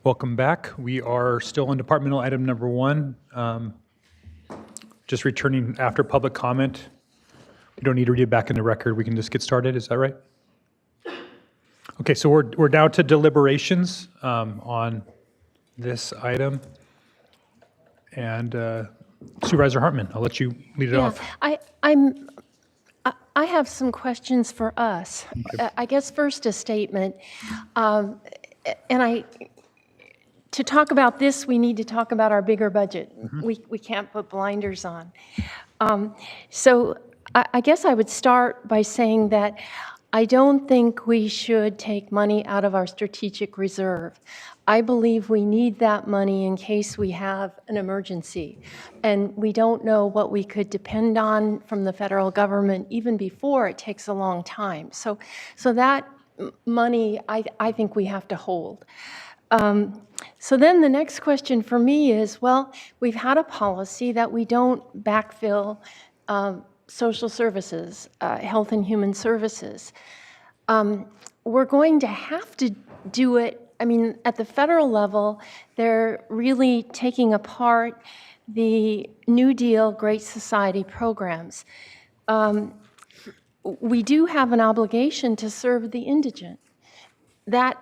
Welcome back. We are still on departmental item number 1. Just returning after public comment. We don't need to read it back in the record. We can just get started. Is that right? Okay, so we're down to deliberations on this item. And Supervisor Hartman, I'll let you lead it off. I have some questions for us. I guess first a statement. To talk about this, we need to talk about our bigger budget. We can't put blinders on. So I guess I would start by saying that I don't think we should take money out of our strategic reserve. I believe we need that money in case we have an emergency. And we don't know what we could depend on from the federal government even before. It takes a long time. So that money, I think we have to hold. So then the next question for me is, well, we've had a policy that we don't backfill social services, health and human services. We're going to have to do it. I mean, at the federal level, they're really taking apart the New Deal Great Society programs. We do have an obligation to serve the indigent. That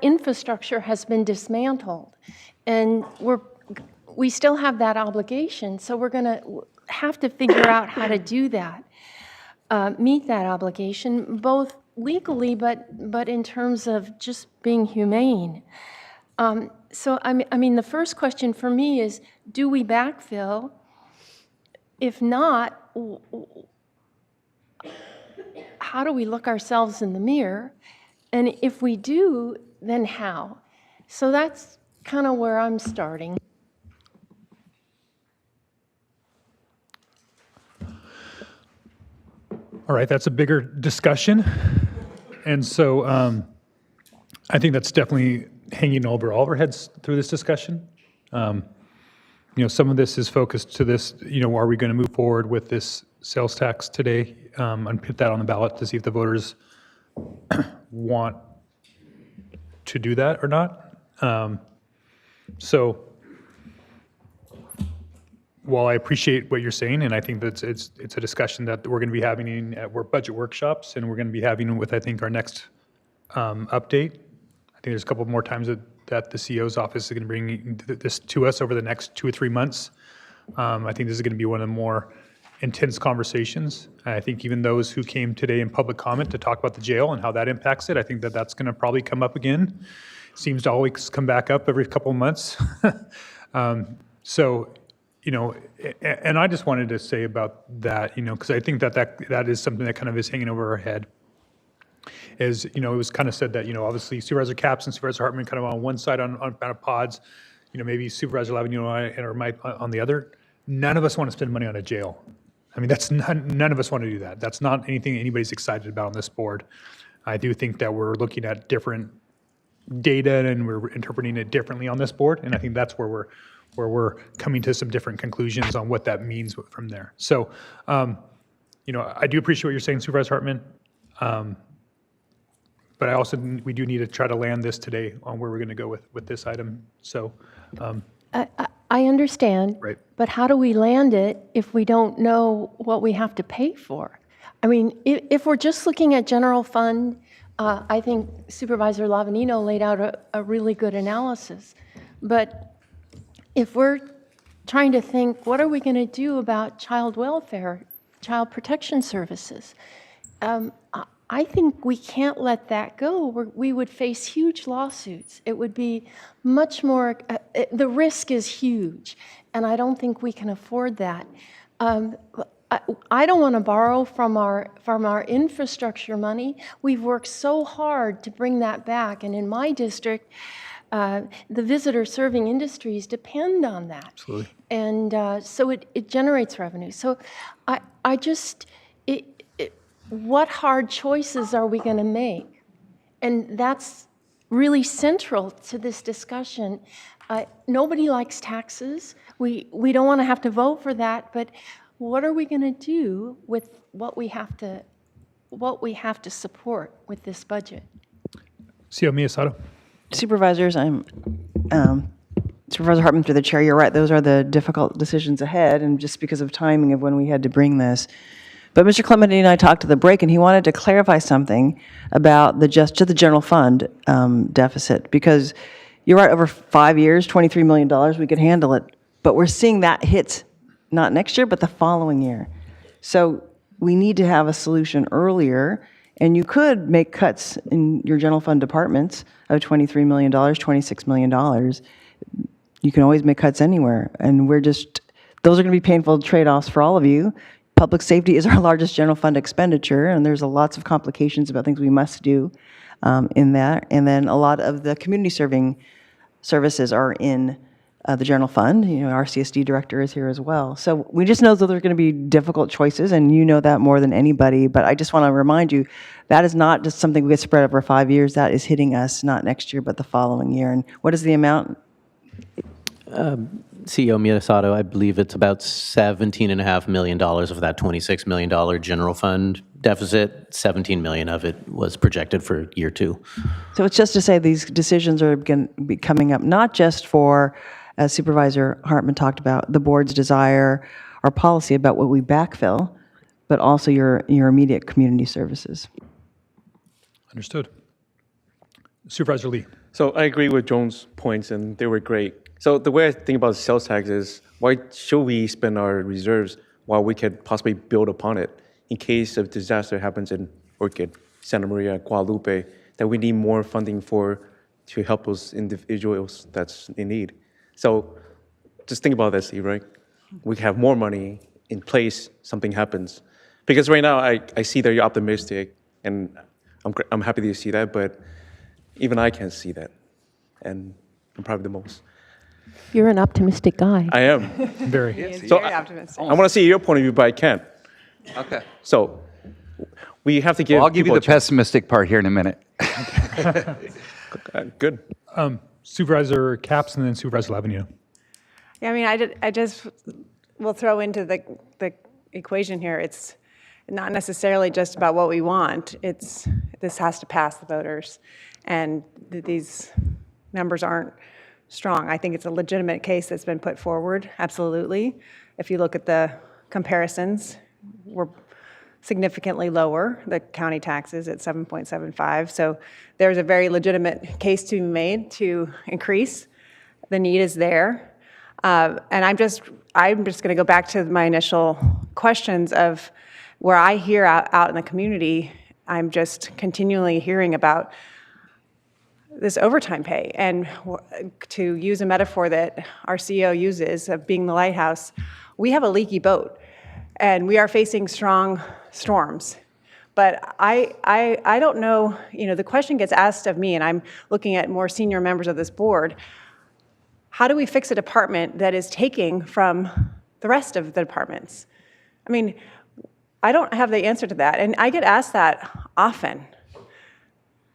infrastructure has been dismantled, and we still have that obligation, so we're going to have to figure out how to do that, meet that obligation, both legally but in terms of just being humane. So I mean, the first question for me is, do we backfill? If not, how do we look ourselves in the mirror? And if we do, then how? So that's kind of where I'm starting. All right, that's a bigger discussion. And so I think that's definitely hanging over all of our heads through this discussion. Some of this is focused to this, are we going to move forward with this sales tax today and put that on the ballot to see if the voters want to do that or not? So while I appreciate what you're saying, and I think that it's a discussion that we're going to be having at budget workshops, and we're going to be having with, I think, our next update. I think there's a couple more times that the CEO's office is going to bring this to us over the next 2 or 3 months. I think this is going to be one of the more intense conversations. I think even those who came today in public comment to talk about the jail and how that impacts it, I think that that's going to probably come up again. Seems to always come back up every couple of months. And I just wanted to say about that, because I think that is something that kind of is hanging over our head. Is, it was kind of said that, obviously Supervisor Capps and Supervisor Hartman kind of on one side on pods, maybe Supervisor Lavigno or Mike on the other. None of us want to spend money on a jail. I mean, none of us want to do that. That's not anything anybody's excited about on this board. I do think that we're looking at different data and we're interpreting it differently on this board, and I think that's where we're coming to some different conclusions on what that means from there. So, I do appreciate what you're saying, Supervisor Hartman, but we do need to try to land this today on where we're going to go with this item. So, I understand, right. But how do we land it if we don't know what we have to pay for? I mean, if we're just looking at general fund, I think Supervisor Lavanino laid out a really good analysis. But if we're trying to think, what are we going to do about child welfare, child protection services? I think we can't let that go. We would face huge lawsuits. It would be much more, the risk is huge, and I don't think we can afford that. I don't want to borrow from our infrastructure money. We've worked so hard to bring that back, and in my district, the visitor serving industries depend on that. Absolutely. And so it generates revenue. So I just, what hard choices are we going to make? And that's really central to this discussion. Nobody likes taxes. We don't want to have to vote for that, but what are we going to do with what we have to support with this budget? CEO Miyasato. Supervisors, I'm Supervisor Hartman through the chair. You're right. Those are the difficult decisions ahead, and just because of timing of when we had to bring this. But Mr. Clementi and I talked to the break, and he wanted to clarify something about the general fund deficit, because you're right. Over 5 years, $23 million, we could handle it. But we're seeing that hit not next year, but the following year. So we need to have a solution earlier. And you could make cuts in your general fund departments of $23 million, $26 million. You can always make cuts anywhere. And those are going to be painful trade-offs for all of you. Public safety is our largest general fund expenditure, and there's lots of complications about things we must do in that. And then a lot of the community serving services are in the general fund. Our CSD director is here as well. So we just know that there are going to be difficult choices, and you know that more than anybody. But I just want to remind you, that is not just something we get spread over 5 years. That is hitting us not next year, but the following year. And what is the amount? CEO Miyasato, I believe it's about $17.5 million of that $26 million general fund deficit. 17 million of it was projected for year 2. So it's just to say these decisions are going to be coming up, not just for, as Supervisor Hartman talked about, the board's desire or policy about what we backfill, but also your immediate community services. Understood. Supervisor Lee. So I agree with Joan's points, and they were great. So the way I think about sales tax is, why should we spend our reserves while we could possibly build upon it in case of disaster happens in Orchid, Santa Maria, Guadalupe, that we need more funding to help those individuals that's in need. So just think about this, right? We have more money in place, something happens. Because right now, I see that you're optimistic, and I'm happy to see that, but even I can't see that. And I'm probably the most. You're an optimistic guy. I am. Very. So I want to see your point of view, but I can't. Okay. So we have to give. Well, I'll give you people the pessimistic part here in a minute. Good. Supervisor Capps and then Supervisor Lavanino. Yeah, I mean, I just will throw into the equation here. It's not necessarily just about what we want. This has to pass the voters, and these numbers aren't strong. I think it's a legitimate case that's been put forward, absolutely. If you look at the comparisons, we're significantly lower, the county taxes at 7.75. So there's a very legitimate case to be made to increase. The need is there. And I'm just going to go back to my initial questions of where I hear out in the community, I'm just continually hearing about this overtime pay. And to use a metaphor that our CEO uses of being the lighthouse, we have a leaky boat and we are facing strong storms. But I don't know, the question gets asked of me, and I'm looking at more senior members of this board, how do we fix a department that is taking from the rest of the departments? I mean, I don't have the answer to that, and I get asked that often.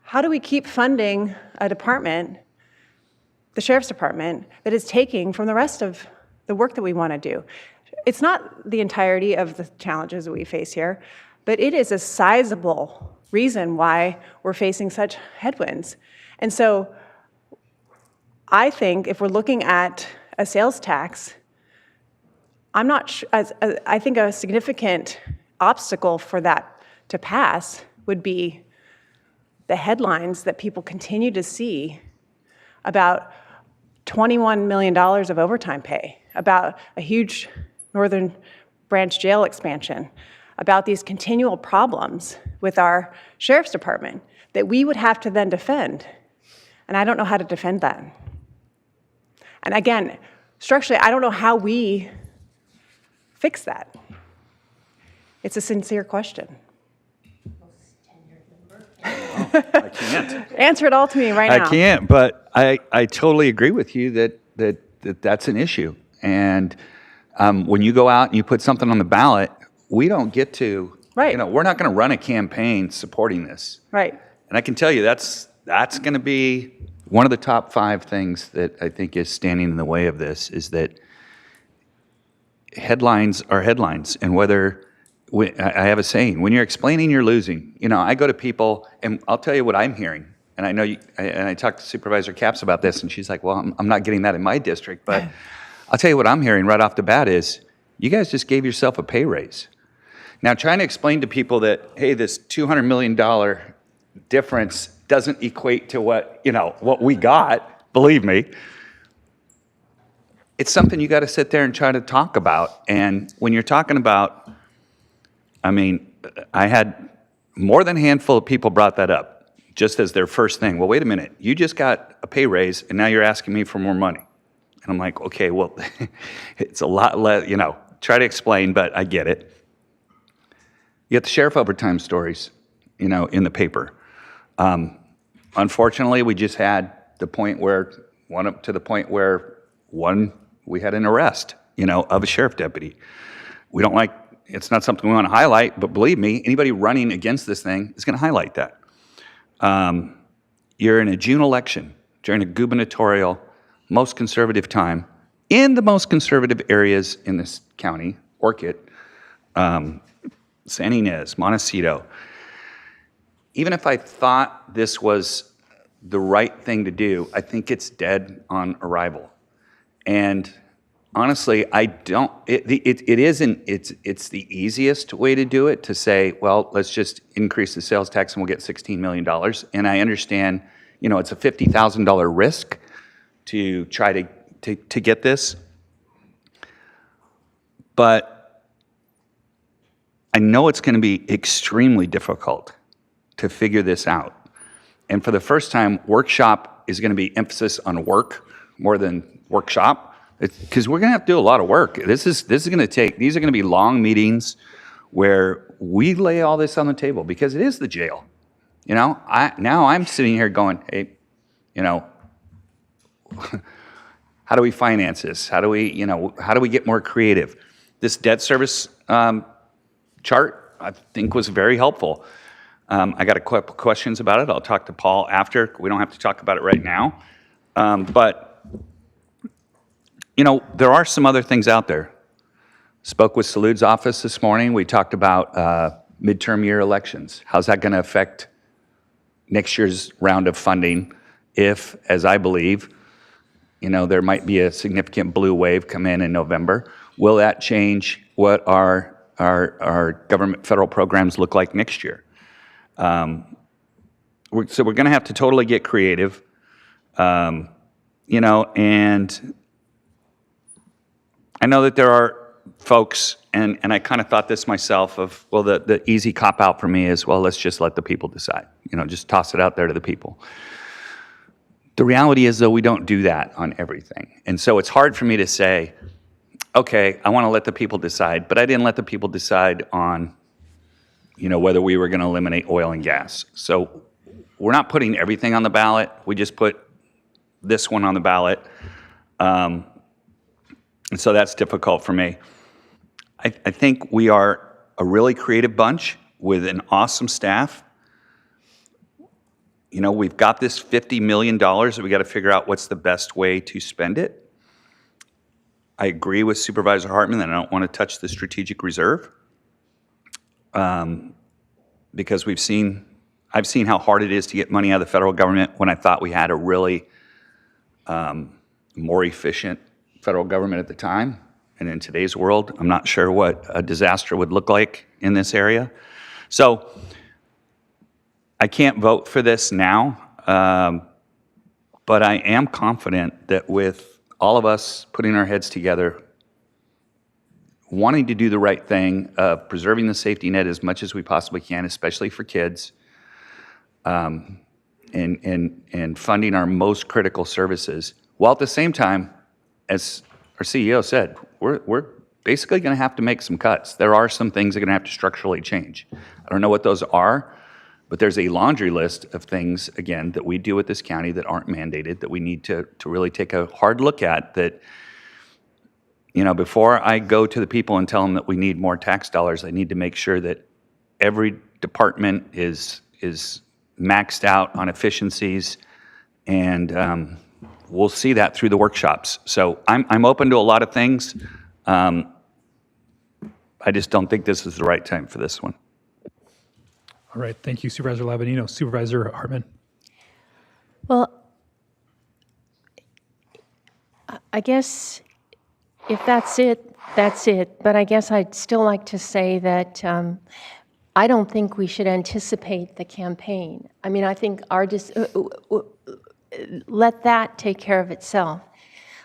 How do we keep funding a department, the sheriff's department, that is taking from the rest of the work that we want to do? It's not the entirety of the challenges that we face here, but it is a sizable reason why we're facing such headwinds. And so I think if we're looking at a sales tax, I think a significant obstacle for that to pass would be the headlines that people continue to see about $21 million of overtime pay, about a huge Northern Branch jail expansion, about these continual problems with our sheriff's department that we would have to then defend. And I don't know how to defend that. And again, structurally, I don't know how we fix that. It's a sincere question. I can't. Answer it all to me right now. I can't, but I totally agree with you that that's an issue. And when you go out and you put something on the ballot, we don't get to, right. We're not going to run a campaign supporting this. Right. And I can tell you that's going to be one of the top 5 things that I think is standing in the way of this, is that headlines are headlines. And I have a saying, when you're explaining, you're losing. I go to people, and I'll tell you what I'm hearing and I know you, and I talked to Supervisor Capps about this, and she's like, well, I'm not getting that in my district, but I'll tell you what I'm hearing right off the bat is, you guys just gave yourself a pay raise. Now, trying to explain to people that, hey, this $200 million difference doesn't equate to what we got, believe me, it's something you got to sit there and try to talk about. And when you're talking about, I mean, I had more than a handful of people brought that up just as their first thing. Well, wait a minute, you just got a pay raise and now you're asking me for more money. And I'm like, okay, well, it's a lot less, try to explain, but I get it. You get the sheriff overtime stories, in the paper. Unfortunately, we just had the point where, we had an arrest, of a sheriff deputy. We don't like, it's not something we want to highlight, but believe me, anybody running against this thing is going to highlight that. You're in a June election, during a gubernatorial, most conservative time, in the most conservative areas in this county, Orchid, San Ynez, Montecito. Even if I thought this was the right thing to do, I think it's dead on arrival. And honestly, I don't, it isn't, it's the easiest way to do it, to say, well, let's just increase the sales tax and we'll get $16 million. And I understand, it's a $50,000 risk to try to get this. But I know it's going to be extremely difficult to figure this out. And for the first time, workshop is going to be emphasis on work more than workshop. Because we're going to have to do a lot of work. This is going to take, these are going to be long meetings where we lay all this on the table, because it is the jail. Now I'm sitting here going, hey, how do we finance this? How do we get more creative? This debt service chart, I think, was very helpful. I got a couple questions about it. I'll talk to Paul after. We don't have to talk about it right now. But there are some other things out there. Spoke with Salud's office this morning. We talked about midterm year elections. How's that going to affect next year's round of funding if, as I believe, there might be a significant blue wave come in November? Will that change what our government federal programs look like next year? So we're going to have to totally get creative, and I know that there are folks, and I kind of thought this myself, of, well, the easy cop-out for me is, well, let's just let the people decide. Just toss it out there to the people. The reality is, though, we don't do that on everything. And so it's hard for me to say, okay, I want to let the people decide, but I didn't let the people decide on, whether we were going to eliminate oil and gas. So we're not putting everything on the ballot. We just put this one on the ballot. And so that's difficult for me. I think we are a really creative bunch with an awesome staff. We've got this $50 million that we got to figure out what's the best way to spend it. I agree with Supervisor Hartman that I don't want to touch the strategic reserve, because I've seen how hard it is to get money out of the federal government when I thought we had a really more efficient federal government at the time. And in today's world, I'm not sure what a disaster would look like in this area. So I can't vote for this now, but I am confident that with all of us putting our heads together, wanting to do the right thing, preserving the safety net as much as we possibly can, especially for kids, and funding our most critical services, while at the same time, as our CEO said, we're basically going to have to make some cuts. There are some things that are going to have to structurally change. I don't know what those are, but there's a laundry list of things, again, that we do at this county that aren't mandated, that we need to really take a hard look at, that, before I go to the people and tell them that we need more tax dollars, I need to make sure that every department is maxed out on efficiencies, and we'll see that through the workshops. So I'm open to a lot of things. I just don't think this is the right time for this one. All right, thank you, Supervisor Lavanino. Supervisor Hartman. Well, I guess if that's it, that's it. But I guess I'd still like to say that I don't think we should anticipate the campaign. I mean, I think let that take care of itself.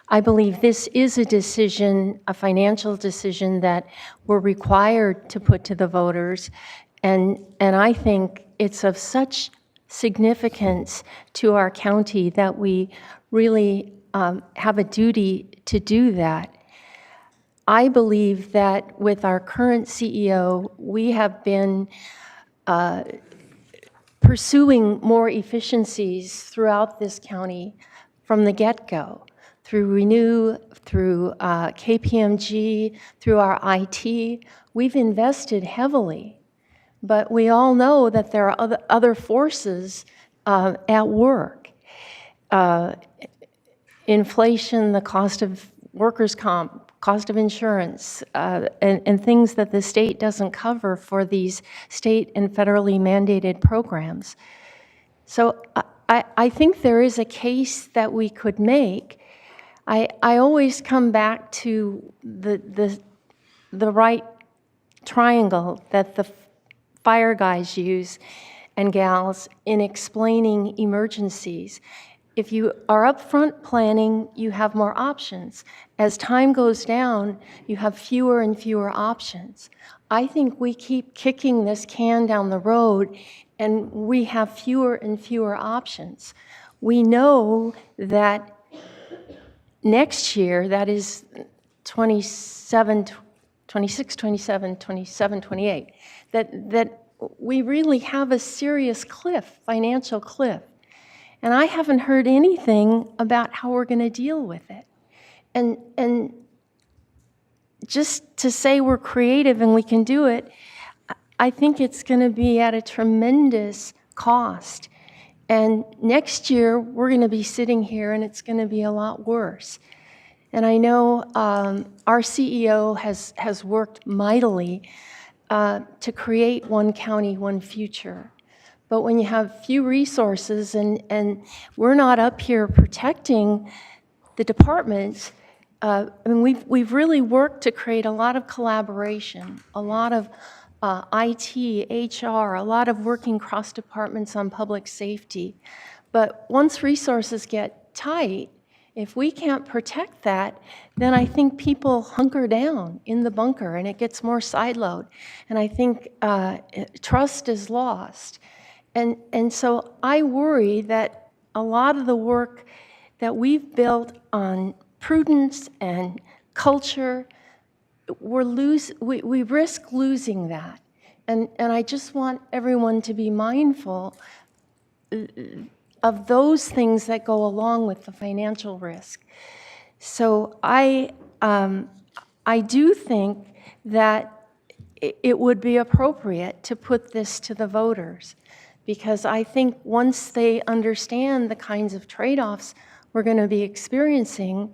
I believe this is a decision, a financial decision that we're required to put to the voters. And I think it's of such significance to our county that we really have a duty to do that. I believe that with our current CEO, we have been pursuing more efficiencies throughout this county from the get-go, through Renew, through KPMG, through our IT. We've invested heavily, but we all know that there are other forces at work. Inflation, the cost of workers' comp, cost of insurance, and things that the state doesn't cover for these state and federally mandated programs. So I think there is a case that we could make. I always come back to the right triangle that the fire guys use and gals in explaining emergencies. If you are upfront planning, you have more options. As time goes down, you have fewer and fewer options. I think we keep kicking this can down the road, and we have fewer and fewer options. We know that next year, that is 26, 27, 27, 28, that we really have a serious cliff, financial cliff. And I haven't heard anything about how we're going to deal with it. And just to say we're creative and we can do it, I think it's going to be at a tremendous cost. And next year, we're going to be sitting here and it's going to be a lot worse. And I know our CEO has worked mightily to create one county, one future. But when you have few resources and we're not up here protecting the departments, I mean, we've really worked to create a lot of collaboration, a lot of IT, HR, a lot of working cross departments on public safety. But once resources get tight, if we can't protect that, then I think people hunker down in the bunker and it gets more sideload. And I think trust is lost. And so I worry that a lot of the work that we've built on prudence and culture, we risk losing that. And I just want everyone to be mindful of those things that go along with the financial risk. So I do think that it would be appropriate to put this to the voters, because I think once they understand the kinds of trade-offs we're going to be experiencing,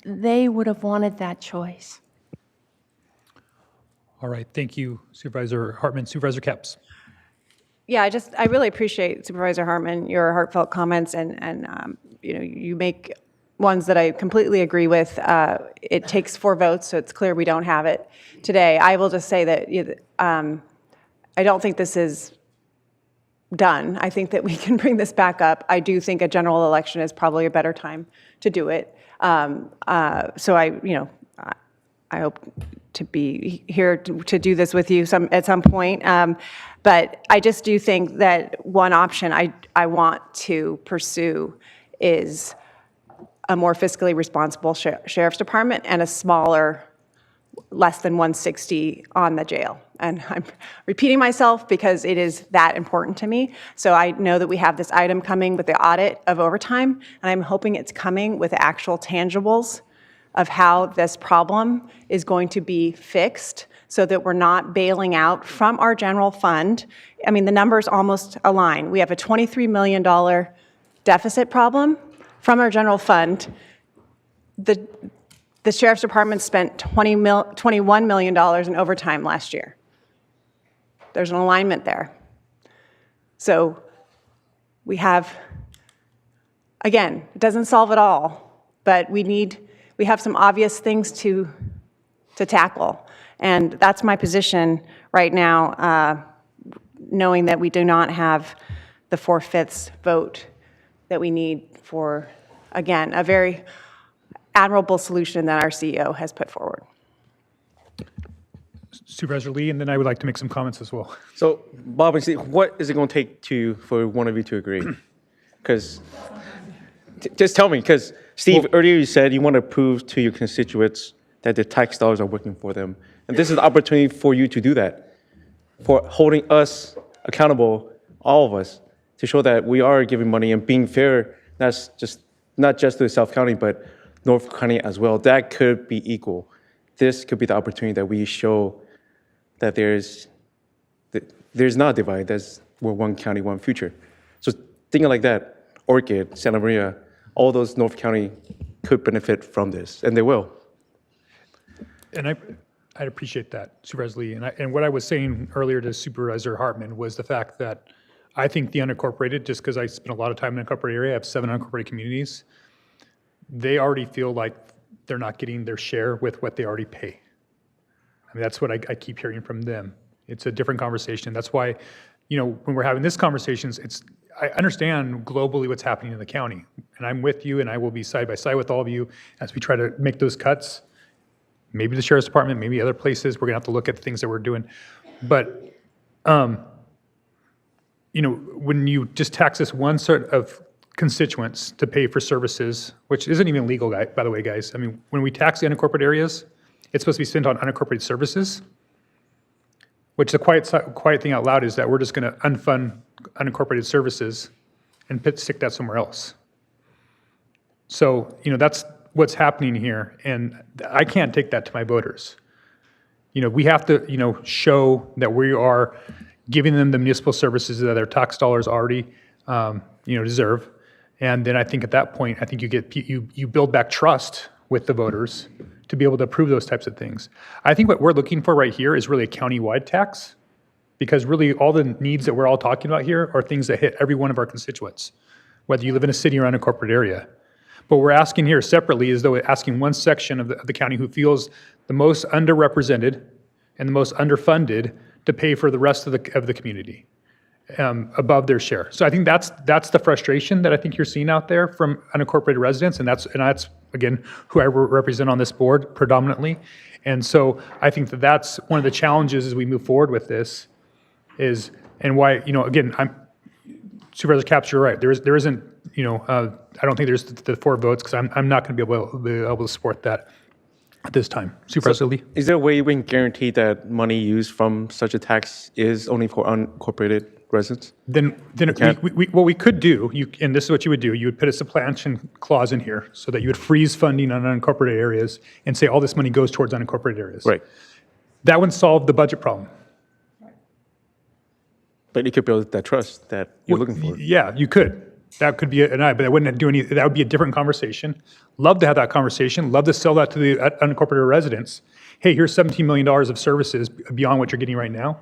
they would have wanted that choice. All right, thank you, Supervisor Hartman. Supervisor Capps. Yeah, I really appreciate, Supervisor Hartman, your heartfelt comments, and you make ones that I completely agree with. It takes 4 votes, so it's clear we don't have it today. I will just say that I don't think this is done. I think that we can bring this back up. I do think a general election is probably a better time to do it. So I hope to be here to do this with you at some point. But I just do think that one option I want to pursue is a more fiscally responsible sheriff's department and a smaller, less than 160 on the jail. And I'm repeating myself because it is that important to me. So I know that we have this item coming with the audit of overtime, and I'm hoping it's coming with actual tangibles of how this problem is going to be fixed so that we're not bailing out from our general fund. I mean, the numbers almost align. We have a $23 million deficit problem from our general fund. The Sheriff's Department spent $21 million in overtime last year. There's an alignment there. So we have again, it doesn't solve it all, but we have some obvious things to tackle. And that's my position right now, knowing that we do not have the 4/5 vote that we need for, again, a very admirable solution that our CEO has put forward. Supervisor Lee, and then I would like to make some comments as well. So, Bob and Steve, what is it going to take for one of you to agree? Because, just tell me, because Steve, earlier you said you want to prove to your constituents that their tax dollars are working for them. And this is the opportunity for you to do that, for holding us accountable, all of us, to show that we are giving money and being fair, not just to South County, but North County as well. That could be equal. This could be the opportunity that we show that there's not a divide, we're one county, one future. So thinking like that, Orchid, Santa Maria, all those North County could benefit from this, and they will. And I'd appreciate that, Supervisor Lee. And what I was saying earlier to Supervisor Hartman was the fact that I think the unincorporated, just because I spent a lot of time in the unincorporated area, I have 7 unincorporated communities, they already feel like they're not getting their share with what they already pay. I mean, that's what I keep hearing from them. It's a different conversation. That's why, when we're having this conversation, I understand globally what's happening in the county. And I'm with you, and I will be side by side with all of you as we try to make those cuts. Maybe the Sheriff's Department, maybe other places. We're going to have to look at the things that we're doing. But, when you just tax this one sort of constituents to pay for services, which isn't even legal, by the way, guys. I mean, when we tax the unincorporated areas, it's supposed to be spent on unincorporated services, which the quiet thing out loud is that we're just going to unfund unincorporated services and stick that somewhere else. So, that's what's happening here, and I can't take that to my voters. We have to, show that we are giving them the municipal services that their tax dollars already, deserve. And then I think at that point, I think you build back trust with the voters to be able to approve those types of things. I think what we're looking for right here is really a county-wide tax, because really all the needs that we're all talking about here are things that hit every one of our constituents, whether you live in a city or unincorporated area. But we're asking here separately is though we're asking one section of the county who feels the most underrepresented and the most underfunded to pay for the rest of the community above their share. So I think that's the frustration that I think you're seeing out there from unincorporated residents, and that's again who I represent on this board predominantly. And so I think that's one of the challenges as we move forward with this is, and why, again, Supervisor Capps, you're right. There isn't, I don't think there's the 4 votes, because I'm not going to be able to support that at this time. Supervisor Lee? Is there a way we can guarantee that money used from such a tax is only for unincorporated residents? Then what we could do, and this is what you would do, you would put a supplantation clause in here so that you would freeze funding on unincorporated areas and say all this money goes towards unincorporated areas. Right. That would solve the budget problem. But you could build that trust that you're looking for. Yeah, you could. That could be but that wouldn't do any, that would be a different conversation. Love to have that conversation. Love to sell that to the unincorporated residents. Hey, here's $17 million of services beyond what you're getting right now.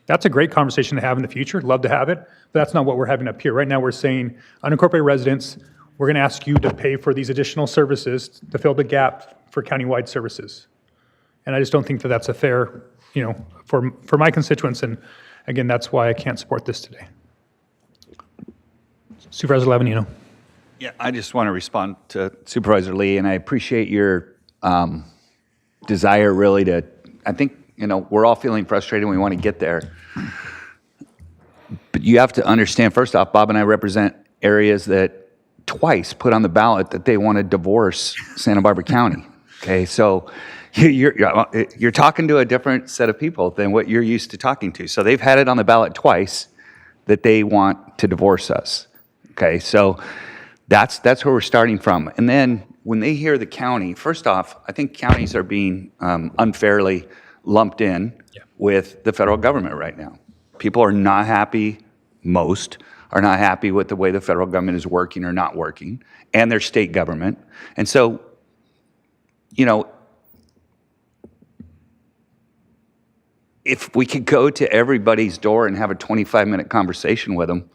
That's a great conversation to have in the future. Love to have it, but that's not what we're having up here. Right now we're saying unincorporated residents, we're going to ask you to pay for these additional services to fill the gap for countywide services. And I just don't think that that's a fair, for my constituents, and again, that's why I can't support this today. Supervisor Lavanino. Yeah, I just want to respond to Supervisor Lee, and I appreciate your desire really to, I think, we're all feeling frustrated and we want to get there. But you have to understand, first off, Bob and I represent areas that twice put on the ballot that they want to divorce Santa Barbara County. Okay, so you're talking to a different set of people than what you're used to talking to. So they've had it on the ballot twice that they want to divorce us. Okay, so that's where we're starting from. And then when they hear the county, first off, I think counties are being unfairly lumped in with the federal government right now. People are not happy, most are not happy with the way the federal government is working or not working, and their state government. And so, if we could go to everybody's door and have a 25-minute conversation with them,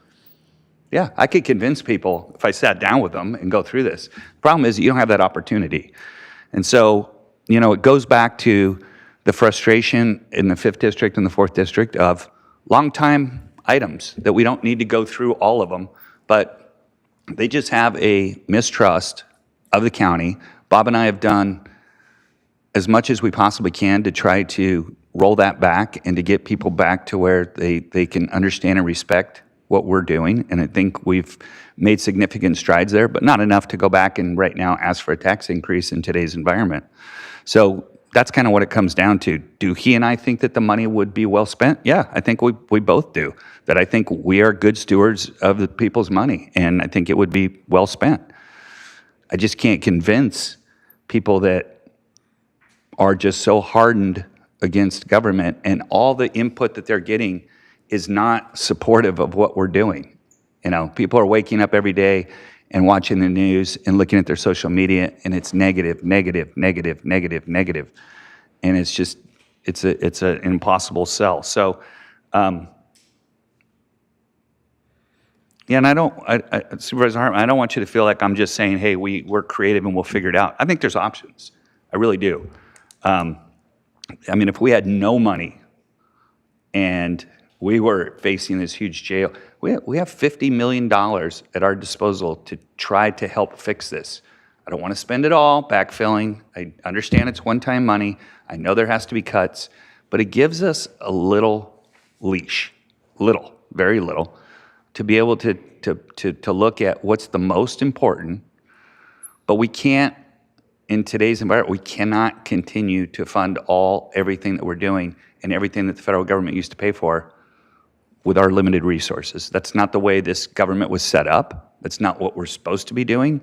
Yeah, I could convince people if I sat down with them and go through this. The problem is you don't have that opportunity. And so, it goes back to the frustration in the 5th District and the 4th District of long-time items that we don't need to go through all of them, but they just have a mistrust of the county. Bob and I have done as much as we possibly can to try to roll that back and to get people back to where they can understand and respect what we're doing. And I think we've made significant strides there, but not enough to go back and right now ask for a tax increase in today's environment. So that's kind of what it comes down to. Do he and I think that the money would be well spent? Yeah, I think we both do. That I think we are good stewards of the people's money, and I think it would be well spent. I just can't convince people that are just so hardened against government, and all the input that they're getting is not supportive of what we're doing. People are waking up every day and watching the news and looking at their social media, and it's negative, negative, negative, negative, negative. And it's just, it's an impossible sell. So, yeah, and Supervisor Hartman, I don't want you to feel like I'm just saying, hey, we're creative and we'll figure it out. I think there's options. I really do. If we had no money and we were facing this huge jail, we have $50 million at our disposal to try to help fix this. I don't want to spend it all backfilling. I understand it's one-time money. I know there has to be cuts, but it gives us a little leash, very little, to be able to look at what's the most important. But we can't, in today's environment, we cannot continue to fund everything that we're doing and everything that the federal government used to pay for with our limited resources. That's not the way this government was set up. That's not what we're supposed to be doing.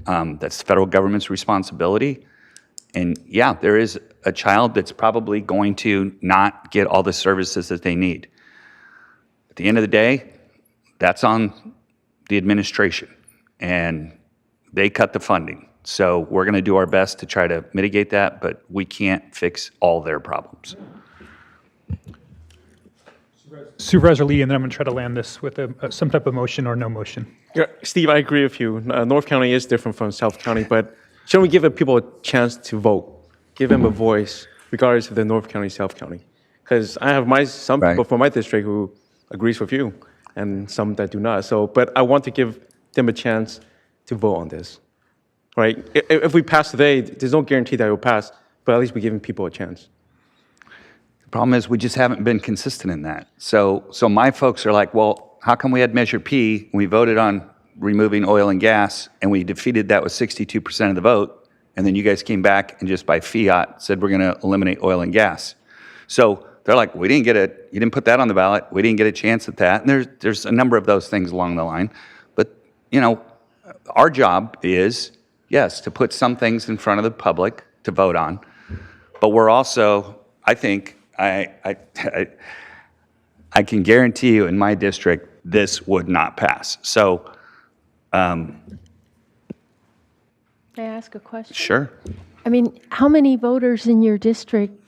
That's the federal government's responsibility. And yeah, there is a child that's probably going to not get all the services that they need. At the end of the day, that's on the administration, and they cut the funding. So we're going to do our best to try to mitigate that, but we can't fix all their problems. Supervisor Lee, and then I'm going to try to land this with some type of motion or no motion. Yeah, Steve, I agree with you. North County is different from South County, but shouldn't we give people a chance to vote? Give them a voice, regardless of the North County, South County. Because I have some people from my district who agrees with you, and some that do not. So, but I want to give them a chance to vote on this, right? If we pass today, there's no guarantee that it will pass, but at least we're giving people a chance. The problem is we just haven't been consistent in that. So my folks are like, well, how come we had Measure P and we voted on removing oil and gas and we defeated that with 62% of the vote, and then you guys came back and just by fiat said we're going to eliminate oil and gas. So they're like, you didn't put that on the ballot. We didn't get a chance at that. And there's a number of those things along the line. But, our job is, yes, to put some things in front of the public to vote on. But we're also, I think, I can guarantee you in my district, this would not pass. So, May I ask a question? Sure. How many voters in your district,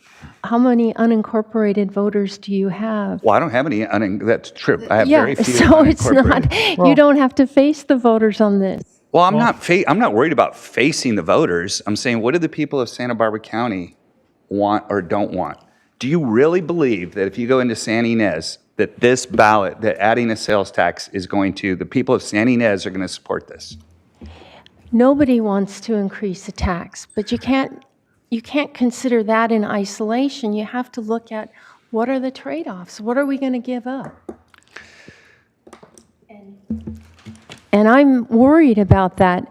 how many unincorporated voters do you have? Well, I don't have any, that's true. I have very few so it's not, you don't have to face the voters on this. Well, I'm not worried about facing the voters. I'm saying, what do the people of Santa Barbara County want or don't want? Do you really believe that if you go into San Ynez, that this ballot, that adding a sales tax is going to, the people of San Ynez are going to support this? Nobody wants to increase the tax, but you can't consider that in isolation. You have to look at what are the trade-offs? What are we going to give up? And I'm worried about that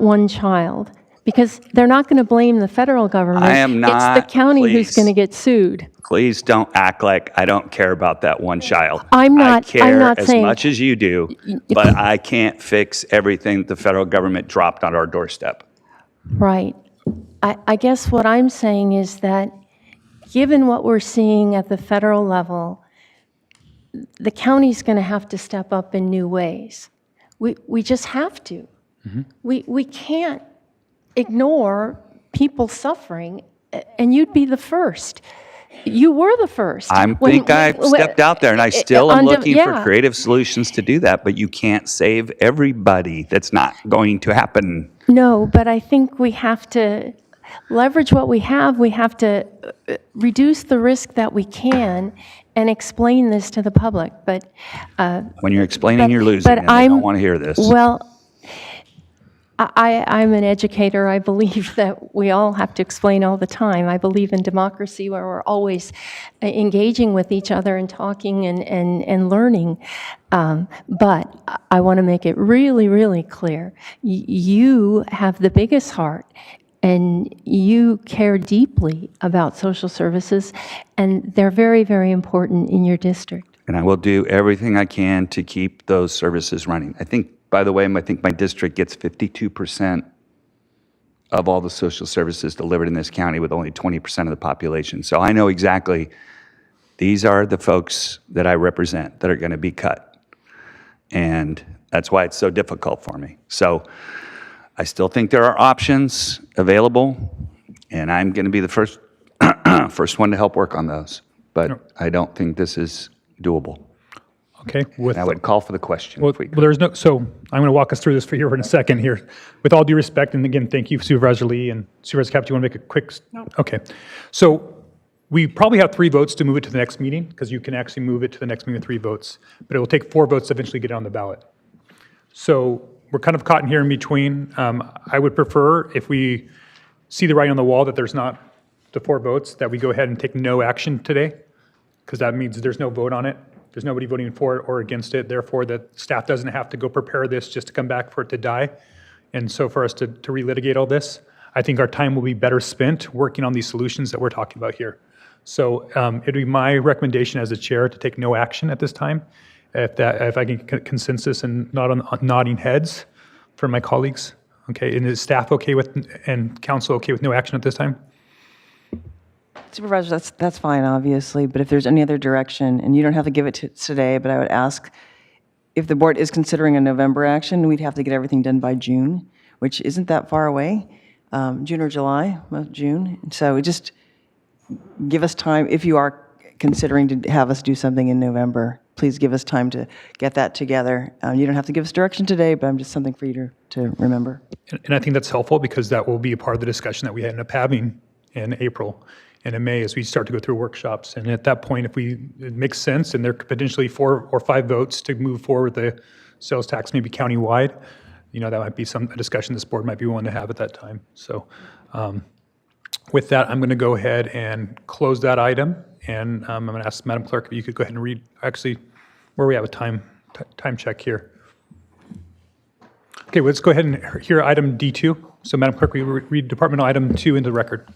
one child, because they're not going to blame the federal government. I am not. It's the county who's going to get sued. Please don't act like I don't care about that one child. I'm not saying as saying, much as you do, but I can't fix everything the federal government dropped on our doorstep. Right. I guess what I'm saying is that given what we're seeing at the federal level, the county's going to have to step up in new ways. We just have to. Mm-hmm. We can't ignore people suffering, and you'd be the first You were the first. I think I've stepped out there, and I still am looking for creative solutions to do that, but you can't save everybody. That's not going to happen. No, but I think we have to leverage what we have. We have to reduce the risk that we can and explain this to the public. But When you're explaining, you're losing, and they don't want to hear this. Well, I'm an educator. I believe that we all have to explain all the time. I believe in democracy where we're always engaging with each other and talking and learning. But I want to make it really, really clear. You have the biggest heart and you care deeply about social services, and they're very, very important in your district. And I will do everything I can to keep those services running. I think, by the way, I think my district gets 52% of all the social services delivered in this county with only 20% of the population. So I know exactly these are the folks that I represent that are going to be cut. And that's why it's so difficult for me. So I still think there are options available, and I'm going to be the first one to help work on those. But I don't think this is doable. Okay. I would call for the question. Well, there's no. So I'm going to walk us through this for here in a second here. With all due respect, and again, thank you, Supervisor Lee and Supervisor Cap. Do you want to make a quick? No. Okay. So we probably have 3 votes to move it to the next meeting, because you can actually move it to the next meeting with 3 votes. But it will take 4 votes to eventually get it on the ballot. So we're kind of caught in here in between. I would prefer, if we see the writing on the wall that there's not the 4 votes, that we go ahead and take no action today, because that means there's no vote on it. There's nobody voting for it or against it. Therefore, the staff doesn't have to go prepare this just to come back for it to die. And so for us to relitigate all this, I think our time will be better spent working on these solutions that we're talking about here. So it'd be my recommendation as the chair to take no action at this time. If I can get consensus and nod on nodding heads from my colleagues. Okay, and is staff okay with, and council okay with no action at this time? Supervisor, that's fine, obviously, but if there's any other direction, and you don't have to give it to today, but I would ask, if the board is considering a November action, we'd have to get everything done by June, which isn't that far away, June or July, June. So just give us time. If you are considering to have us do something in November, please give us time to get that together. You don't have to give us direction today, but I'm just something for you to remember. And I think that's helpful, because that will be a part of the discussion that we end up having in April and in May as we start to go through workshops. And at that point, if it makes sense and there could potentially 4 or 5 votes to move forward the sales tax, maybe countywide, that might be a discussion this board might be willing to have at that time. So with that, I'm going to go ahead and close that item. And I'm going to ask Madam Clerk if you could go ahead and read, actually, where we have a time check here. Okay, let's go ahead and hear item D2. So Madam Clerk, will you read departmental item 2 into the record?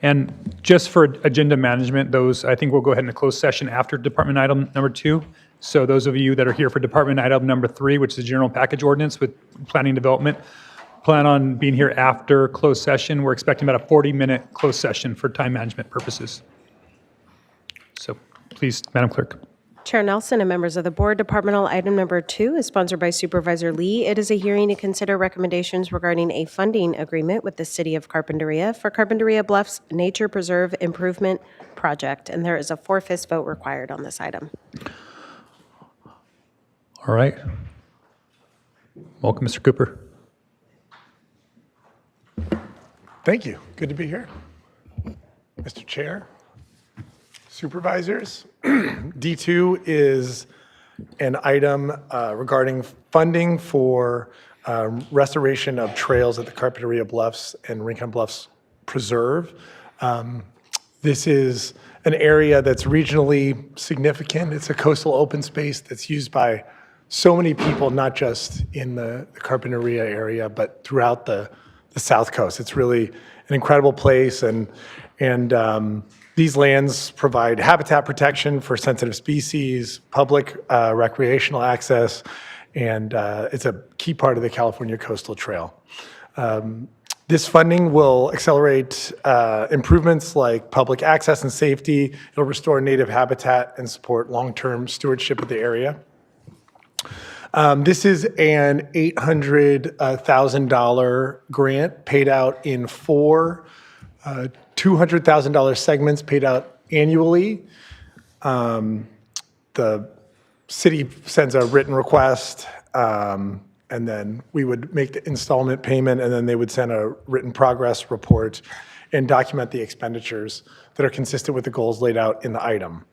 And just for agenda management, those, I think we'll go ahead and close session after department item number 2. So those of you that are here for department item number 3, which is the general package ordinance with planning development, plan on being here after closed session. We're expecting about a 40-minute closed session for time management purposes. So please, Madam Clerk. Chair Nelson and members of the board, departmental item number 2 is sponsored by Supervisor Lee. It is a hearing to consider recommendations regarding a funding agreement with the City of Carpinteria for Carpinteria Bluffs Nature Preserve Improvement Project, and there is a 4/5 vote required on this item. All right. Welcome, Mr. Cooper. Thank you. Good to be here. Mr. Chair, Supervisors, D2 is an item regarding funding for restoration of trails at the Carpinteria Bluffs and Rincon Bluffs Preserve. This is an area that's regionally significant. It's a coastal open space that's used by so many people, not just in the Carpinteria area, but throughout the South Coast. It's really an incredible place, and these lands provide habitat protection for sensitive species, public recreational access, and it's a key part of the California Coastal Trail. This funding will accelerate improvements like public access and safety. It'll restore native habitat and support long-term stewardship of the area. This is an $800,000 grant paid out in four $200,000 segments paid out annually. The city sends a written request, and then we would make the installment payment, and then they would send a written progress report and document the expenditures that are consistent with the goals laid out in the item.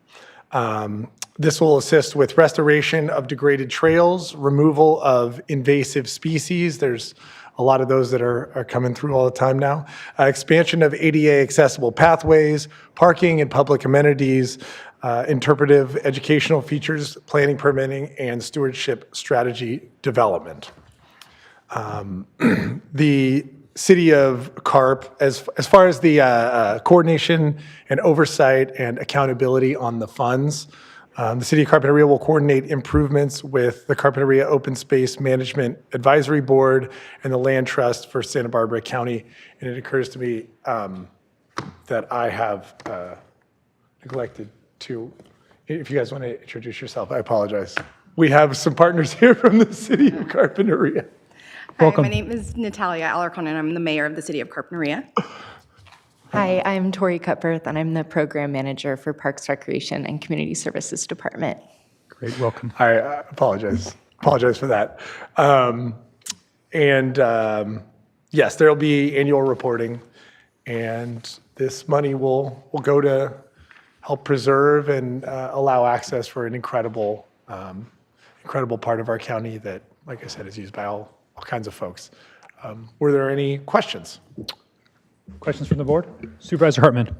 This will assist with restoration of degraded trails, removal of invasive species. There's a lot of those that are coming through all the time now. Expansion of ADA accessible pathways, parking and public amenities, interpretive educational features, planning, permitting, and stewardship strategy development. The City of Carp, as far as the coordination and oversight and accountability on the funds, the City of Carpinteria will coordinate improvements with the Carpinteria Open Space Management Advisory Board and the Land Trust for Santa Barbara County. And it occurs to me that I have neglected to, if you guys want to introduce yourself, I apologize. We have some partners here from the City of Carpinteria. Welcome. Hi, my name is Natalia Alarcon, and I'm the mayor of the City of Carpinteria. Hi, I'm Tori Cutbirth, and I'm the program manager for Parks, Recreation, and Community Services Department. Great, welcome. I apologize for that. Yes, there'll be annual reporting, and this money will go to help preserve and allow access for an incredible part of our county that, like I said, is used by all kinds of folks. Were there any questions? Questions from the board? Supervisor Hartman.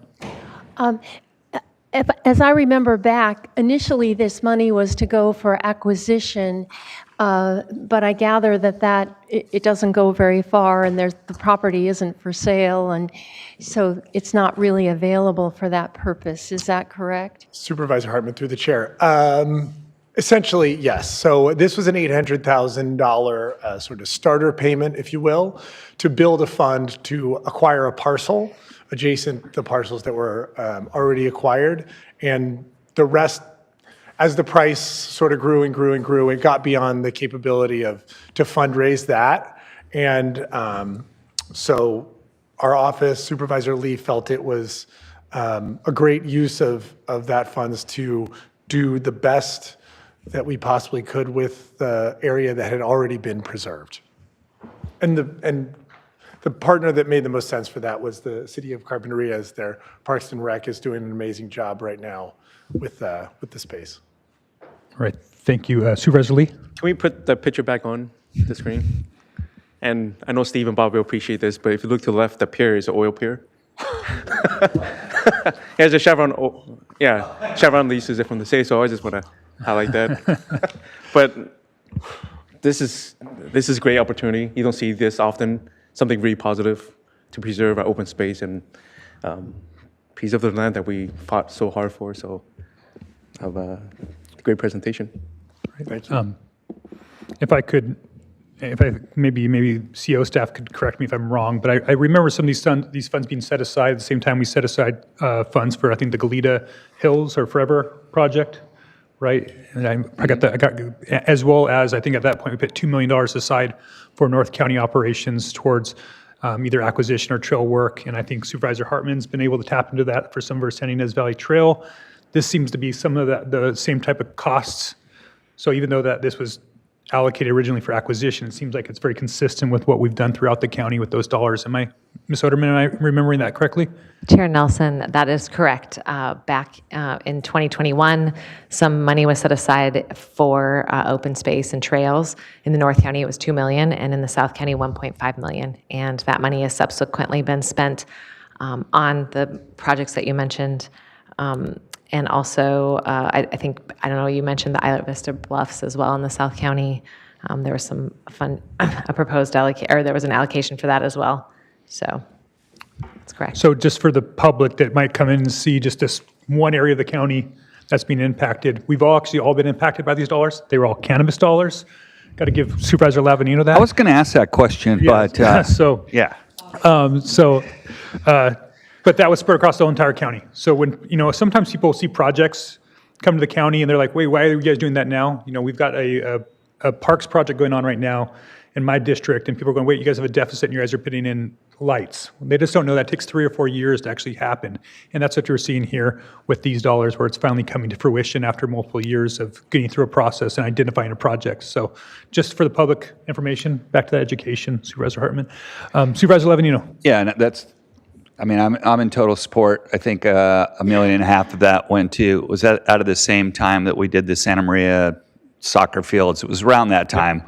As I remember back, initially this money was to go for acquisition, but I gather that it doesn't go very far, and the property isn't for sale, and so it's not really available for that purpose. Is that correct? Supervisor Hartman, through the chair. Essentially, yes. So this was an $800,000 sort of starter payment, if you will, to build a fund to acquire a parcel adjacent to the parcels that were already acquired. And the rest, as the price sort of grew and grew and grew, it got beyond the capability to fundraise that. And so our office, Supervisor Lee, felt it was a great use of that funds to do the best that we possibly could with the area that had already been preserved. And the partner that made the most sense for that was the City of Carpinteria, as their Parks and Rec is doing an amazing job right now with the space. All right, thank you. Supervisor Lee? Can we put the picture back on the screen? And I know Steve and Bob will appreciate this, but if you look to the left, the pier is an oil pier. There's a Chevron, Chevron leases it from the city, so I just want to highlight that. But this is a great opportunity. You don't see this often. Something really positive to preserve our open space and piece of the land that we fought so hard for. So, have a great presentation. Thank you. If I maybe CO staff could correct me if I'm wrong, but I remember some of these funds being set aside at the same time we set aside funds for, I think, the Goleta Hills or Forever project, right? And I got as well as, I think at that point we put $2 million aside for North County operations towards either acquisition or trail work. And I think Supervisor Hartman's been able to tap into that for some of our San Ynez Valley Trail. This seems to be some of the same type of costs. So even though that this was allocated originally for acquisition, it seems like it's very consistent with what we've done throughout the county with those dollars. Ms. Oderman, am I remembering that correctly? Chair Nelson, that is correct. Back in 2021, some money was set aside for open space and trails. In the North County, it was $2 million, and in the South County, $1.5 million. And that money has subsequently been spent on the projects that you mentioned. And also, I think, I don't know, you mentioned the Isla Vista Bluffs as well in the South County. There was some there was an allocation for that as well. So that's correct. So just for the public that might come in and see just this one area of the county that's being impacted, we've all been impacted by these dollars. They were all cannabis dollars. Got to give Supervisor Lavanino that. I was going to ask that question, but but that was spread across the whole entire county. So when, sometimes people see projects come to the county and they're like, wait, why are you guys doing that now? We've got a a parks project going on right now in my district, and people are going, wait, you guys have a deficit and you guys are putting in lights. They just don't know that takes 3 or 4 years to actually happen. And that's what you're seeing here with these dollars, where it's finally coming to fruition after multiple years of getting through a process and identifying a project. So just for the public information, back to that education, Supervisor Hartman. Supervisor Levanino. Yeah, and I'm in total support. I think $1.5 million of that was out of the same time that we did the Santa Maria soccer fields. It was around that time.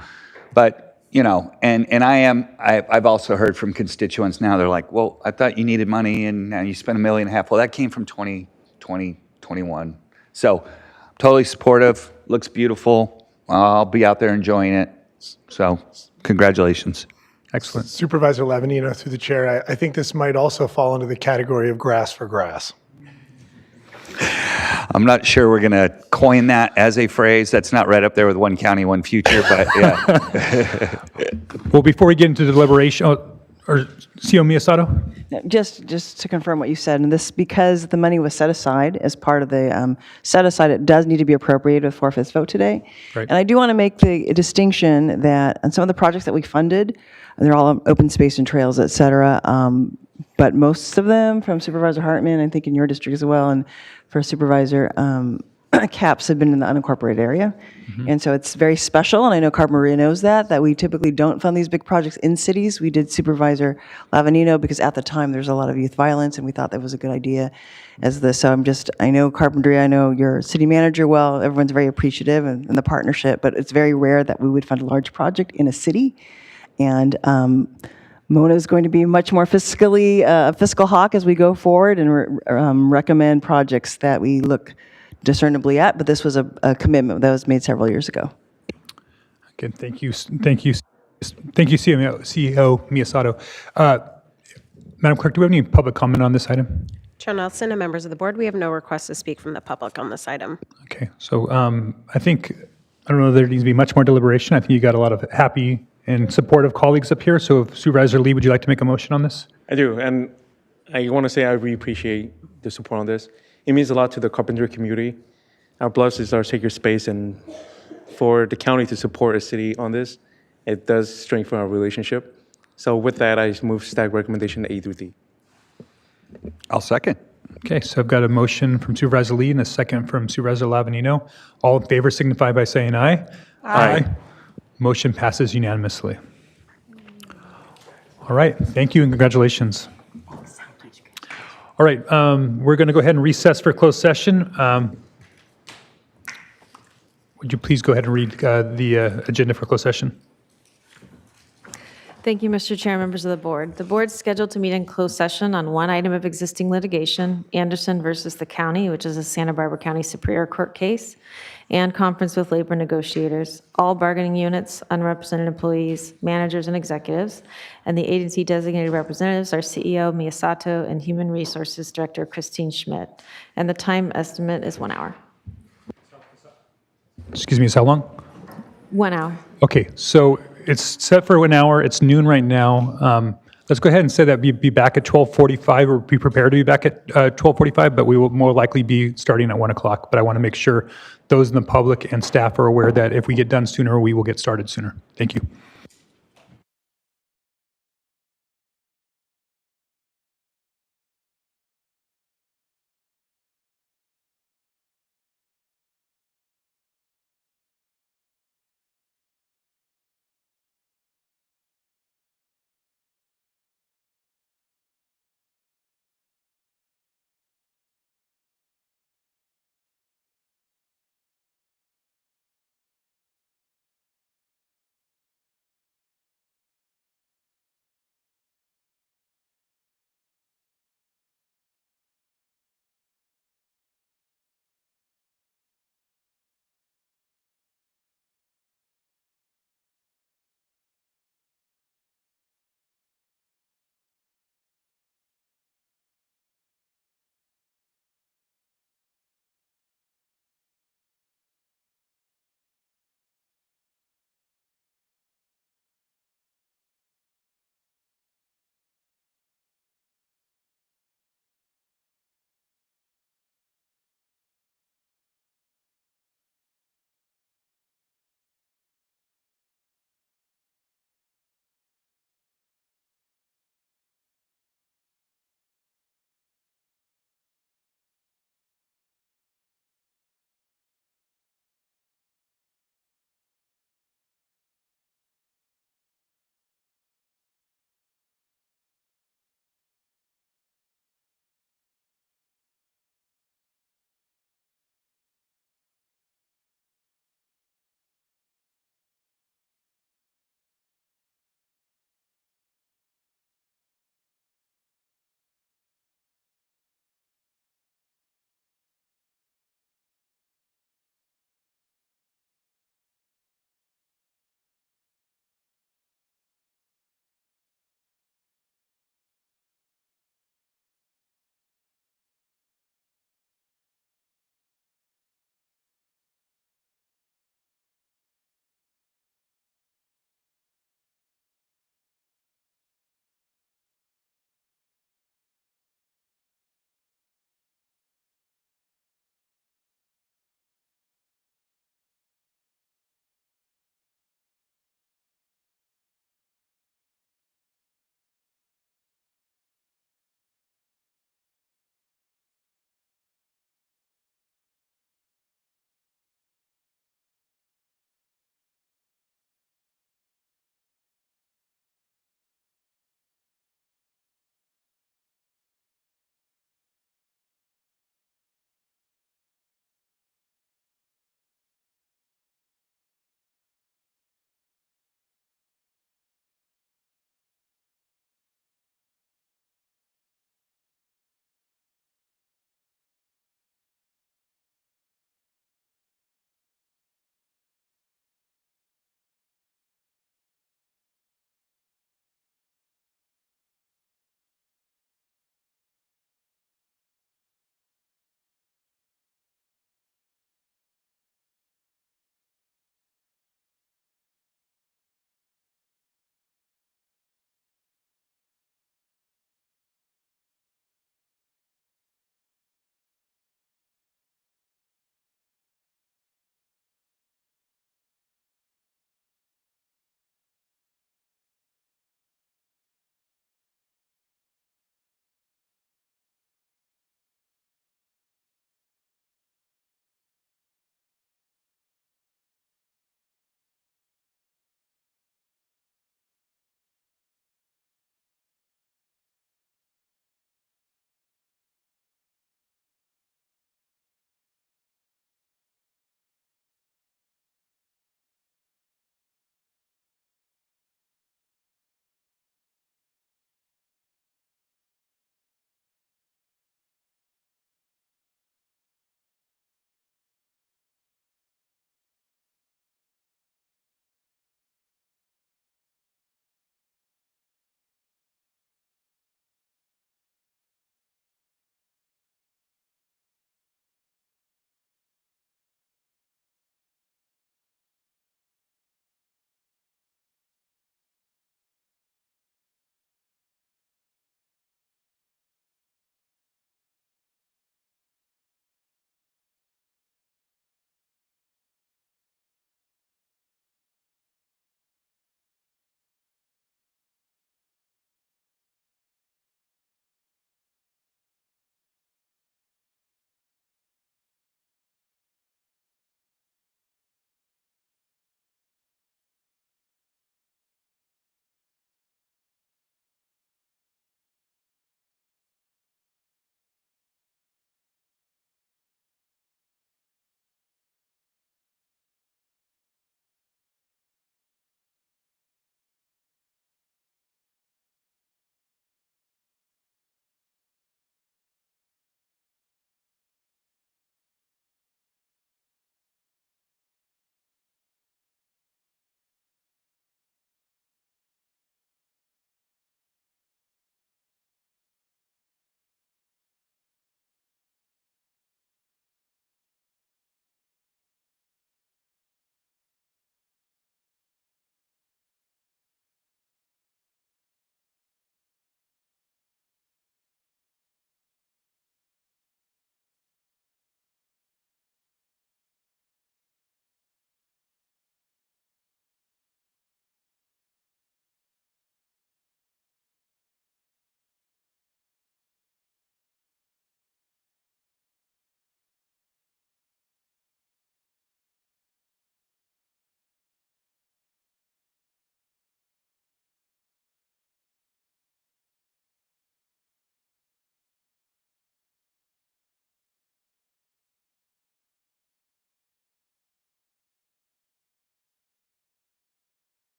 But, and I've also heard from constituents now, they're like, well, I thought you needed money and now you spent $1.5 million. Well, that came from 2020, 21. So totally supportive, looks beautiful. I'll be out there enjoying it. So congratulations. Excellent. Supervisor Levanino, through the chair, I think this might also fall into the category of grass for grass. I'm not sure we're going to coin that as a phrase. That's not right up there with one county, one future, but yeah. Well, before we get into deliberation, or CO Miyasato? Just to confirm what you said, and this, because the money was set aside as part of the set aside, it does need to be appropriated with 4/5 vote today. Right. And I do want to make the distinction that on some of the projects that we funded, they're all open space and trails, et cetera. But most of them, from Supervisor Hartman, I think in your district as well, and for Supervisor Capps, have been in the unincorporated area. And so it's very special, and I know Carpenter Maria knows that we typically don't fund these big projects in cities. We did Supervisor Lavanino because at the time there's a lot of youth violence, and we thought that was a good idea as this. So I know Carpenter, I know your city manager well, everyone's very appreciative and the partnership, but it's very rare that we would fund a large project in a city. And Mona is going to be much more fiscal hawk as we go forward and recommend projects that we look discernibly at, but this was a commitment that was made several years ago. Again, thank you, CEO Miyasato. Madam Clerk, do we have any public comment on this item? Chair Nelson and members of the board, we have no requests to speak from the public on this item. Okay, so I don't know if there needs to be much more deliberation. I think you got a lot of happy and supportive colleagues up here. So Supervisor Lee, would you like to make a motion on this? I do, and I want to say I really appreciate the support on this. It means a lot to the carpentry community. Our blessings are sacred space, and for the county to support a city on this, it does strengthen our relationship. So with that, I move staff recommendation A through D. I'll second. Okay, so I've got a motion from Supervisor Lee and a second from Supervisor Lavanino. All in favor signify by saying aye. Aye. Motion passes unanimously. All right, thank you and congratulations. All right, we're going to go ahead and recess for closed session. Would you please go ahead and read the agenda for closed session? Thank you, Mr. Chair, members of the board. The board is scheduled to meet in closed session on one item of existing litigation, Anderson versus the county, which is a Santa Barbara County Superior Court case, and conference with labor negotiators, all bargaining units, unrepresented employees, managers, and executives, and the agency designated representatives are CEO Miyasato and Human Resources Director Christine Schmidt. And the time estimate is 1 hour. Excuse me, is how long? 1 hour. Okay, so it's set for 1 hour. It's noon right now. Let's go ahead and say that be back at 12:45, or be prepared to be back at 12:45, but we will more likely be starting at 1 o'clock. But I want to make sure those in the public and staff are aware that if we get done sooner, we will get started sooner. Thank you.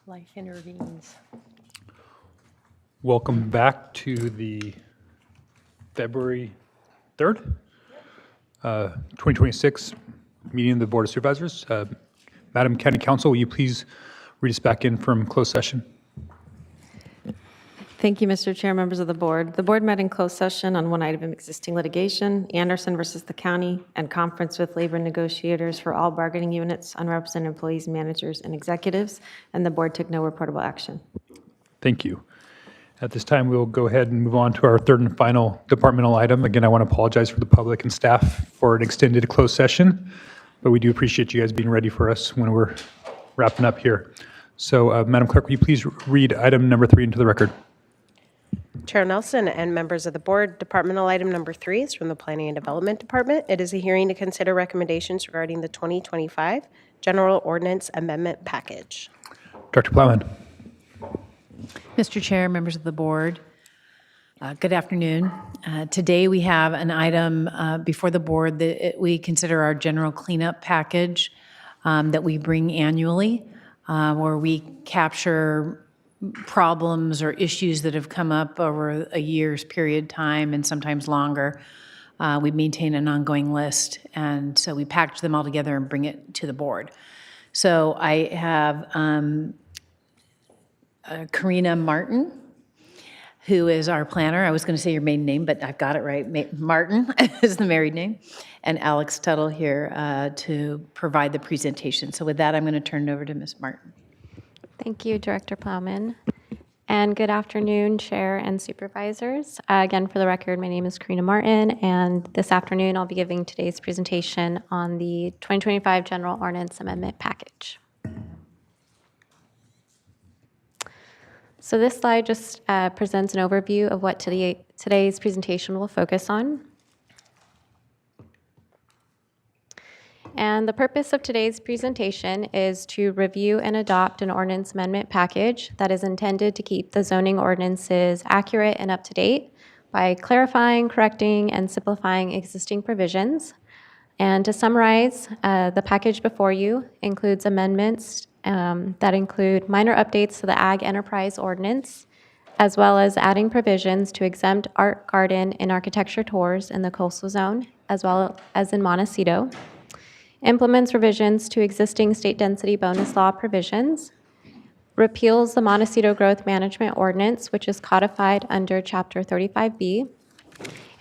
Life intervenes. Welcome back to the February 3rd, 2026 meeting of the Board of Supervisors. Madam County Counsel, will you please read us back in from closed session? Thank you, Mr. Chair, members of the board. The board met in closed session on one item of existing litigation, Anderson versus the county, and conference with labor negotiators for all bargaining units, unrepresented employees, managers, and executives, and the board took no reportable action. Thank you. At this time, we'll go ahead and move on to our third and final departmental item. Again, I want to apologize for the public and staff for an extended closed session, but we do appreciate you guys being ready for us when we're wrapping up here. So, Madam Clerk, will you please read item number 3 into the record? Chair Nelson and members of the board, departmental item number 3 is from the Planning and Development Department. It is a hearing to consider recommendations regarding the 2025 General Ordinance Amendment Package. Director Plowman. Mr. Chair, members of the board, good afternoon. Today we have an item before the board that we consider our general cleanup package that we bring annually, where we capture problems or issues that have come up over a year's period of time and sometimes longer. We maintain an ongoing list, and so we package them all together and bring it to the board. So I have Karina Martin, who is our planner. I was going to say your maiden name, but I've got it right. Martin is the married name. And Alex Tuttle here to provide the presentation. So with that, I'm going to turn it over to Ms. Martin. Thank you, Director Plowman. And good afternoon, Chair and Supervisors. Again, for the record, my name is Karina Martin, and this afternoon I'll be giving today's presentation on the 2025 General Ordinance Amendment Package. So this slide just presents an overview of what today's presentation will focus on. And the purpose of today's presentation is to review and adopt an ordinance amendment package that is intended to keep the zoning ordinances accurate and up to date by clarifying, correcting, and simplifying existing provisions. And to summarize, the package before you includes amendments that include minor updates to the Ag Enterprise Ordinance, as well as adding provisions to exempt art, garden, and architecture tours in the coastal zone, as well as in Montecito. Implements revisions to existing state density bonus law provisions, repeals the Montecito Growth Management Ordinance, which is codified under Chapter 35B,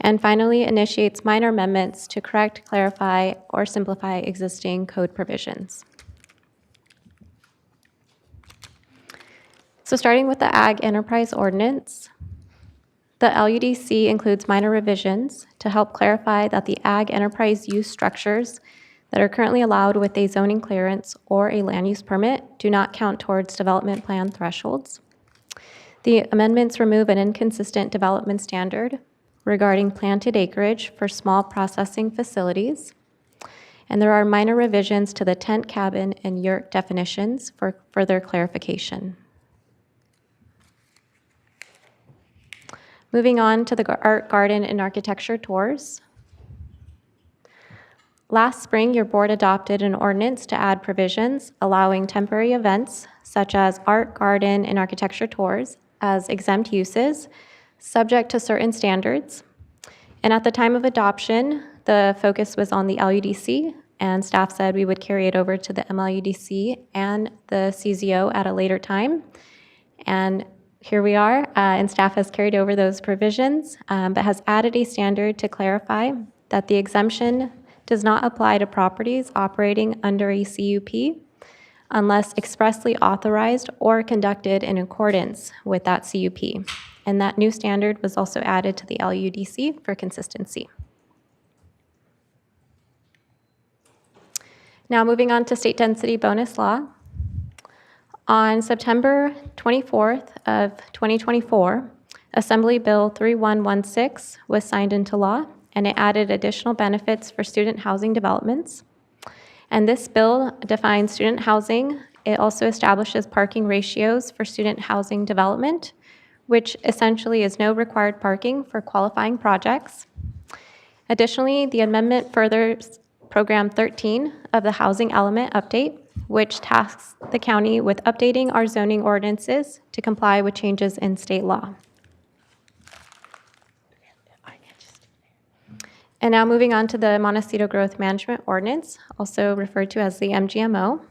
and finally initiates minor amendments to correct, clarify, or simplify existing code provisions. So starting with the Ag Enterprise Ordinance, the LUDC includes minor revisions to help clarify that the Ag Enterprise use structures that are currently allowed with a zoning clearance or a land use permit do not count towards development plan thresholds. The amendments remove an inconsistent development standard regarding planted acreage for small processing facilities. And there are minor revisions to the tent, cabin, and yurt definitions for further clarification. Moving on to the art, garden, and architecture tours. Last spring, your board adopted an ordinance to add provisions allowing temporary events such as art, garden, and architecture tours as exempt uses, subject to certain standards. And at the time of adoption, the focus was on the LUDC, and staff said we would carry it over to the MLUDC and the CZO at a later time. And here we are, and staff has carried over those provisions, but has added a standard to clarify that the exemption does not apply to properties operating under a CUP unless expressly authorized or conducted in accordance with that CUP. And that new standard was also added to the LUDC for consistency. Now moving on to state density bonus law. On September 24th of 2024, Assembly Bill 3116 was signed into law, and it added additional benefits for student housing developments. And this bill defines student housing. It also establishes parking ratios for student housing development, which essentially is no required parking for qualifying projects. Additionally, the amendment furthers Program 13 of the Housing Element Update, which tasks the county with updating our zoning ordinances to comply with changes in state law. And now moving on to the Montecito Growth Management Ordinance, also referred to as the MGMO.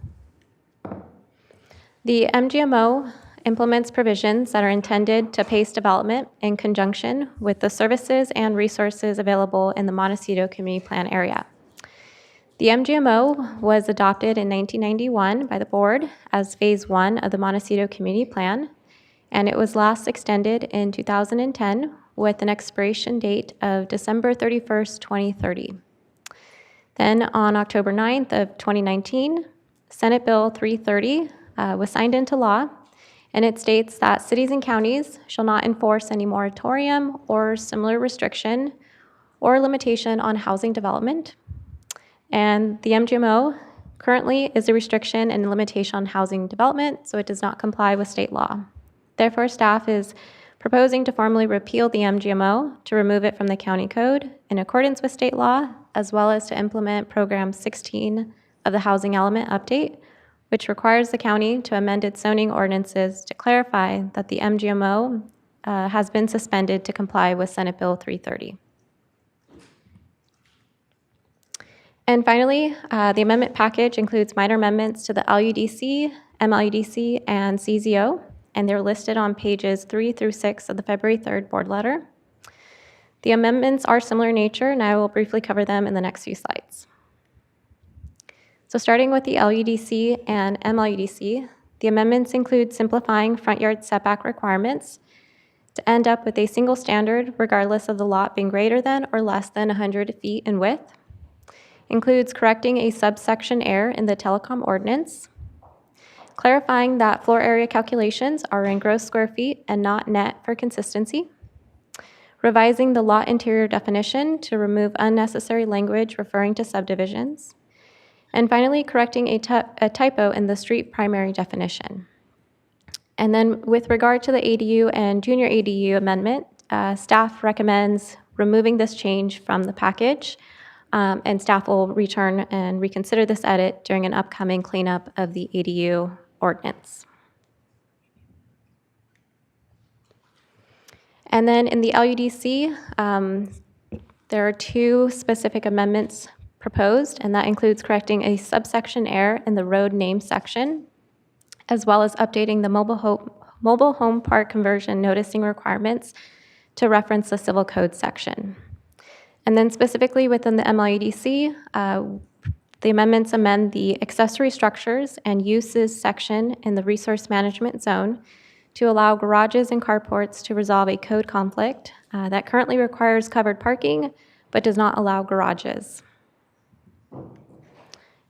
The MGMO implements provisions that are intended to pace development in conjunction with the services and resources available in the Montecito Community Plan area. The MGMO was adopted in 1991 by the board as Phase 1 of the Montecito Community Plan, and it was last extended in 2010 with an expiration date of December 31st, 2030. Then on October 9th of 2019, Senate Bill 330 was signed into law, and it states that cities and counties shall not enforce any moratorium or similar restriction or limitation on housing development. And the MGMO currently is a restriction and limitation on housing development, so it does not comply with state law. Therefore, staff is proposing to formally repeal the MGMO to remove it from the county code in accordance with state law, as well as to implement Program 16 of the Housing Element Update, which requires the county to amend its zoning ordinances to clarify that the MGMO has been suspended to comply with Senate Bill 330. And finally, the amendment package includes minor amendments to the LUDC, MLUDC, and CZO, and they're listed on pages 3 through 6 of the February 3rd board letter. The amendments are similar in nature, and I will briefly cover them in the next few slides. So starting with the LUDC and MLUDC, the amendments include simplifying front yard setback requirements to end up with a single standard regardless of the lot being greater than or less than 100 feet in width. Includes correcting a subsection error in the telecom ordinance, clarifying that floor area calculations are in gross square feet and not net for consistency, revising the lot interior definition to remove unnecessary language referring to subdivisions, and finally correcting a typo in the street primary definition. And then with regard to the ADU and junior ADU amendment, staff recommends removing this change from the package, and staff will return and reconsider this edit during an upcoming cleanup of the ADU ordinance. And then in the LUDC, there are two specific amendments proposed, and that includes correcting a subsection error in the road name section, as well as updating the mobile home park conversion noticing requirements to reference the civil code section. And then specifically within the MLUDC, the amendments amend the accessory structures and uses section in the resource management zone to allow garages and carports to resolve a code conflict that currently requires covered parking but does not allow garages.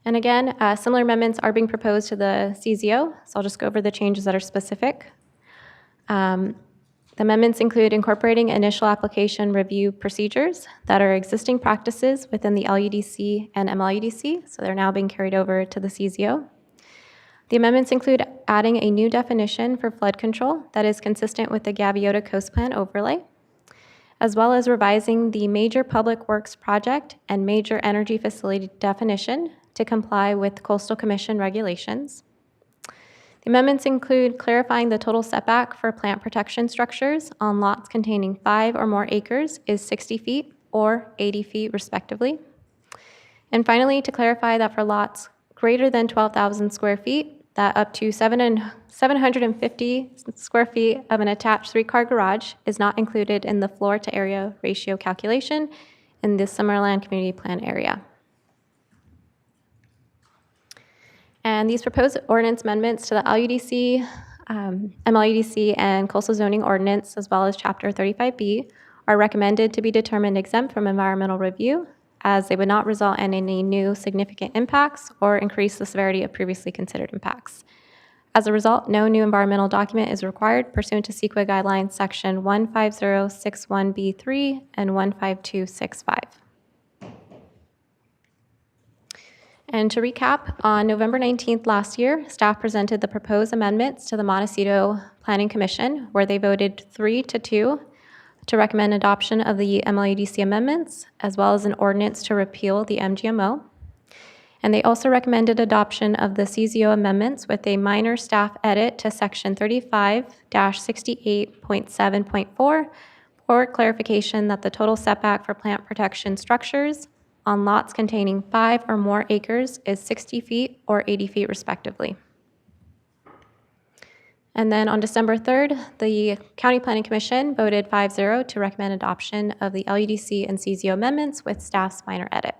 And again, similar amendments are being proposed to the CZO, so I'll just go over the changes that are specific. The amendments include incorporating initial application review procedures that are existing practices within the LUDC and MLUDC, so they're now being carried over to the CZO. The amendments include adding a new definition for flood control that is consistent with the Gaviota Coast Plan overlay, as well as revising the major public works project and major energy facility definition to comply with Coastal Commission regulations. The amendments include clarifying the total setback for plant protection structures on lots containing 5 or more acres is 60 feet or 80 feet respectively. And finally, to clarify that for lots greater than 12,000 square feet, that up to 750 square feet of an attached 3-car garage is not included in the floor to area ratio calculation in the Summerland Community Plan area. And these proposed ordinance amendments to the LUDC, MLUDC, and Coastal Zoning Ordinance, as well as Chapter 35B, are recommended to be determined exempt from environmental review, as they would not result in any new significant impacts or increase the severity of previously considered impacts. As a result, no new environmental document is required pursuant to CEQA Guidelines Section 15061B3 and 15265. And to recap, on November 19th last year, staff presented the proposed amendments to the Montecito Planning Commission, where they voted 3-2 to recommend adoption of the MLUDC amendments, as well as an ordinance to repeal the MGMO. And they also recommended adoption of the CZO amendments with a minor staff edit to section 35-68.7.4 for clarification that the total setback for plant protection structures on lots containing 5 or more acres is 60 feet or 80 feet respectively. And then on December 3rd, the County Planning Commission voted 5-0 to recommend adoption of the LUDC and CZO amendments with staff's minor edit.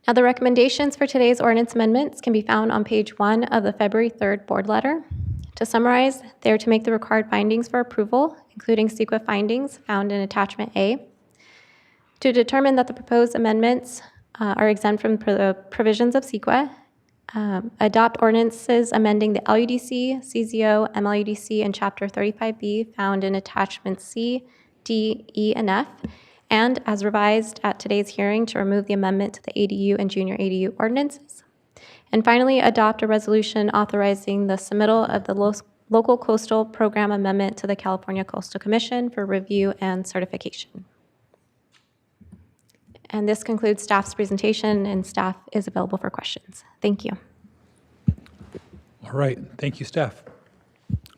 Now, the recommendations for today's ordinance amendments can be found on page 1 of the February 3rd board letter. To summarize, they are to make the required findings for approval, including CEQA findings found in attachment A, to determine that the proposed amendments are exempt from the provisions of CEQA, adopt ordinances amending the LUDC, CZO, MLUDC, and Chapter 35B found in attachments C, D, E, and F, and as revised at today's hearing to remove the amendment to the ADU and junior ADU ordinances. And finally, adopt a resolution authorizing the submittal of the local coastal program amendment to the California Coastal Commission for review and certification. And this concludes staff's presentation, and staff is available for questions. Thank you. All right, thank you, staff.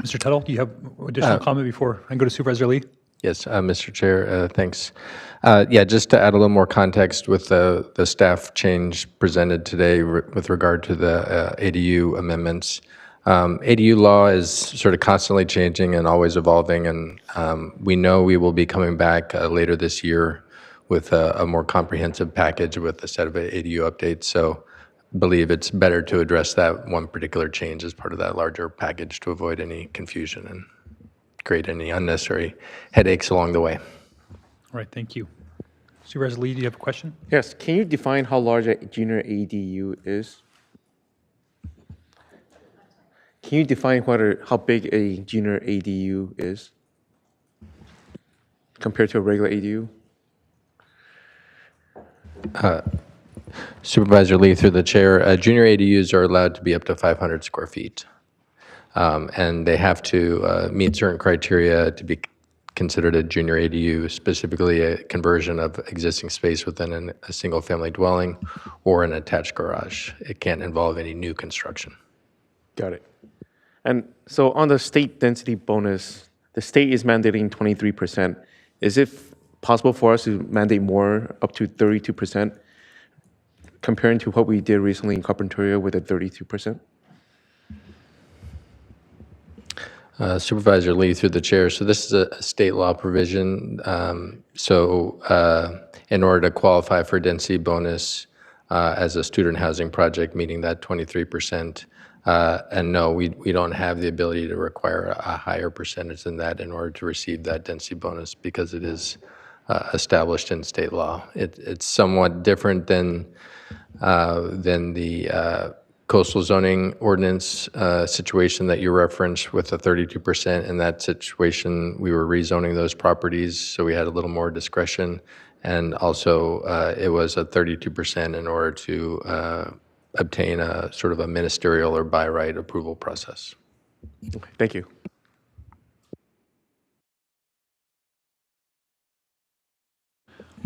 Mr. Tuttle, do you have additional comment before I go to Supervisor Lee? Yes, Mr. Chair, thanks. Yeah, just to add a little more context with the staff change presented today with regard to the ADU amendments. ADU law is sort of constantly changing and always evolving, and we know we will be coming back later this year with a more comprehensive package with a set of ADU updates. So I believe it's better to address that one particular change as part of that larger package to avoid any confusion and create any unnecessary headaches along the way. All right, thank you. Supervisor Lee, do you have a question? Yes, can you define how large a junior ADU is? Can you define how big a junior ADU is compared to a regular ADU? Supervisor Lee, through the chair, junior ADUs are allowed to be up to 500 square feet. And they have to meet certain criteria to be considered a junior ADU, specifically a conversion of existing space within a single-family dwelling or an attached garage. It can't involve any new construction. Got it. And so on the state density bonus, the state is mandating 23%. Is it possible for us to mandate more, up to 32%, comparing to what we did recently in Carpinteria with a 32%? Supervisor Lee, through the chair. So this is a state law provision. In order to qualify for density bonus as a student housing project, meeting that 23%, and no, we don't have the ability to require a higher percentage than that in order to receive that density bonus because it is established in state law. It's somewhat different than the coastal zoning ordinance situation that you referenced with the 32%. In that situation, we were rezoning those properties, so we had a little more discretion. And also, it was a 32% in order to obtain a sort of a ministerial or by right approval process. Okay, thank you.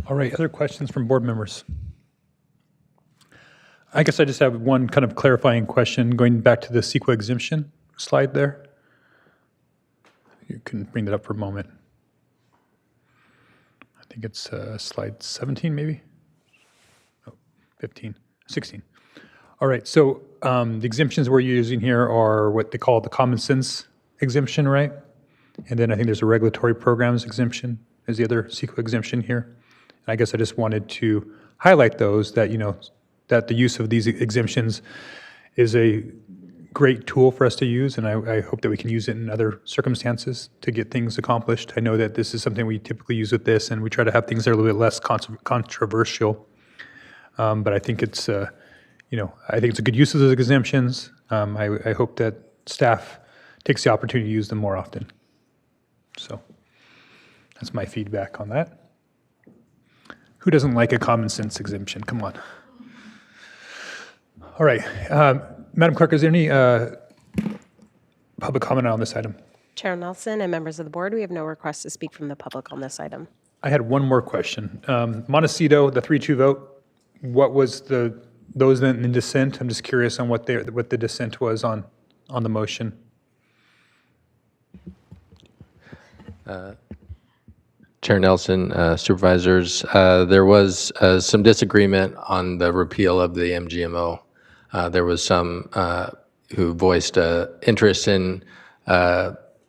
All right, other questions from board members? I guess I just have one kind of clarifying question, going back to the CEQA exemption slide there. You can bring that up for a moment. I think it's slide 17 maybe? Oh, 15, 16. All right, so the exemptions we're using here are what they call the common sense exemption, right? And then I think there's a regulatory programs exemption is the other CEQA exemption here. And I guess I just wanted to highlight those that, that the use of these exemptions is a great tool for us to use, and I hope that we can use it in other circumstances to get things accomplished. I know that this is something we typically use with this, and we try to have things that are a little bit less controversial. But I think it's, I think it's a good use of those exemptions. I hope that staff takes the opportunity to use them more often. So that's my feedback on that. Who doesn't like a common sense exemption? Come on. All right. Madam Clerk, is there any public comment on this item? Chair Nelson and members of the board, we have no requests to speak from the public on this item. I had one more question. Montecito, the 3-2 vote, what was those in dissent? I'm just curious on what the dissent was on the motion. Chair Nelson, supervisors, there was some disagreement on the repeal of the MGMO. There was some who voiced interest in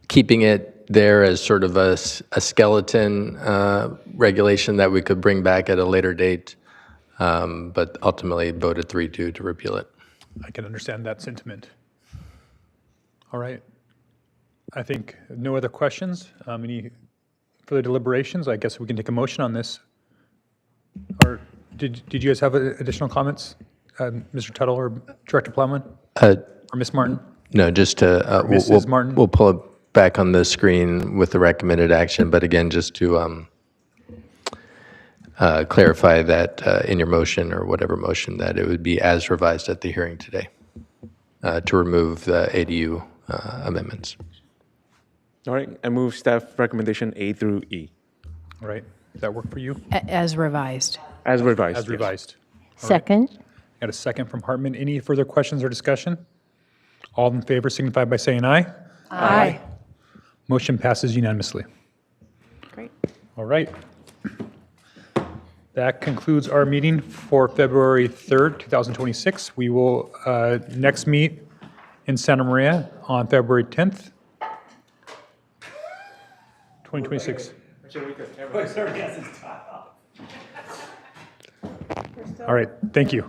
keeping it there as sort of a skeleton regulation that we could bring back at a later date, but ultimately voted 3-2 to repeal it. I can understand that sentiment. All right. I think no other questions. Any further deliberations? I guess we can take a motion on this. Or did you guys have additional comments, Mr. Tuttle or Director Plowman? Or Ms. Martin? No, just to, Mrs. Martin? We'll pull it back on the screen with the recommended action, but again, just to clarify that in your motion or whatever motion, that it would be as revised at the hearing today to remove the ADU amendments. All right, I move staff recommendation A through E. All right, does that work for you? As revised. As revised. As revised. Second. Got a second from Hartman. Any further questions or discussion? All in favor signify by saying aye. Aye. Motion passes unanimously. Great. All right. That concludes our meeting for February 3rd, 2026. We will next meet in Santa Maria on February 10th, 2026. All right, thank you.